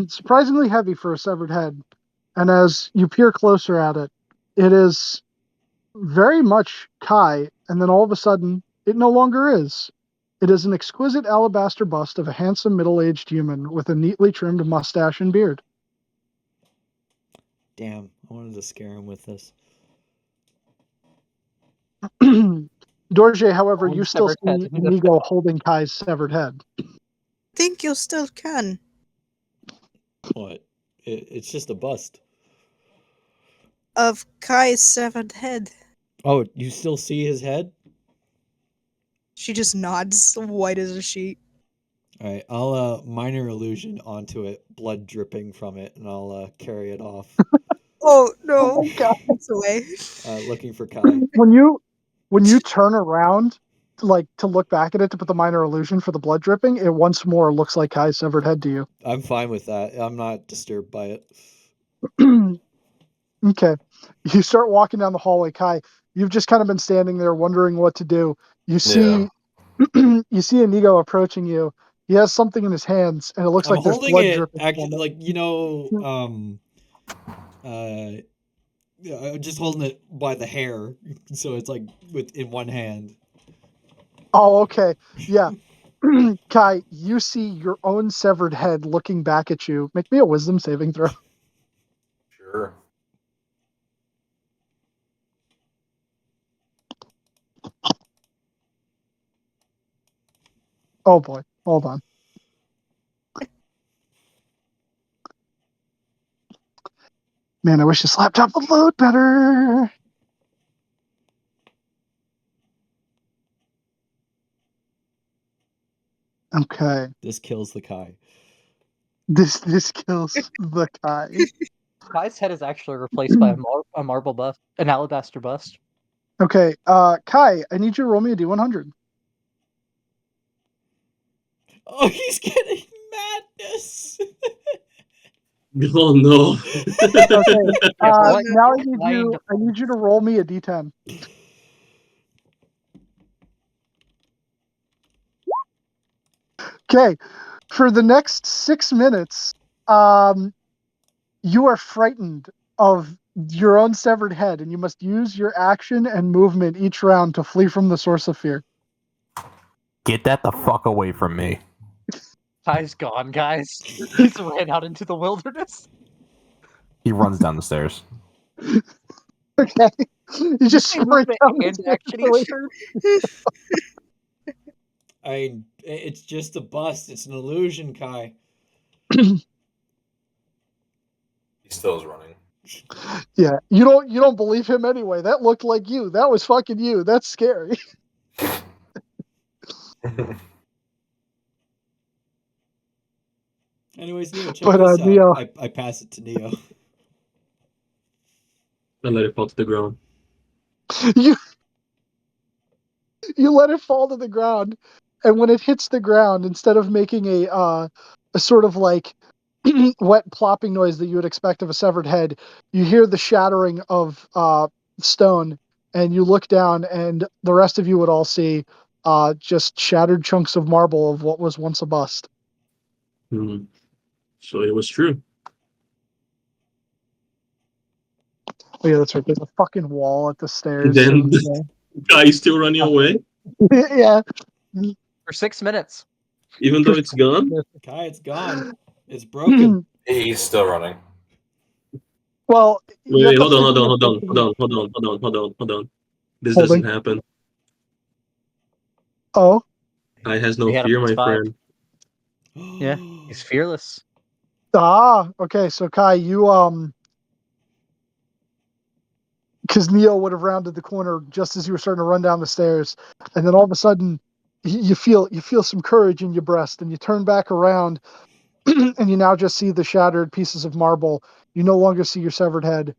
Surprisingly heavy for a severed head. And as you peer closer at it, it is very much Kai, and then all of a sudden, it no longer is. It is an exquisite alabaster bust of a handsome middle-aged human with a neatly trimmed mustache and beard. Damn, I wanted to scare him with this. Dorje, however, you still Severed head see in the Inigo holding Kai's severed head. Think you still can. What? It's just a bust. Of Kai's severed head. Oh, you still see his head? She just nods, white as a sheet. All right, I'll minor illusion onto it, blood dripping from it, and I'll carry it off, Oh no. Oh my God. It's away. looking for Kai. When you turn around, like to look back at it to put the minor illusion for the blood dripping, it once more looks like Kai's severed head to you. I'm fine with that. I'm not disturbed by it. Okay. You start walking down the hallway, Kai. You've just kind of been standing there wondering what to do. You see you see Inigo approaching you. He has something in his hands, and it looks I'm like there's holding blood it, dripping actually, from it. like, yeah, I'm just holding it by the hair, so it's like in one hand. Oh, okay. Yeah. Kai, you see your own severed head looking back at you. Make me a wisdom saving throw. Sure. Oh boy. Hold on. Man, I wish this laptop would load better. Okay. This kills the Kai. This kills the Kai. Kai's head is actually replaced by a marble bust, an alabaster bust. Okay. Kai, I need you to roll me a D100. Oh, he's getting madness. Oh no. Okay. What Now kind I need you to roll me a D10. Okay. For the next 6 minutes, you are frightened of your own severed head, and you must use your action and movement each round to flee from the source of fear. Get that the fuck away from me. Kai's gone, guys. He's ran out into the wilderness. He runs down the stairs. Okay. You just See who sprint the down the hand stairs action away. I mean, it's just a bust. It's an illusion, Kai. He still is running. Yeah, you don't believe him anyway. That looked like you. That was fucking you. That's scary. Anyways, Neo, check But this out. Neo, I pass it to Neo. And let it fall to the ground. you you let it fall to the ground. and when it hits the ground, instead of making a sort of like wet plopping noise that you would expect of a severed head, you hear the shattering of stone, and you look down, and the rest of you would all see just shattered chunks of marble of what was once a bust. Hmm. So it was true. Oh yeah, that's right. There's a fucking wall at the stairs. And then so, the guy is still running away, yeah. For 6 minutes. even though it's gone. Kai, it's gone. It's broken. He's still running. Well, you have Wait, to hold on, hold physically on, hold on, get hold on, hold on, hold on, hold on, hold on. This Holding. doesn't happen. Oh, I has He no had a fear, my +5. friend. Yeah, he's fearless. okay. So Kai, you because Neo would have rounded the corner just as you were starting to run down the stairs, and then all of a sudden, you feel some courage in your breast, and you turn back around, and you now just see the shattered pieces of marble. You no longer see your severed head,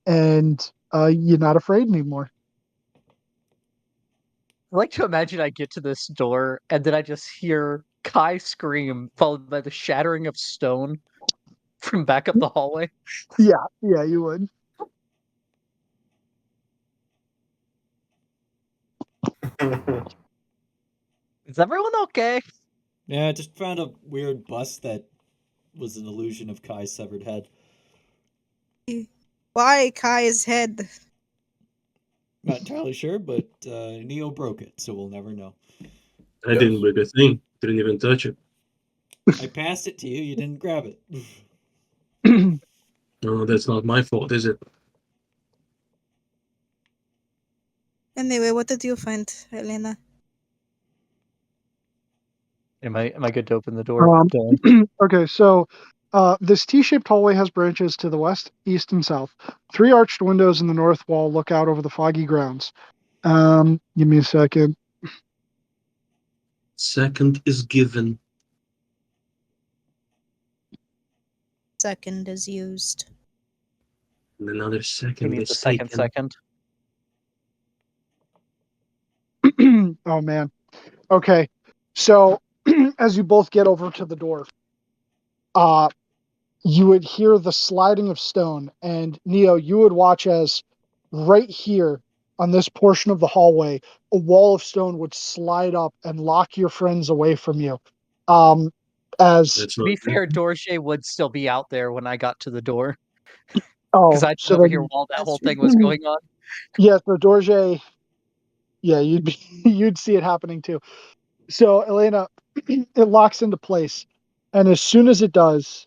and you're not afraid anymore. I like to imagine I get to this door and then I just hear Kai scream, followed by the shattering of stone from back up the hallway. Yeah, you would. Is everyone okay? Yeah, I just found a weird bust that was an illusion of Kai's severed head. Why Kai's head? Not entirely sure, but Neo broke it, so we'll never know. I didn't break a thing. Didn't even touch it. I passed it to you, you didn't grab it. No, that's not my fault, is it? Anyway, what did you find, Elena? Am I good to open the door? Okay, so this T-shaped hallway has branches to the west, east, and south. 3 arched windows in the north wall look out over the foggy grounds. Give me a second. Second is given. Second is used. And another He second needs a is second taken. second. Oh man. Okay, so as you both get over to the door, you would hear the sliding of stone, and Neo, you would watch as right here on this portion of the hallway, a wall of stone would slide up and lock your friends away from you. As That's To not be good. fair, Dorje would still be out there when I got to the door oh, because I didn't so over here then while that That's whole true. thing was going on. yeah, so Dorje, yeah, you'd see it happening too. So Elena, it locks into place, and as soon as it does,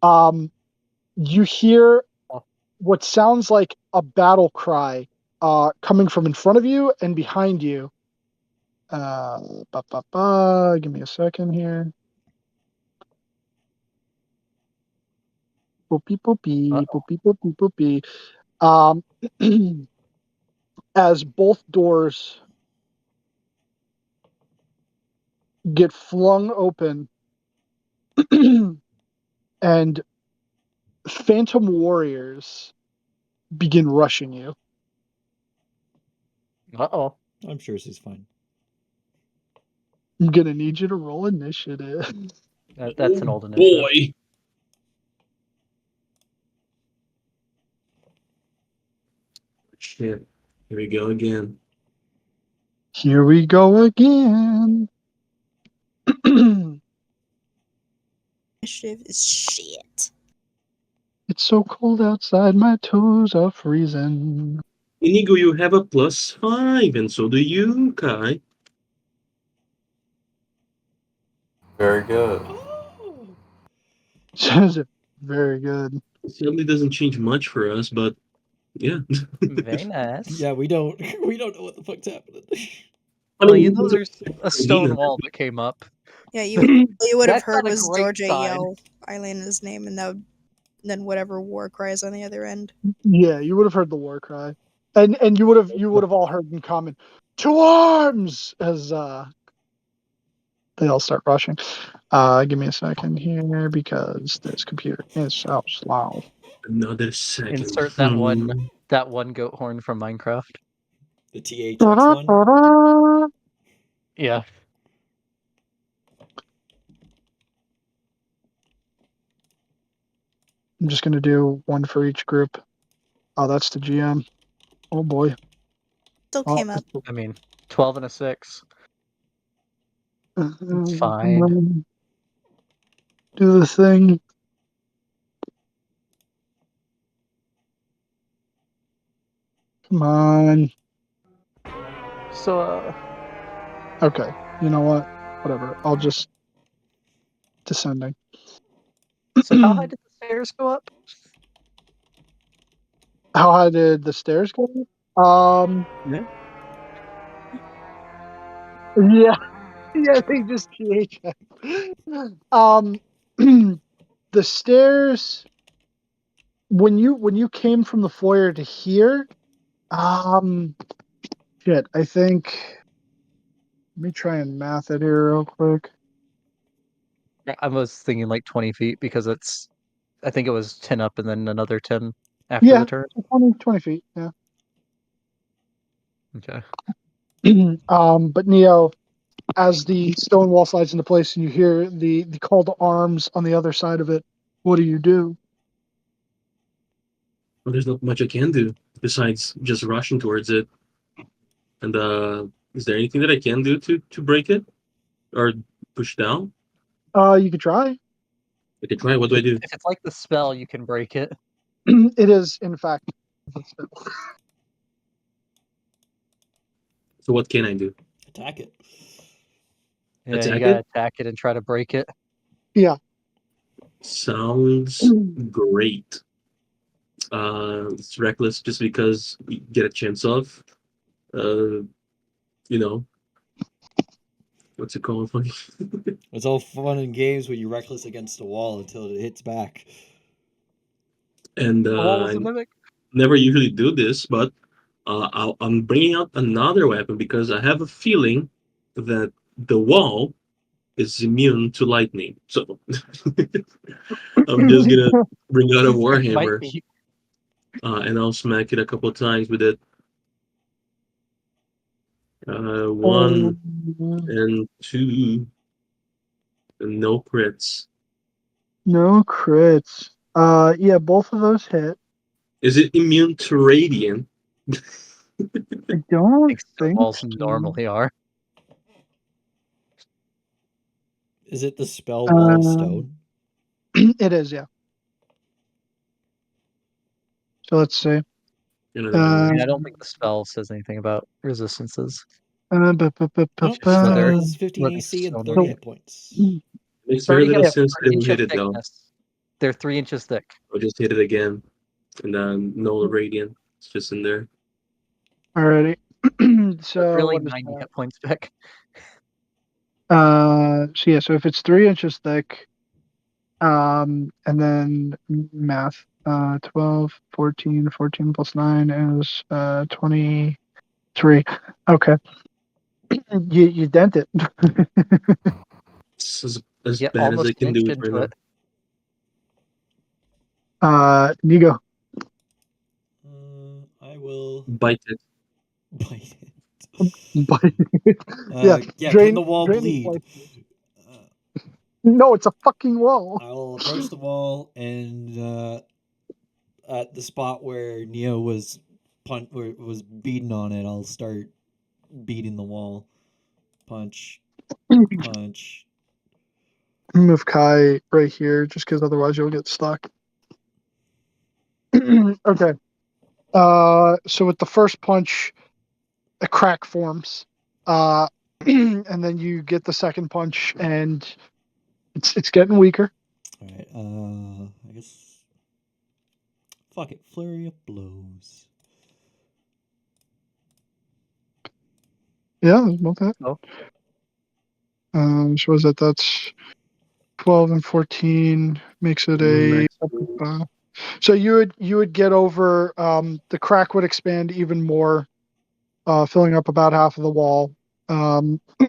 you hear Oh. what sounds like a battle cry coming from in front of you and behind you. Give me a second here. Boopy boopy Uh-oh. boopy boopy boopy. As both doors get flung open, and phantom warriors begin rushing you. Uh-oh. I'm sure she's fine. I'm gonna need you to roll initiative. That's an old initiative. Boy. Shit. Here we go again. Here we go again. Initiative is shit. It's so cold outside, my toes are freezing. Inigo, you have a +5, and so do you, Kai. Very good. Very good. It certainly doesn't change much for us, but yeah. Very nice. Yeah, we don't know what the fuck's happening. I Well, mean, there's a stone wall that came up. Yeah, all you would have That's heard not a was great Dorje sign. yell Eilena's name, and then whatever war cries on the other end. Yeah, you would have heard the war cry, and you would have all heard in common, "To arms!" as they all start rushing. Give me a second here because this computer is so slow. Another second. Insert that one goat horn from Minecraft. The THX one? Yeah. I'm just gonna do one for each group. Oh, that's the GM. Oh boy. It's okay, Oh, Matt. I mean, 12 and a 6. It's come fine. on. Do the thing. Come on. So, Okay. You know what? Whatever. I'll just descending. so how high did the stairs go up? How high did the stairs go? Yeah. Yeah, yeah, they just GH. The stairs when you came from the foyer to here, shit, I think let me try and math it here real quick. I was thinking like 20 feet because I think it was 10 up and then another 10 after Yeah, the turn. 20 feet, yeah. Okay. But Neo, as the stone wall slides into place and you hear the call to arms on the other side of it, what do you do? Well, there's not much I can do besides just rushing towards it. And is there anything that I can do to break it or push down? You could try. I can try. What do I do? If it's like the spell, you can break it. It is, in fact. So what can I do? Attack it. Yeah, you Attack gotta it? attack it and try to break it. Yeah. Sounds great. It's reckless just because we get a chance of, uh, you know, what's it called? It's all fun and games when you're reckless against a wall until it hits back. And The wall was I a mimic. never usually do this, but I'm bringing out another weapon because I have a feeling that the wall is immune to lightning. So I'm just gonna bring out a It might warhammer, be. and I'll smack it a couple times with it. One Um, and two, and no crits. no crits. Yeah, both of those hit. Is it immune to radiant? I I don't think stone think walls so. normally are. Is it the spell Wall of Um, Stone? It is, yeah. So let's see. You I know, mean, I don't think the spell says anything about resistances. Nope, Just whether says 15 whether AC and stone 30 would. hit points. makes very 30 little hits sense per that it will inch of hit it though. thickness. They're 3 inches thick. I'll just hit it again, and then no radiant. It's just in there. Alrighty. So it's So really what is 90 that? hit points back. So yeah, so if it's 3 inches thick, and then math, 12, 14 plus 9 is 23. Okay. You dent it. It's as Get bad as I almost an can inch do it right into now. it. Nigo. I will Bite it. bite it. But yeah, Yeah, can the wall drain is bleed? like, no, it's a fucking wall. I will approach the wall and at the spot where Neo was was beating on it, I'll start beating the wall. Punch, punch. Move Kai right here, just because otherwise you'll get stuck. Okay. So with the first punch, a crack forms. And then you get the second punch, and it's getting weaker. All right. I guess. Fuck it. Flurry of blows. Yeah, there's both that. Oh. So was that that's 12 and 14 makes it a Next one. so you would get over the crack would expand even more, filling up about half of the wall.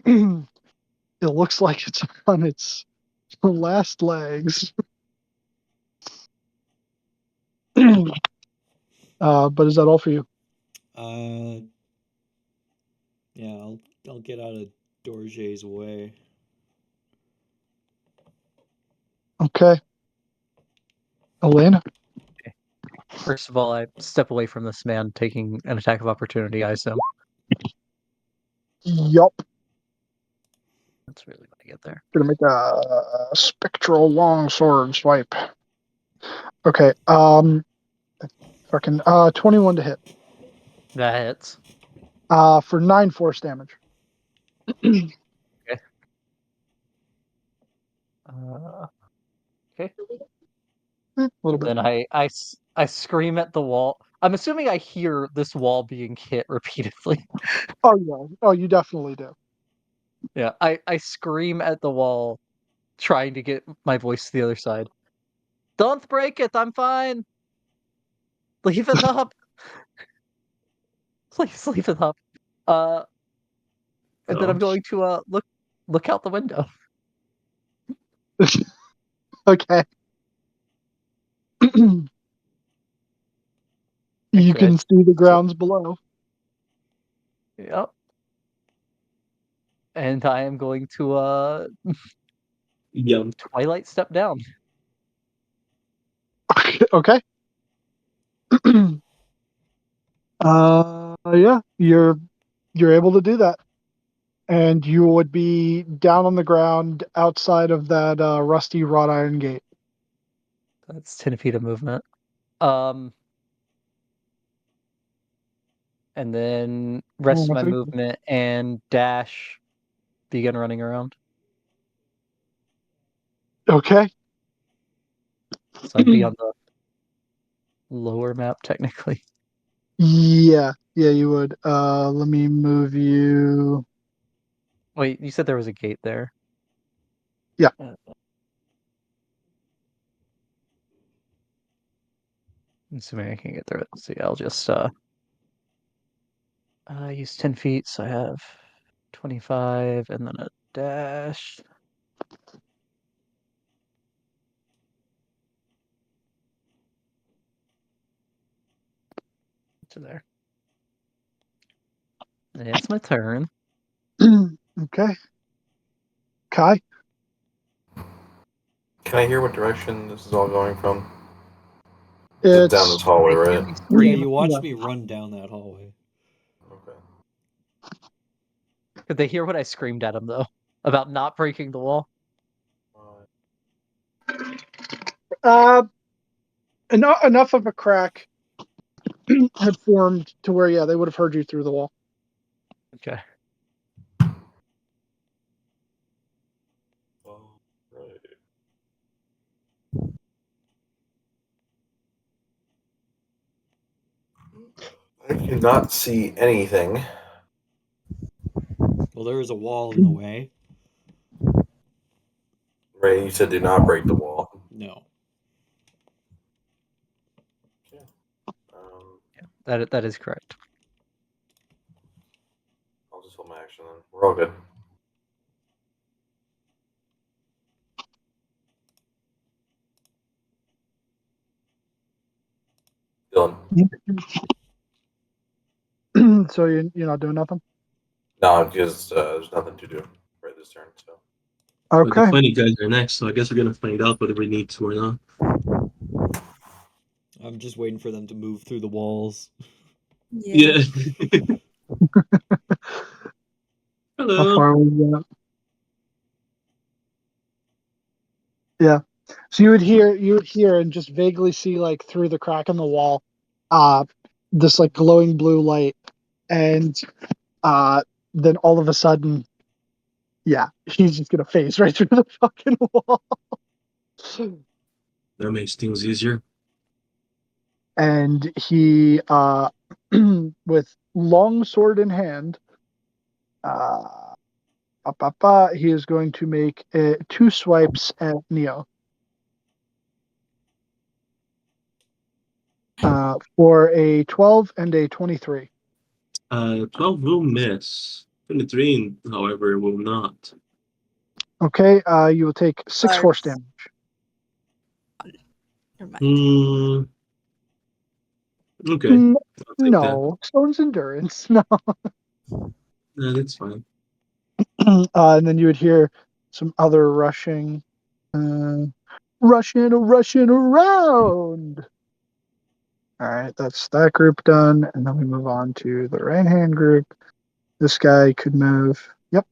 It looks like it's on its last legs. But is that all for you? Uh, yeah. I'll get out of Dorje's way. Okay. Elena? First of all, I step away from this man taking an attack of opportunity, I assume. Yup. That's really what I get there. Gonna make a spectral longsword swipe. Okay, fucking 21 to hit. That hits. For 9 force damage. Okay. A little bit. Then I scream at the wall. I'm assuming I hear this wall being hit repeatedly. Oh yeah. Oh, you definitely do. Yeah, I scream at the wall, trying to get my voice to the other side. Don't break it, I'm fine. Leave it up. Please leave it up. And then I'm going to look out the window. Okay. You can see the grounds below. Yep. And I am going to Twilight step down. Okay. Yeah, you're able to do that. And you would be down on the ground outside of that rusty wrought iron gate. That's 10 feet of movement. And then rest of my movement and dash, begin running around. Okay. So I'd be on the lower map technically. Yeah, you would. Let me move you. Wait, you said there was a gate there. Yeah. Assuming I can get through it. So yeah, I'll just use 10 feet, so I have 25 and then a dash. To there. And it's my turn. Okay. Kai? Can I hear what direction this is all going from? It's down this hallway, right? Yeah, you watched me run down that hallway. Okay. Could they hear what I screamed at him though? About not breaking the wall? Enough of a crack had formed to where, yeah, they would have heard you through the wall. Okay. I cannot see anything. Well, there is a wall in the way. Ray, you said do not break the wall. No. Yeah, that is correct. I'll just hold my action then. We're all good. Dylan. So you're not doing nothing? No, because there's nothing to do right this turn. So. Okay. But the funny guys are next, so I guess we're gonna find out whether we need to or not. I'm just waiting for them to move through the walls. Yeah. How Hello. far was that? Yeah. So you would hear and just vaguely see, like, through the crack in the wall, this like glowing blue light, and then all of a sudden, yeah, he's just gonna phase right through the fucking wall. That makes things easier. And he, with long sword in hand, he is going to make 2 swipes at Neo. For a 12 and a 23. 12 will miss. 23, however, will not. Okay, you will take 6 force damage. Never mind. Okay. No, Stone's endurance. No. That's fine. And then you would hear some other rushing. rushing around. All right, that's that group done, and then we move on to the right-hand group. This guy could move. Yep,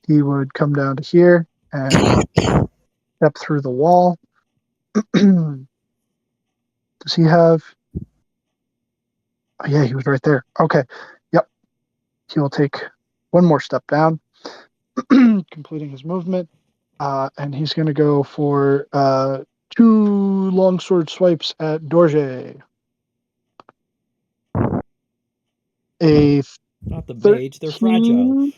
he would come down to here and step through the wall. Does he have? Oh, yeah, he was right there. Okay, yep. He will take one more step down, completing his movement, and he's going to go for 2 longsword swipes at Dorje. A Not the mage, they're fragile. 13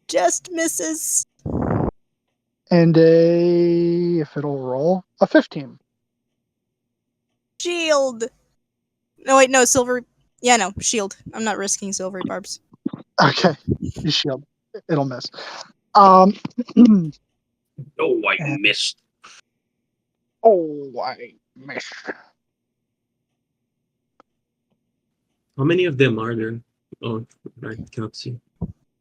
Just misses. and if it'll roll, a 15. Shield. No, wait, no, silver. Yeah, no, shield. I'm not risking silvery barbs. Okay, you shield. It'll miss. Um. Oh, I And- missed. Oh, I missed. How many of them are there? Oh, I cannot see.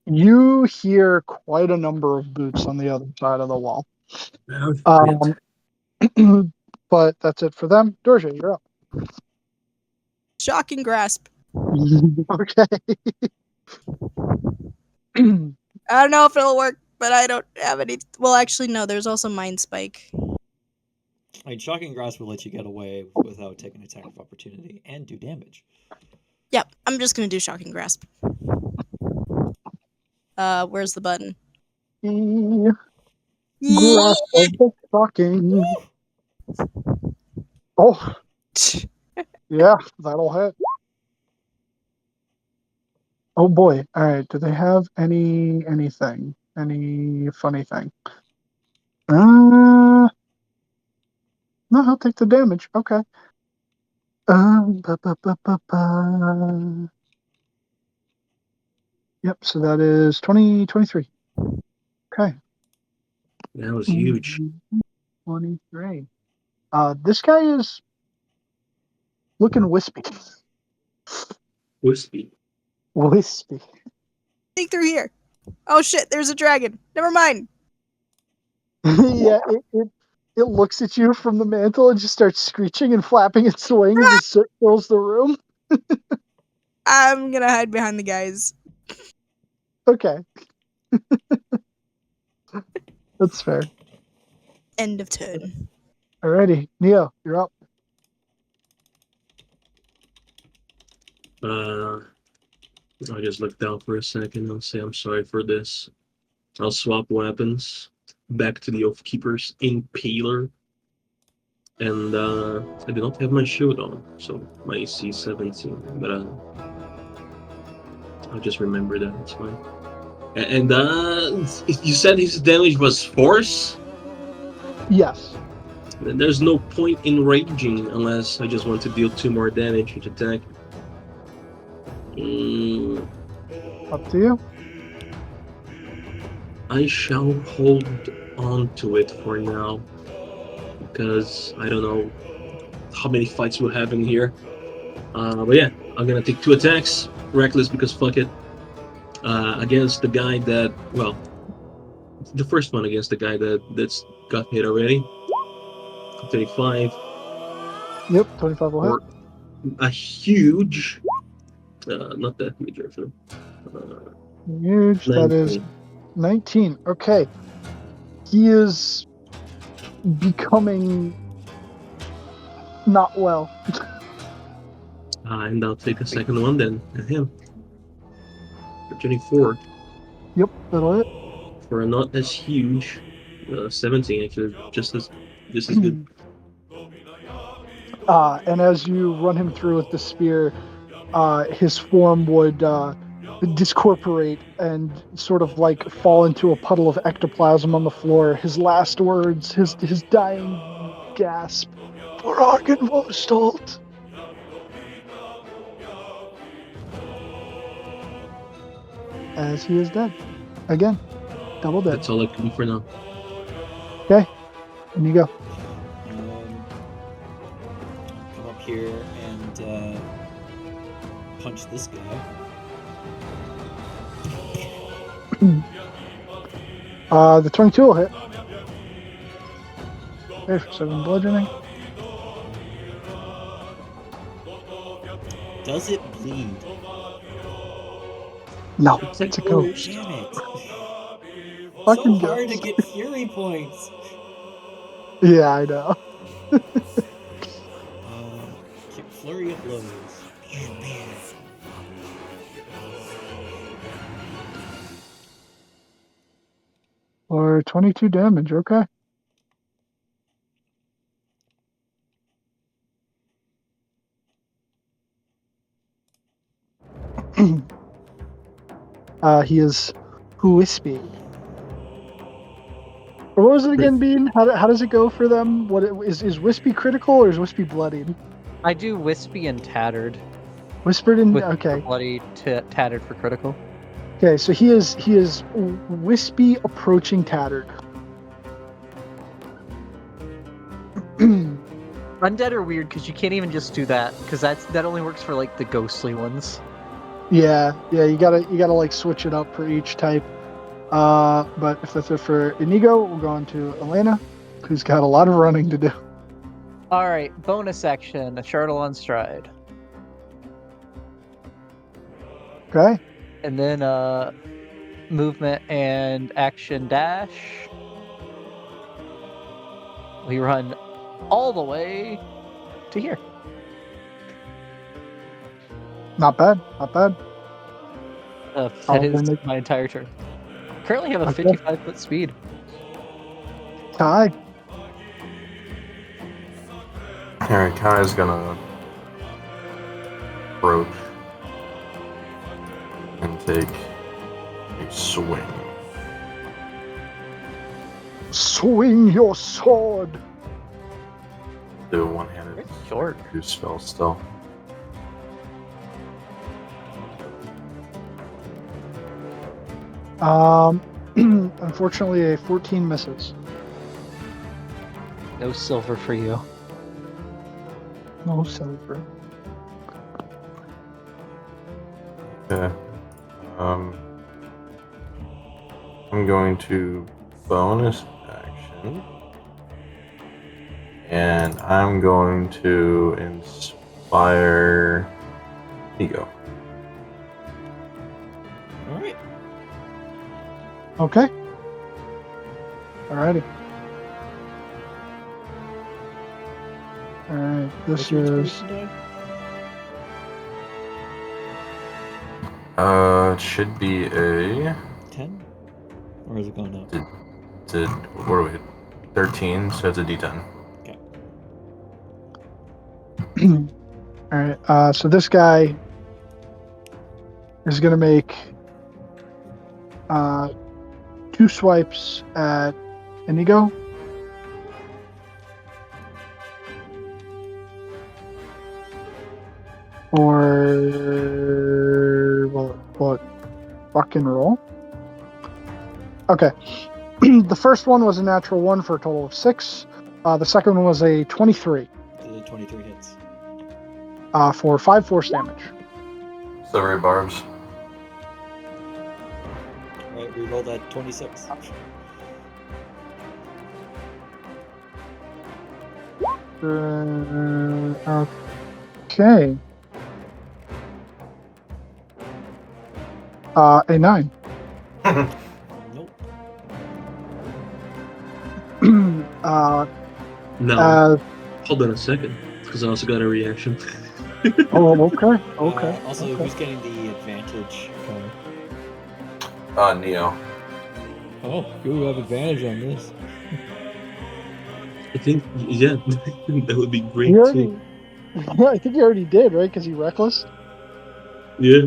You hear quite a number of boots on the other side of the wall. Oh, shit. But that's it for them. Dorje, you're up. Shocking grasp. Okay. I don't know if it'll work, but I don't have any. Well, actually, no. There's also mind spike. I mean, shocking grasp will let you get away without taking an attack of opportunity and do damage. Yep, I'm just gonna do shocking grasp. Where's the button? Grasp of the shocking. Oh, yeah, that'll hit. Oh boy. All right. Do they have anything? Any funny thing? No, he'll take the damage. Okay. Ba, ba, ba, ba, ba. Yep. So that is 23. Okay. That was huge. 23. This guy is looking wispy. Wispy. Wispy. Sneak through here. Oh shit! There's a dragon. Never mind. Yeah, it looks at you from the mantle and just starts screeching and flapping its wings as it fills the room. I'm gonna hide behind the guys. Okay. That's fair. End of turn. Alrighty, Neo, you're up. I just looked down for a second. I'll say I'm sorry for this. I'll swap weapons back to the Oath Keeper's Impaler. And I do not have my shield on, so my AC 17. But I'll just remember that. It's fine. And you said his damage was force? Yes. Then there's no point in raging unless I just want to deal 2 more damage each attack. Up to you. I shall hold on to it for now because I don't know how many fights we'll have in here. But yeah, I'm gonna take 2 attacks, reckless because fuck it. Against the guy that, well, the first one against the guy that's got hit already. 35. Yep, 25 will hit. Or a huge, not that huge actually. Huge. That is 19. Okay. He is becoming not well. And I'll take a second one then at him. For 24. Yep, that'll hit. For a not as huge, 17 actually, just as good. And as you run him through with the spear, his form would discorporate and sort of like fall into a puddle of ectoplasm on the floor. His last words, his dying gasp, "For Argenvostolt." As he is dead. Again. Double dead. That's all I can do for now. Okay. And you go. Come up here and punch this guy. The 22 will hit. Okay, for 7 bludgeoning. Does it bleed? No, It's like, it's a oh, ghost. damn it. So Fucking hard to ghost. get fury points. Yeah, I know. Flurry of blows. For 22 damage, okay. He is wispy. Or what was it again, Bean? How does it go for them? Is wispy critical or is wispy bloodied? I do wispy and tattered. Whispered in. With Okay. bloody tattered for critical. Okay, so he is wispy approaching tattered. Undead are weird because you can't even just do that because that only works for like the ghostly ones. Yeah, you gotta like switch it up for each type. But if that's it for Inigo, we'll go on to Elena, who's got a lot of running to do. All right, bonus action, a Charlatan stride, Okay. and then movement and action dash. We run all the way to here. Not bad. Not bad. That is my entire turn. Currently have a 55-foot speed. Kai. Alright, Kai's gonna approach and take a swing. Swing your sword. Do a one-handed It's short. use spell still. Unfortunately, a 14 misses. No silver for you. No silver. Okay. I'm going to bonus action. And I'm going to inspire Ego. Alright. Okay. Alrighty. Alright, this What's your is inspiration It should be a 10? Or is it going up? what are we? 13, so it's a D10. Okay. Alright, so this guy is gonna make 2 swipes at Inigo. Or what? Fucking roll. Okay. The first one was a natural 1 for a total of 6. The second one was a 23 So the 23 hits. for 5 force damage. Silvery barbs. Alright, we rolled at 26. Okay. A 9. Nope. No, hold on a second, because I also got a reaction. Oh, okay. Also, okay. who's getting the advantage card? Neo. Oh, you have advantage on this. I think, yeah, that would be great He already, too. I think he already did, right? Because he reckless. Yeah.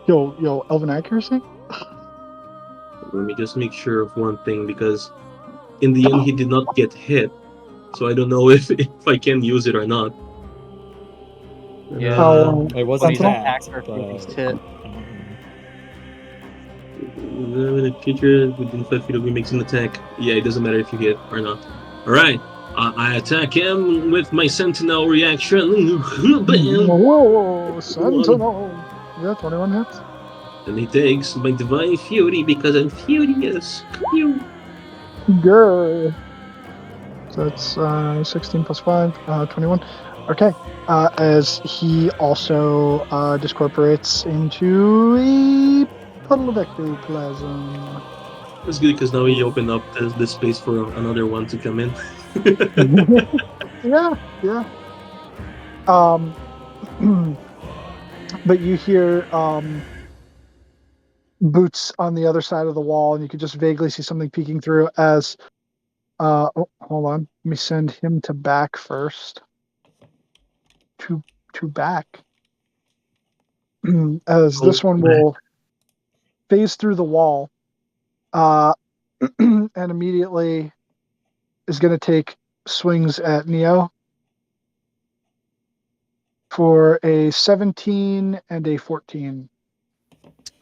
Yo, Elven accuracy. Let me just make sure of one thing, because in the end he did not get hit, so I don't know if I can use it or not. Yeah. It wasn't When he's Sentinel? attacked or if he's hit. When a creature within 5 feet of me makes an attack, yeah, it doesn't matter if you hit or not. Alright, I attack him with my Sentinel reaction. Bam! Whoa, Sentinel. Yeah, 21 hits. And he takes my Divine Fury because I'm furious. Pew. Grr. So it's 16 plus 5, 21. Okay. As he also discorporates into a puddle of ectoplasm. That's good because now he opened up the space for another one to come in. Yeah, yeah. But you hear boots on the other side of the wall, and you could just vaguely see something peeking through as oh, hold on. Let me send him to back first. To back. As this one will phase through the wall, and immediately is going to take swings at Neo for a 17 and a 14.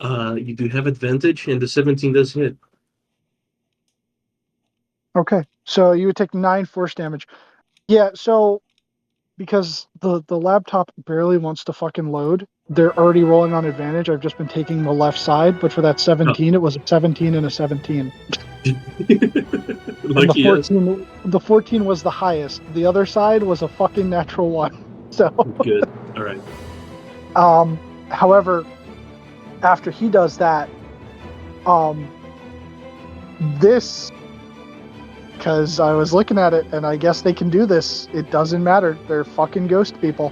You do have advantage, and the 17 does hit. Okay, so you would take 9 force damage. Yeah, so because the laptop barely wants to fucking load, they're already rolling on advantage. I've just been taking the left side, but for that 17, it was a 17 and a 17. And Lucky us. the 14 was the highest. The other side was a fucking natural 1. So Good. All right. however, after he does that, this, because I was looking at it and I guess they can do this. It doesn't matter. They're fucking ghost people.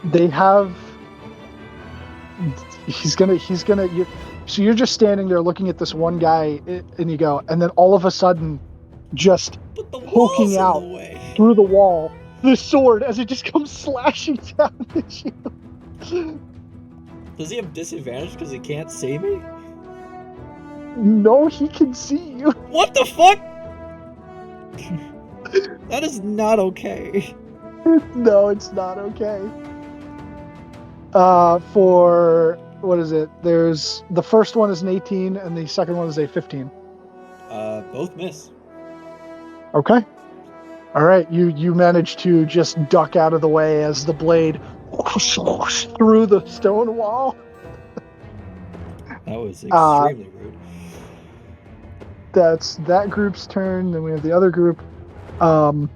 They have. So you're just standing there looking at this one guy, and you go, and then all of a sudden, just But the poking wall's out in the way. through the wall, the sword as it just comes slashing down at you. Does he have disadvantage because he can't see me? No, he can see you. What the fuck? That is not okay. No, it's not okay. For what is it? There's the first one is an 18 and the second one is a 15. Both miss. Okay. All right, you manage to just duck out of the way as the blade through the stone wall. That was extremely rude. That's that group's turn. Then we have the other group. That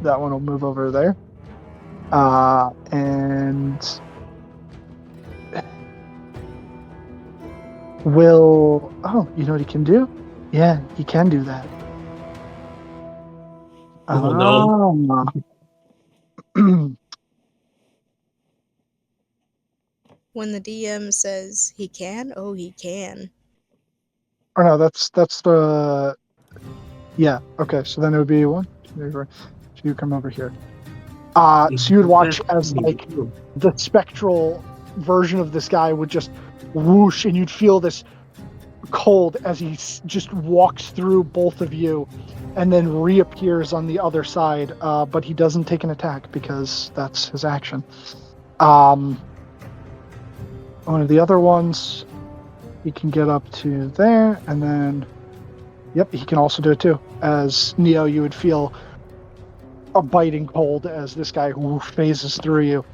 one will move over there. And will... Oh, you know what he can do? Yeah, he can do that. Oh, no. When the DM says he can, oh, he can. Or no, that's the... Yeah, okay, so then it would be 1, 2, 3, 4. So you come over here. So you would watch as like the spectral version of this guy would just whoosh, and you'd feel this cold as he just walks through both of you and then reappears on the other side, but he doesn't take an attack because that's his action. One of the other ones, he can get up to there, and then yep, he can also do it too. As Neo, you would feel a biting cold as this guy phases through you.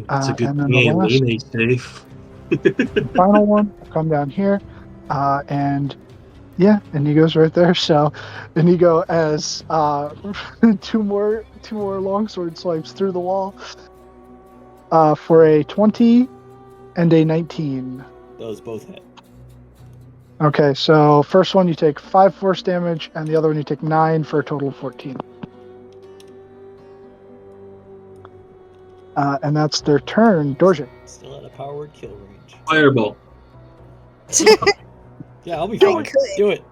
It's a good and then thing the last, Elena is safe. the final one will come down here, and yeah, Inigo's right there. So Inigo as two more longsword swipes through the wall for a 20 and a 19. Those both hit. Okay, so first one you take 5 force damage, and the other one you take 9 for a total of 14. And that's their turn. Dorje. Still at a power word kill range. Fireball. Yeah, I'll be I fine. could. Do it.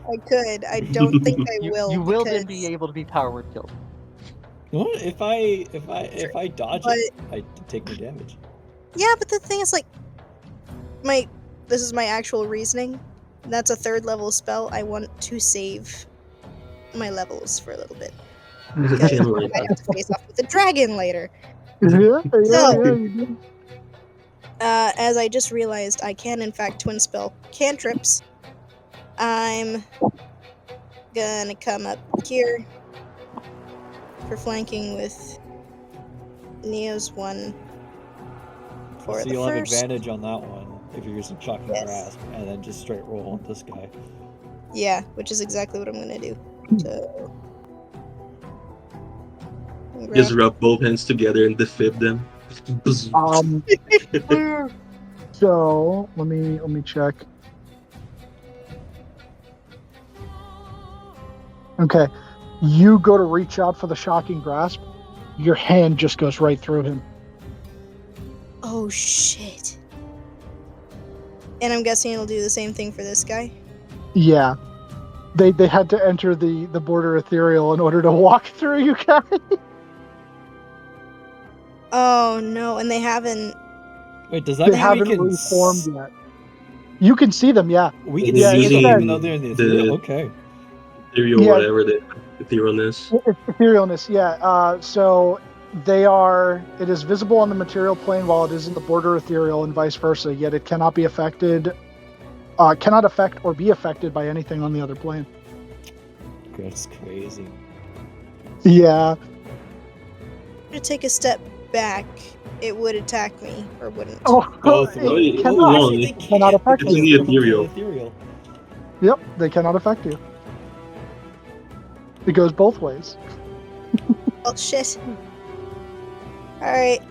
I could. I don't think I will. You will then because- be able to be power word killed. What if I dodge it? I take no damage. Yeah, but the thing is, like, this is my actual reasoning. That's a 3rd level spell. I want to save my levels for a little bit. There's a Because channel I right might have to face off with a dragon later. Yeah, So- you do. As I just realized, I can in fact twin spell cantrips. I'm gonna come up here for flanking with Neo's one for So the you'll have first. advantage on that one if you're using shocking Yes. grasp, and then just straight roll on this guy. Yeah, which is exactly what I'm gonna do. So. Just rub both hands together and defib them. So let me check. Okay, you go to reach out for the shocking grasp. Your hand just goes right through him. Oh shit. And I'm guessing it'll do the same thing for this guy. Yeah, they had to enter the border ethereal in order to walk through. You guys. Oh no, and they haven't. Wait, does that They mean we haven't can reformed yet. You can see them, yeah. we can Yeah, see it them says- even though they're in the ethereal? Okay. Ethereal, Yeah. whatever the etherealness. It's etherealness, yeah. So they are. It is visible on the material plane while it is in the border ethereal, and vice versa. Yet it cannot be affected. Cannot affect or be affected by anything on the other plane. That's crazy. Yeah. To take a step back, it would attack me, or wouldn't. Oh, Both of it them. it cannot. hold on, Actually, they it cannot can't affect because you. they're from the Ethereal. ethereal. Yep, they cannot affect you. It goes both ways. Oh shit. Alright.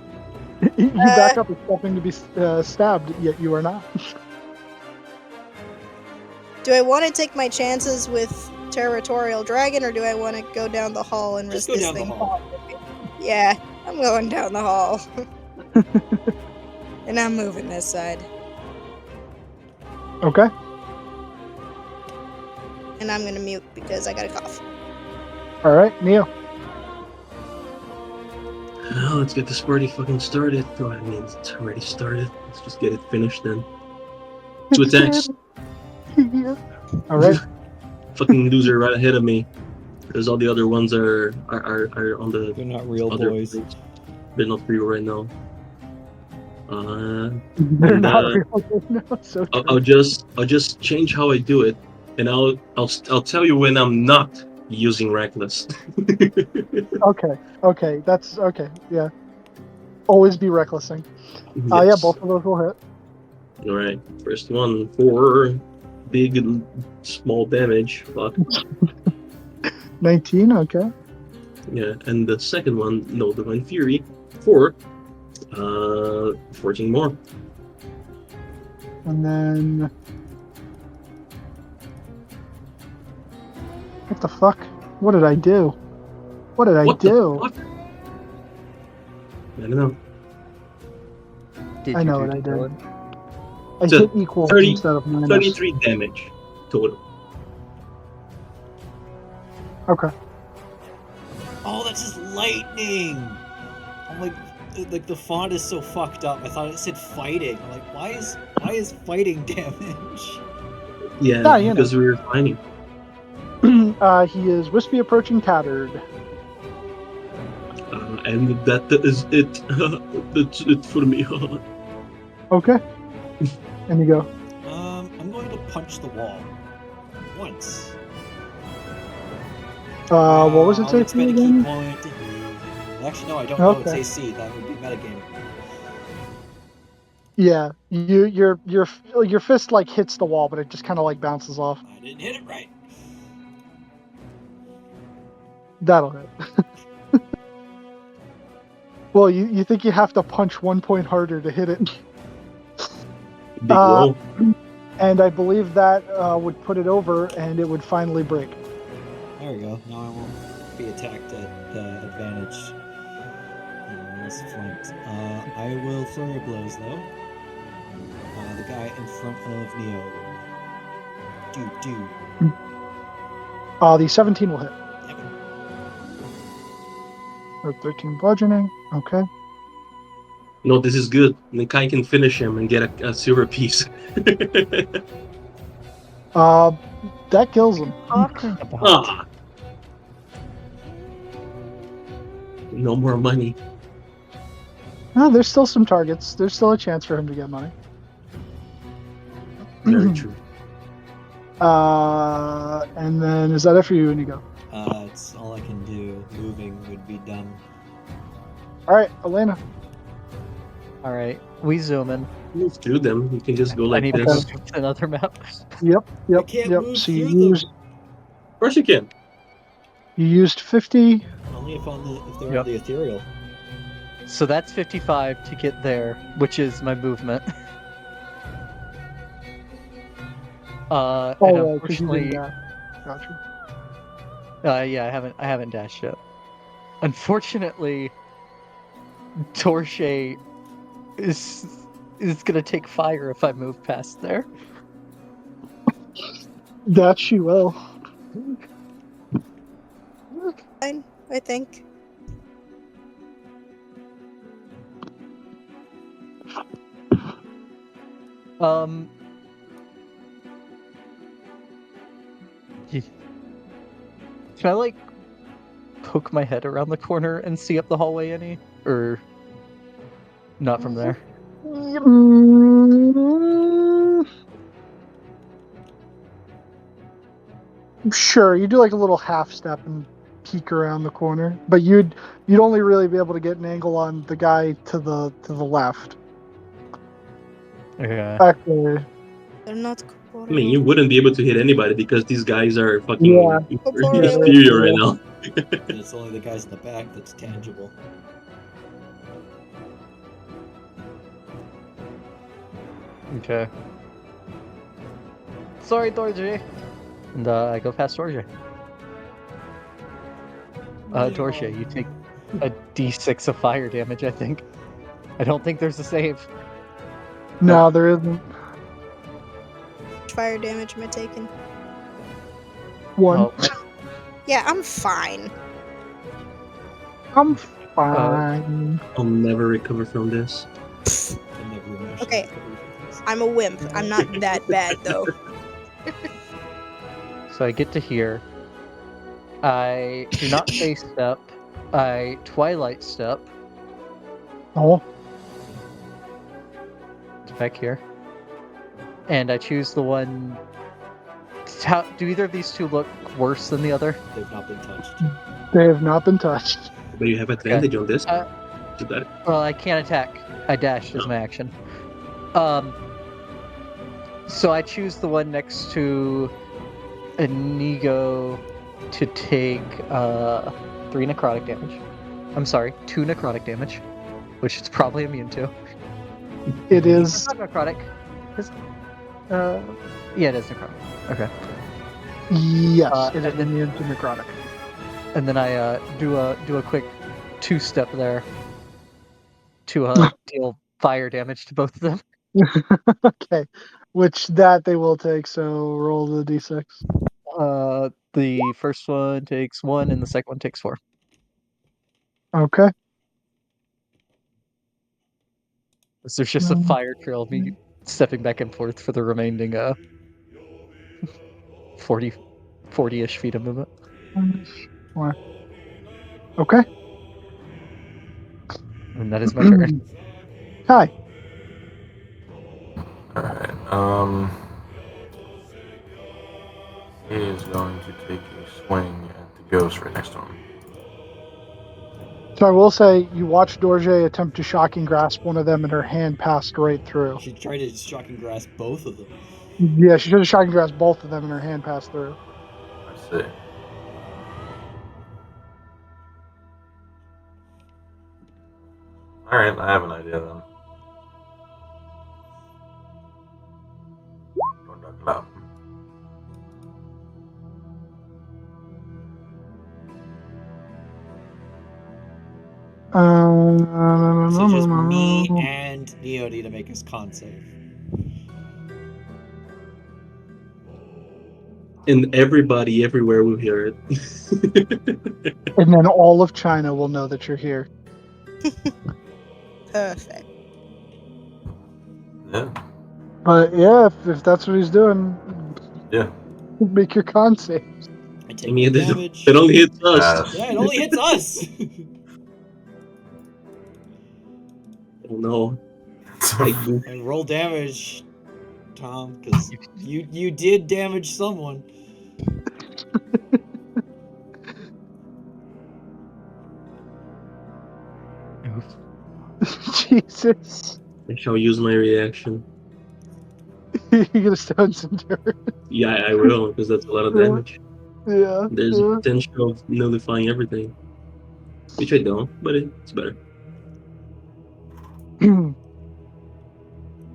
You back up expecting to be stabbed, yet you are not. Do I want to take my chances with Territorial Dragon, or do I want to go down the hall and Just risk go this down the thing? hall. Yeah, I'm going down the hall. And I'm moving this side. Okay. And I'm gonna mute because I got a cough. All right, Neo. Well, let's get this party fucking started. Oh, I mean, it's already started. Let's just get it finished then. 2 attacks. Yeah. All right. Fucking loser right ahead of me. Because all the other ones are on the They're not real other boys. planes. They're not real right now. They're And, not real. No, so true. I'll just change how I do it, and I'll tell you when I'm not using reckless. Okay. That's okay. Yeah. Always be recklessing. Yeah, Yes. both of those will hit. All right, first one for big and small damage. Fuck. 19. Okay. Yeah, and the second one, no divine fury, for 14 more. And then. What the fuck? What did I do? What did I What do? the fuck? I don't know. Did I you know do what I did. Dylan? I So, hit equals 30 instead of minus. 33 damage total. Okay. Oh, that's just lightning! I'm like the font is so fucked up. I thought it said fighting. I'm like, why is fighting damage? Yeah, Yeah, you because we were fighting. He is wispy approaching tattered. And that is it. That's it for me. Okay. And you go. I'm going to punch the wall once. What was it I'll say for expend you a key again? point. Actually, no, I don't know. It's Okay. AC. That would be metagame. Yeah, your fist like hits the wall, but it just kind of like bounces off. I didn't hit it right. That'll hit. Well, you think you have to punch 1 point harder to hit it, Big roll. and I believe that would put it over, and it would finally break. There we go. Now I won't be attacked at advantage. Unless flanked. I will flurry blows though. The guy in front of Neo. The 17 will hit. Yep. Or 13 bludgeoning. Okay. No, this is good. Nikai can finish him and get a silver piece. That kills him. Talking about. Ah. No more money. There's still some targets. There's still a chance for him to get money. Very true. And then is that it for you, Inigo? It's all I can do. Moving would be done. All right, Elena. All right, we zoom in. move through them. You can just go I like need to this. move to another map. Yep, I can't move So through you them. used Of course you can. 50. Only if they're Yep. on the ethereal. So that's 55 to get there, which is my movement. And Oh, because you didn't unfortunately, dash. Gotcha. yeah, I haven't dashed yet. Unfortunately, Torche is gonna take fire if I move past there. That she will. Fine, I think. Um, can I like poke my head around the corner and see up the hallway any, or not from there? Mm, Sure, you do like a little half step and peek around the corner, but you'd only really be able to get an angle on the guy to the left. Okay. Actually, They're not I mean, corporeal. you wouldn't be able to hit anybody because these guys are yeah, fucking Corporeal. inferior right now. And it's only the guys in the back that's tangible. Okay. Sorry, Dorje. And I go past Dorje. Dorje, you take a d6 of fire damage, I think. I don't think there's a save. no, there isn't. Fire damage am I taking? One. Oh, Yeah, I'm fine. I'm fine. I'll never recover from this. And never emotionally Okay. recover from this. I'm a wimp. I'm not that bad though. so I get to here. I do not face step. I twilight step. Oh, It's back here. And I choose the one. Do either of these two look worse than the other? They've not been touched. they have not been touched. But you have advantage on this. Uh, So that Well, I can't attack. I dashed as my action. So I choose the one next to Inigo to take 3 necrotic damage. I'm sorry, 2 necrotic damage, which it's probably immune to. It It's is. not necrotic. Yeah, it is necrotic. Okay. Yes, it is and then- immune to necrotic. And then I do a quick 2-step there to deal fire damage to both of them. Okay, which that they will take. So roll the d6. The first one takes 1, and the second one takes 4. Okay. So there's just a fire trail of me stepping back and forth for the remaining 40-ish feet of movement. Okay. And that is my turn. Hi. Alright, he is going to take a swing at the ghost right next to him. So I will say, you watched Dorje attempt to shocking grasp one of them, and her hand passed right through. She tried to shocking grasp both of them. Yeah, she should have shocking grasp both of them, and her hand passed through. I see. Alright, I have an idea then. Don't duck it out. So it's just me and Neo need to make his con save. and everybody everywhere will hear it. And then all of China will know that you're here. Perfect. Yeah. But yeah, if that's what he's doing, Yeah. make your con save. I take I mean, no it, damage. it only hits us. Yeah, it only hits us. Oh no. I do. And roll damage, Tom, because you did damage someone. Jesus. I shall use my reaction. You're gonna stone some dirt. Yeah, I will, because that's a lot of damage. Yeah. There's a potential of nullifying everything. Which I don't, but it's better. Yeah.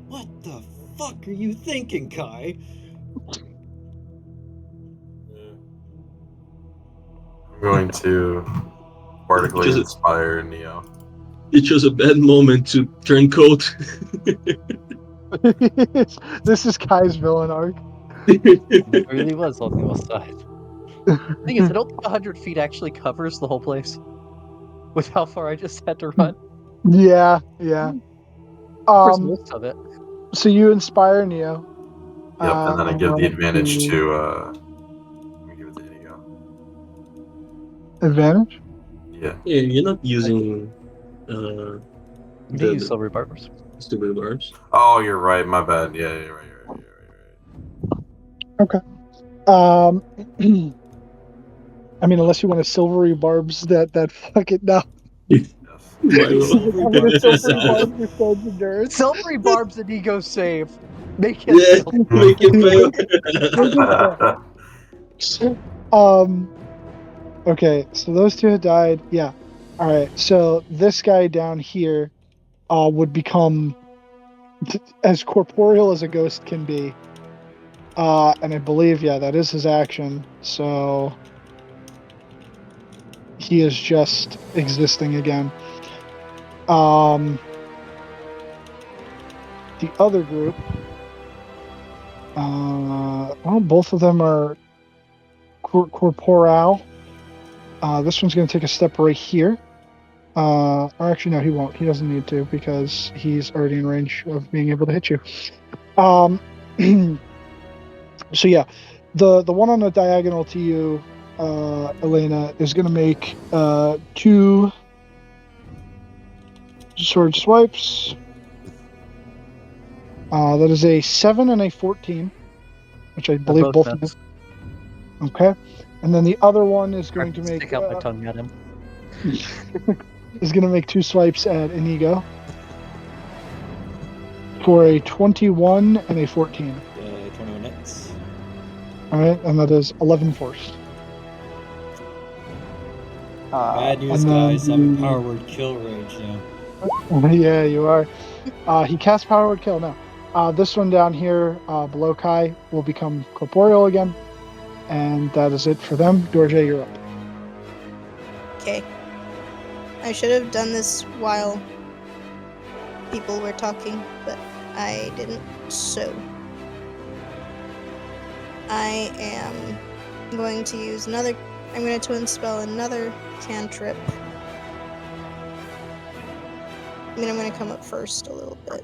What the fuck are you thinking, Kai? I'm going to Partically Just a- inspire Neo. It's just a bad moment to turn cold. This is Kai's villain arc. It really was on the west side. Thing is, I don't think 100 feet actually covers the whole place. With how far I just had to run. Yeah. Covers most of it. So you inspire Neo. Yep, and then I give the advantage to to let me give it to Inigo. advantage. Yeah. Yeah, you're not using You can use the silver barbers. stupid barbs. Oh, you're right. My bad. Yeah, you're right. Okay. I mean, unless you want a silvery barbs that fuck it now. Yes. Why will Silvery I'm gonna barbs silvery yourself. barbs your stones and dirt. Silvery barbs and ego save. Make it Yeah, silver. make it fail. Okay, so those two had died. Yeah. All right. So this guy down here, would become as corporeal as a ghost can be. And I believe, yeah, that is his action. So he is just existing again. The other group, well, both of them are corporeal. This one's going to take a step right here. Or actually, no, he won't. He doesn't need to because he's already in range of being able to hit you. So yeah, the one on the diagonal to you, Elena, is going to make 2 sword swipes. That is a 7 and a 14, which I believe both of them. miss. Okay, and then the other one is going to make Stick out my tongue at him. is going to make 2 swipes at Inigo for a 21 and a 14. 21 hits. All right, and that is 11 force. Bad news, and then guys. I'm in power word kill range now. Yeah, you are. He casts Power Word Kill now. This one down here, below Kai, will become corporeal again. And that is it for them. Dorje, you're up. Okay. I should have done this while people were talking, but I didn't, so I am going to use another. I'm going to twin spell another cantrip. I mean, I'm going to come up first a little bit.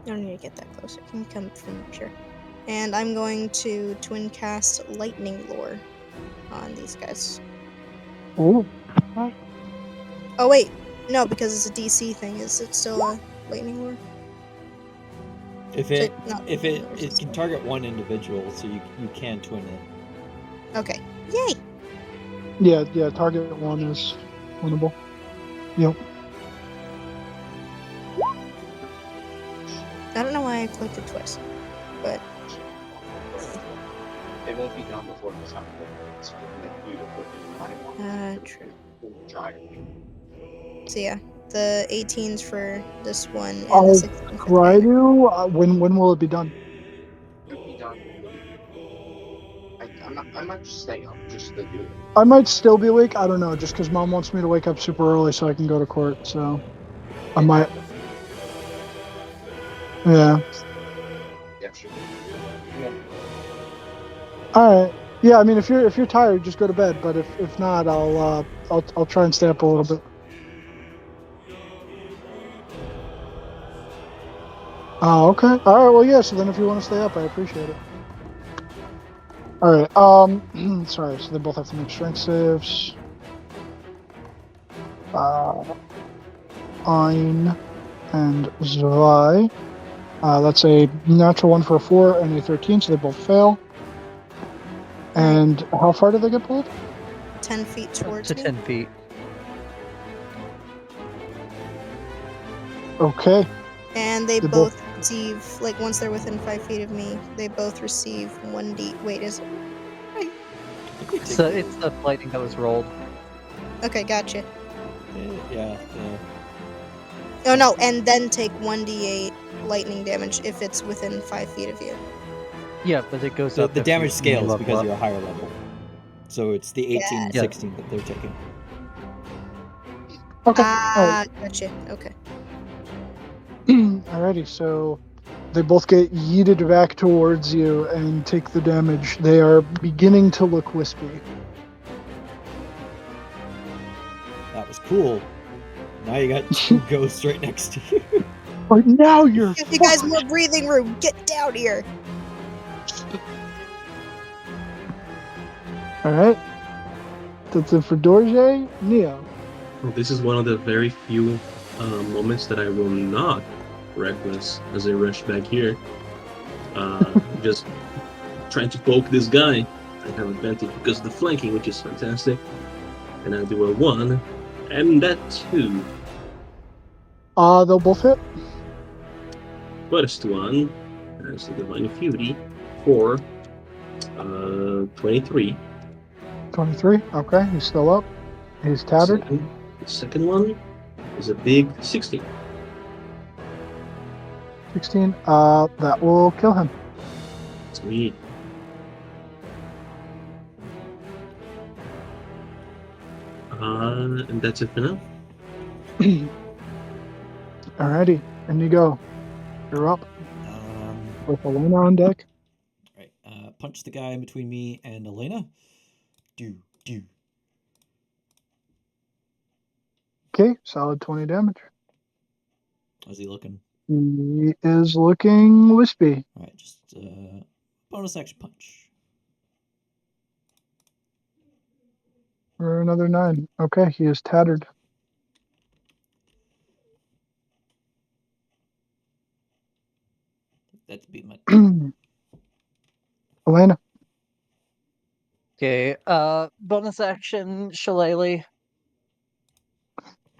I don't need to get that close. I can come from here. And I'm going to twin cast Lightning Lore on these guys. Ooh. Oh, wait. No, because it's a DC thing. Is it still a Lightning Lore? If it can target one individual, so you can twin it. Okay. Yay! Yeah, target 1 is winnable. Yep. I don't know why I clicked it twice, but It won't be done before the summer. It's you to put in true. try. So yeah, the 18s for this one and I'll the 16 for the try other. to. When will it be done? It'll be done. I might just stay up just to do it. I might still be awake. I don't know, just because Mom wants me to wake up super early so I can go to court. So I might. Yeah. Yeah, sure. All right. Yeah, I mean, if you're tired, just go to bed. But if not, I'll try and stay up a little bit. Oh, okay. All right. Well, yeah. So then, if you want to stay up, I appreciate it. All right. Sorry. So they both have to make strength saves. Ein and Zwei. That's a natural 1 for a 4 and a 13, so they both fail. And how far do they get pulled? 10 feet towards to me. 10 feet. Okay. And they They both both- receive, like, once they're within 5 feet of me, they both receive 1d. Wait, is it? I think we take So it's the lightning that was rolled. Okay, gotcha. yeah. Oh no, and then take 1d8 lightning damage if it's within 5 feet of you. Yeah, but it goes The up. the if you- damage you scales level because up. you're a higher level. So it's the 18 and Yeah. 16 that they're taking. Okay. Ah, gotcha. Okay. Alrighty, so they both get yeeted back towards you and take the damage. They are beginning to look wispy. That was cool. Now you got two ghosts right next to you. But now you're Give you guys fucked. more breathing room. Get down here. Alright. That's it for Dorje. Neo. Well, this is one of the very few moments that I will not reckless as I rush back here. Just trying to poke this guy. I have advantage because of the flanking, which is fantastic. And I do a 1, and that 2. They'll both hit. First one, as the Divine Fury, for 23. 23. Okay, he's still up. He's tattered. The second one is a big 16. 16. That will kill him. Sweet. And that's it for now. Alrighty, and you go. You're up with Elena on deck. Right. Punch the guy in between me and Elena. Do. Okay, solid 20 damage. How's he looking? He is looking wispy. All right, just bonus action punch. For another 9. Okay, he is tattered. That's beat my. Elena. Okay. Bonus action, Shillelagh.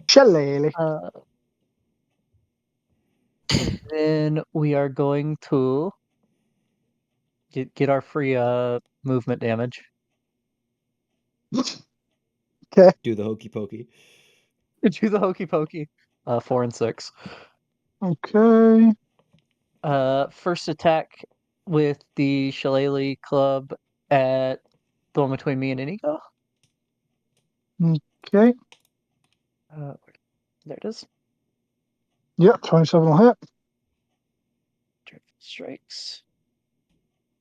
Shillelagh. Then we are going to get our free movement damage. Okay. Do the hokey pokey. Do the hokey pokey. 4 and 6. Okay. First attack with the Shillelagh club at the one between me and Inigo. Okay. There it is. Yep, 27 will hit. Strikes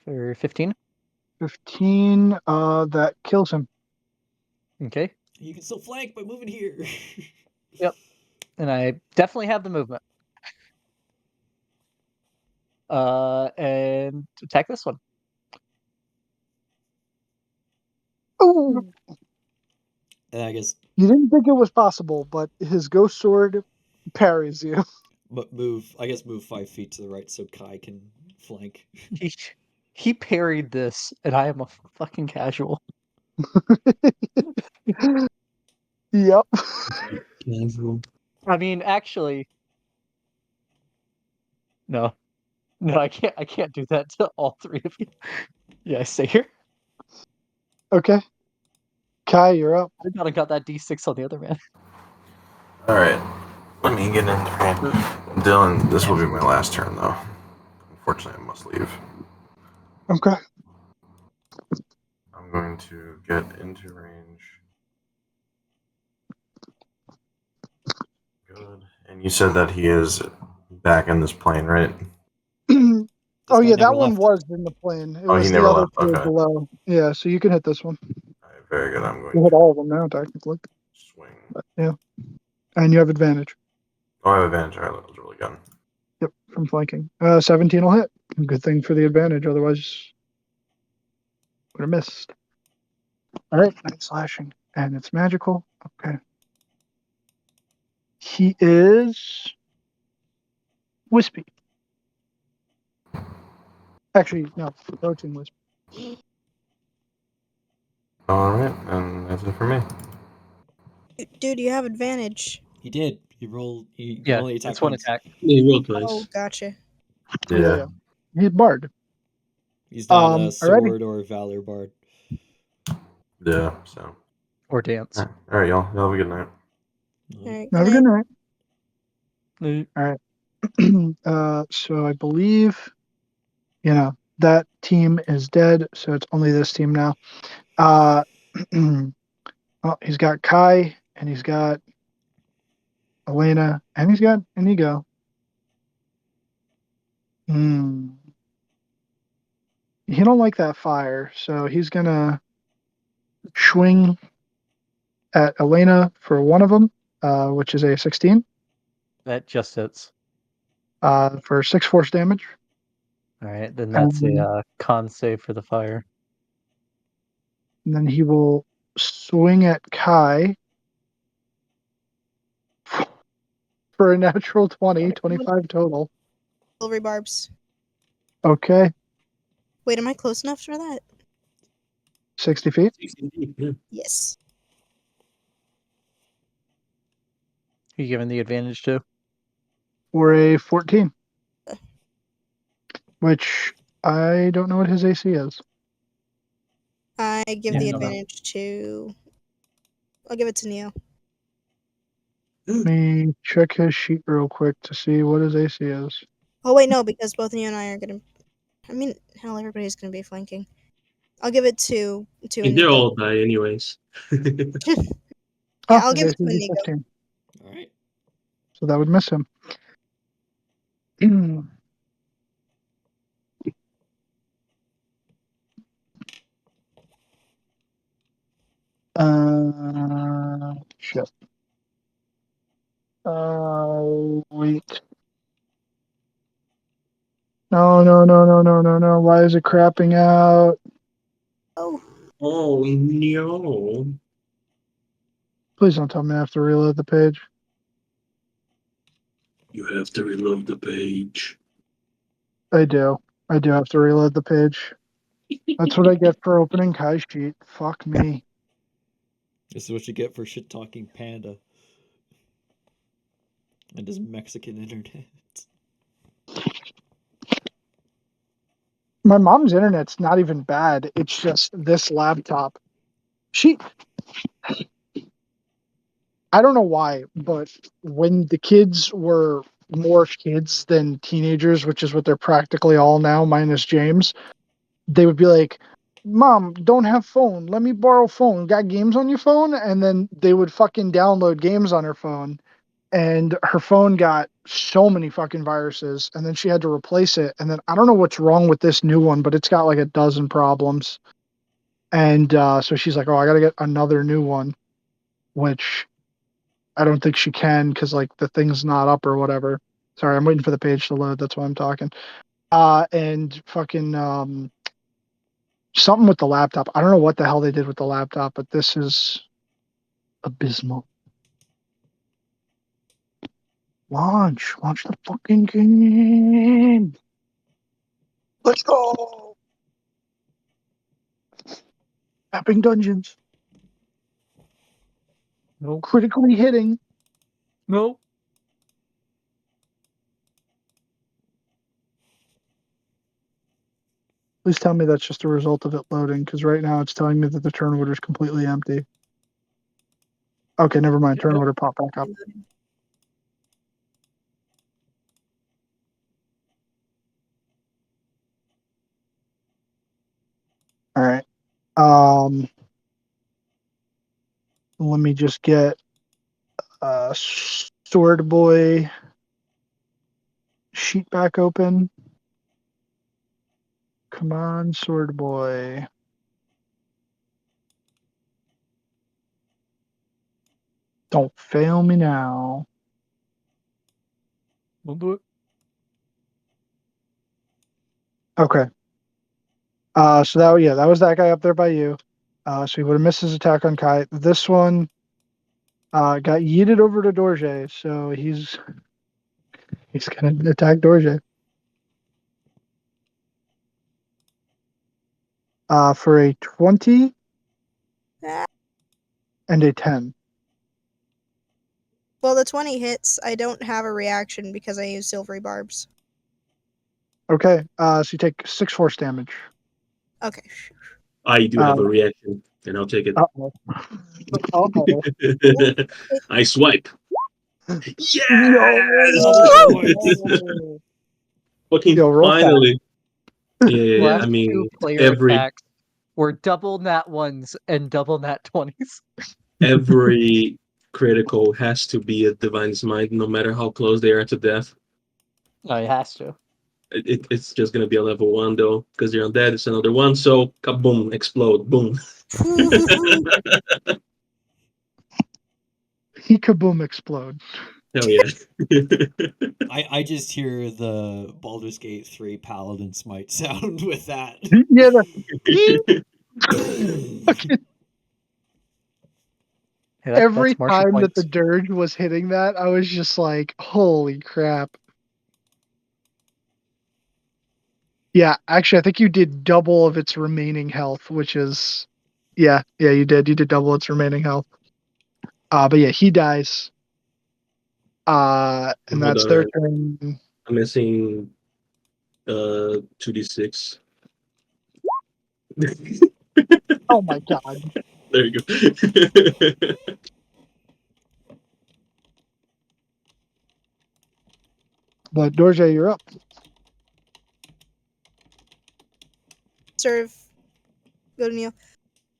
for 15. 15. That kills him. Okay. You can still flank by moving here. Yep. And I definitely have the movement. And attack this one. Oh! And I guess, You didn't think it was possible, but his ghost sword parries you. but move. I guess move 5 feet to the right so Kai can flank. He parried this, and I am a fucking casual. Yep. Casual. I mean, actually, no, I can't do that to all three of you. Yeah, stay here. Okay. Kai, you're up. I gotta got that D6 on the other man. All right, let me get into range. Dylan, this will be my last turn, though. Unfortunately, I must leave. Okay. I'm going to get into range. Good. And you said that he is back in this plane, right? Oh yeah, guy that never one left. was in the plane. It Oh, he was the never other left. two Okay. below. Yeah, so you can hit this one. All right, very good. I'm You going hit to all of them now, technically. swing. But, yeah. And you have advantage. Oh, I have advantage. All right, that was really good. Yep, from flanking. 17 will hit. Good thing for the advantage, otherwise would have missed. Alright, 9 slashing. And it's magical. Okay. He is wispy. Actually, no, approaching wispy. All right, and that's it for me. Dude, you have advantage. He did. He rolled. He can Yeah, only attack it's one once. attack. Yeah, roll Oh, twice. gotcha. Yeah. He's bard. He's not a Alrighty. sword or valor bard. Yeah. So. Or dance. All right, y'all. Y'all have a good night. All right, Have a good good night. night. Alright. So I believe, that team is dead, so it's only this team now. Well, he's got Kai, and he's got Elena, and he's got Inigo. Hmm. He don't like that fire, so he's gonna swing at Elena for one of them, which is a 16, That just hits. for 6 force damage. All right, then that's a con save for the fire. And then he will swing at Kai for a natural 20, 25 total. Silvery barbs. Okay, Wait, am I close enough for that? 60 feet. Yeah. Yes. You given the advantage to? For a 14, which I don't know what his AC is. I give Yeah, the no. advantage to. I'll give it to Neo. Let me check his sheet real quick to see what his AC is. Oh wait, no, because both Neo and I are gonna. I mean, hell, everybody's gonna be flanking. I'll give it to And they'll Inigo. all die anyways. Yeah, I'll his give it AC to is a Inigo. 15, All right. so that would miss him. Shit. Wait. No. Why is it crapping out? Oh, Oh no. Please don't tell me I have to reload the page. You have to reload the page. I do. I do have to reload the page. That's what I get for opening Kai's sheet. Fuck me. This is what you get for shit talking Panda and his Mexican internet. My mom's internet's not even bad. It's just this laptop. I don't know why, but when the kids were more kids than teenagers, which is what they're practically all now, minus James, they would be like, "Mom, don't have phone. Let me borrow phone. Got games on your phone?" And then they would fucking download games on her phone. And her phone got so many fucking viruses, and then she had to replace it. And then I don't know what's wrong with this new one, but it's got like a dozen problems. And so she's like, "Oh, I gotta get another new one," which I don't think she can because like the thing's not up or whatever. Sorry, I'm waiting for the page to load. That's why I'm talking. And fucking something with the laptop. I don't know what the hell they did with the laptop, but this is abysmal. Launch the fucking game. Let's go. Mapping dungeons. No. Critically hitting. No. Please tell me that's just a result of it loading, because right now it's telling me that the turn order is completely empty. Okay, never mind. Turn order popped back up. All right. Let me just get Sword Boy sheet back open. Come on, Sword Boy. Don't fail me now. Don't do it. Okay. So that was that guy up there by you. So he would have missed his attack on Kai. This one got yeeted over to Dorje, so he's gonna attack Dorje. For a 20, and a 10. Well, the 20 hits. I don't have a reaction because I use silvery barbs. Okay, so you take 6 force damage. Okay. I do have a reaction, and I'll take it. Uh-oh. Uh-oh. I swipe. Yes! Yo! Fucking Yo, roll finally. Yeah, Last I two mean, player attacks were double nat 1s and double nat 20s. every critical has to be a divine smite, no matter how close they are to death. No, it has to. It's just gonna be a level 1 though, because they're undead. It's another one, so kaboom, explode, boom. He kaboom explode. Hell yeah. I just hear the Baldur's Gate 3 Paladin Smite sound with that. Yeah, Hey, every that's Marshall time that the points. dirge was hitting that, I was just like, holy crap. Yeah, actually, I think you did double of its remaining health, which is, yeah, you did. You did double its remaining health. But yeah, he dies. And Hold that's on, their turn. I'm missing 2d6. Oh my god. There you go. But Dorje, you're up. Serve. Go to Neil.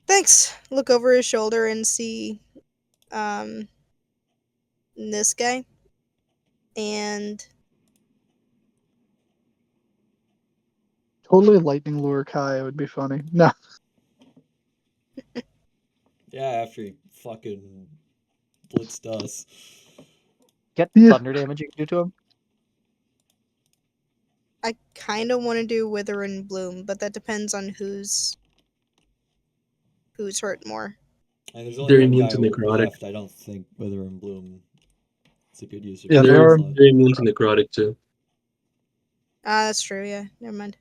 Thanks. Look over his shoulder and see this guy. And Totally lightning lure Kai would be funny. No. Yeah, after he fucking blitzed us. Get Yeah. thunder damage you can do to him. I kind of want to do Wither and Bloom, but that depends on who's hurt more. And there's only They're one immune guy to necrotic. left. I don't think Wither and Bloom is a good use of Yeah, And they they're, are. slot. they're immune to necrotic too. That's true. Yeah, never mind.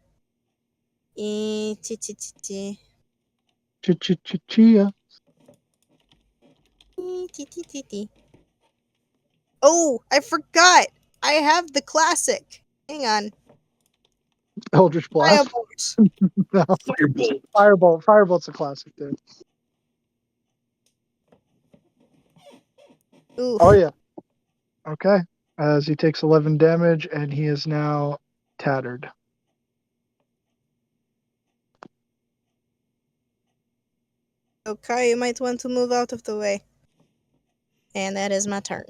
T-t-t-t. Chia. T-t-t-t. Oh, I forgot. I have the classic. Hang on. Eldritch Blast. Firebolt. No. Firebolt. Firebolt's a classic, dude. Oof. Oh yeah. Okay. As he takes 11 damage and he is now tattered. Okay, you might want to move out of the way. And that is my turn.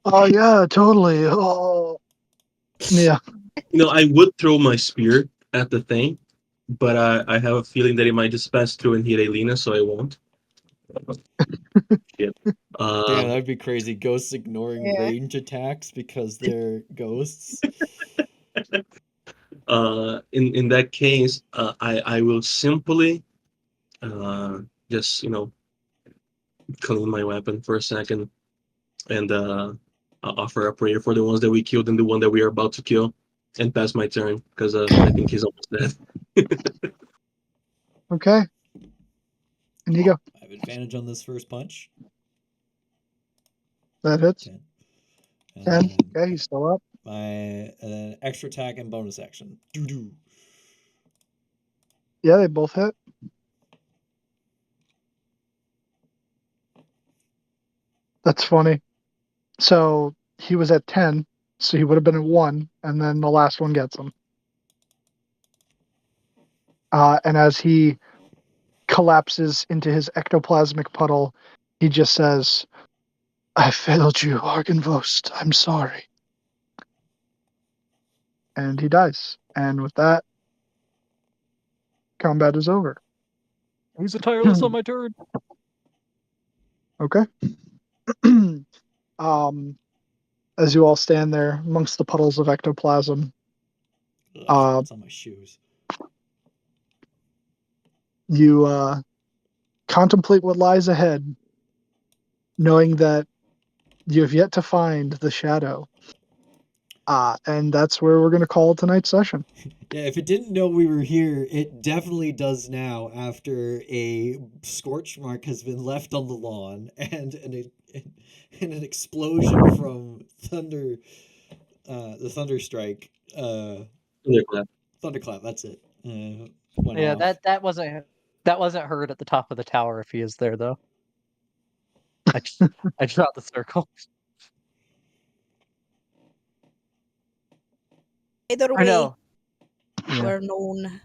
Oh yeah, totally. Oh. Yeah. You know, I would throw my spear at the thing, but I have a feeling that it might just pass through and hit Elena, so I won't. Shit. Yeah, that'd be crazy. Ghosts ignoring Yeah. range attacks because they're ghosts. In that case, I will simply just clean my weapon for a second and offer a prayer for the ones that we killed and the one that we are about to kill, and pass my turn because I think he's almost dead. Okay. And you go. I have advantage on this first punch. That hits. 10. 10. Okay, he's still up. My extra attack and bonus action. Doo-doo. Yeah, they both hit. That's funny. So he was at 10, so he would have been at 1, and then the last one gets him. And as he collapses into his ectoplasmic puddle, he just says, I failed you, Argynvost. I'm sorry. And he dies. And with that, combat is over. He's a tireless on my turn. Okay. As you all stand there amongst the puddles of ectoplasm, Ugh, it's on my shoes. you contemplate what lies ahead, knowing that you have yet to find the shadow. And that's where we're going to call tonight's session. Yeah, if it didn't know we were here, it definitely does now after a scorch mark has been left on the lawn and an explosion from thunder, the thunder strike, Thunderclap. thunderclap. That's it. Went Yeah, off. that wasn't heard at the top of the tower if he is there though. I I drew out the circle. Either I way, know. Yeah. we're known.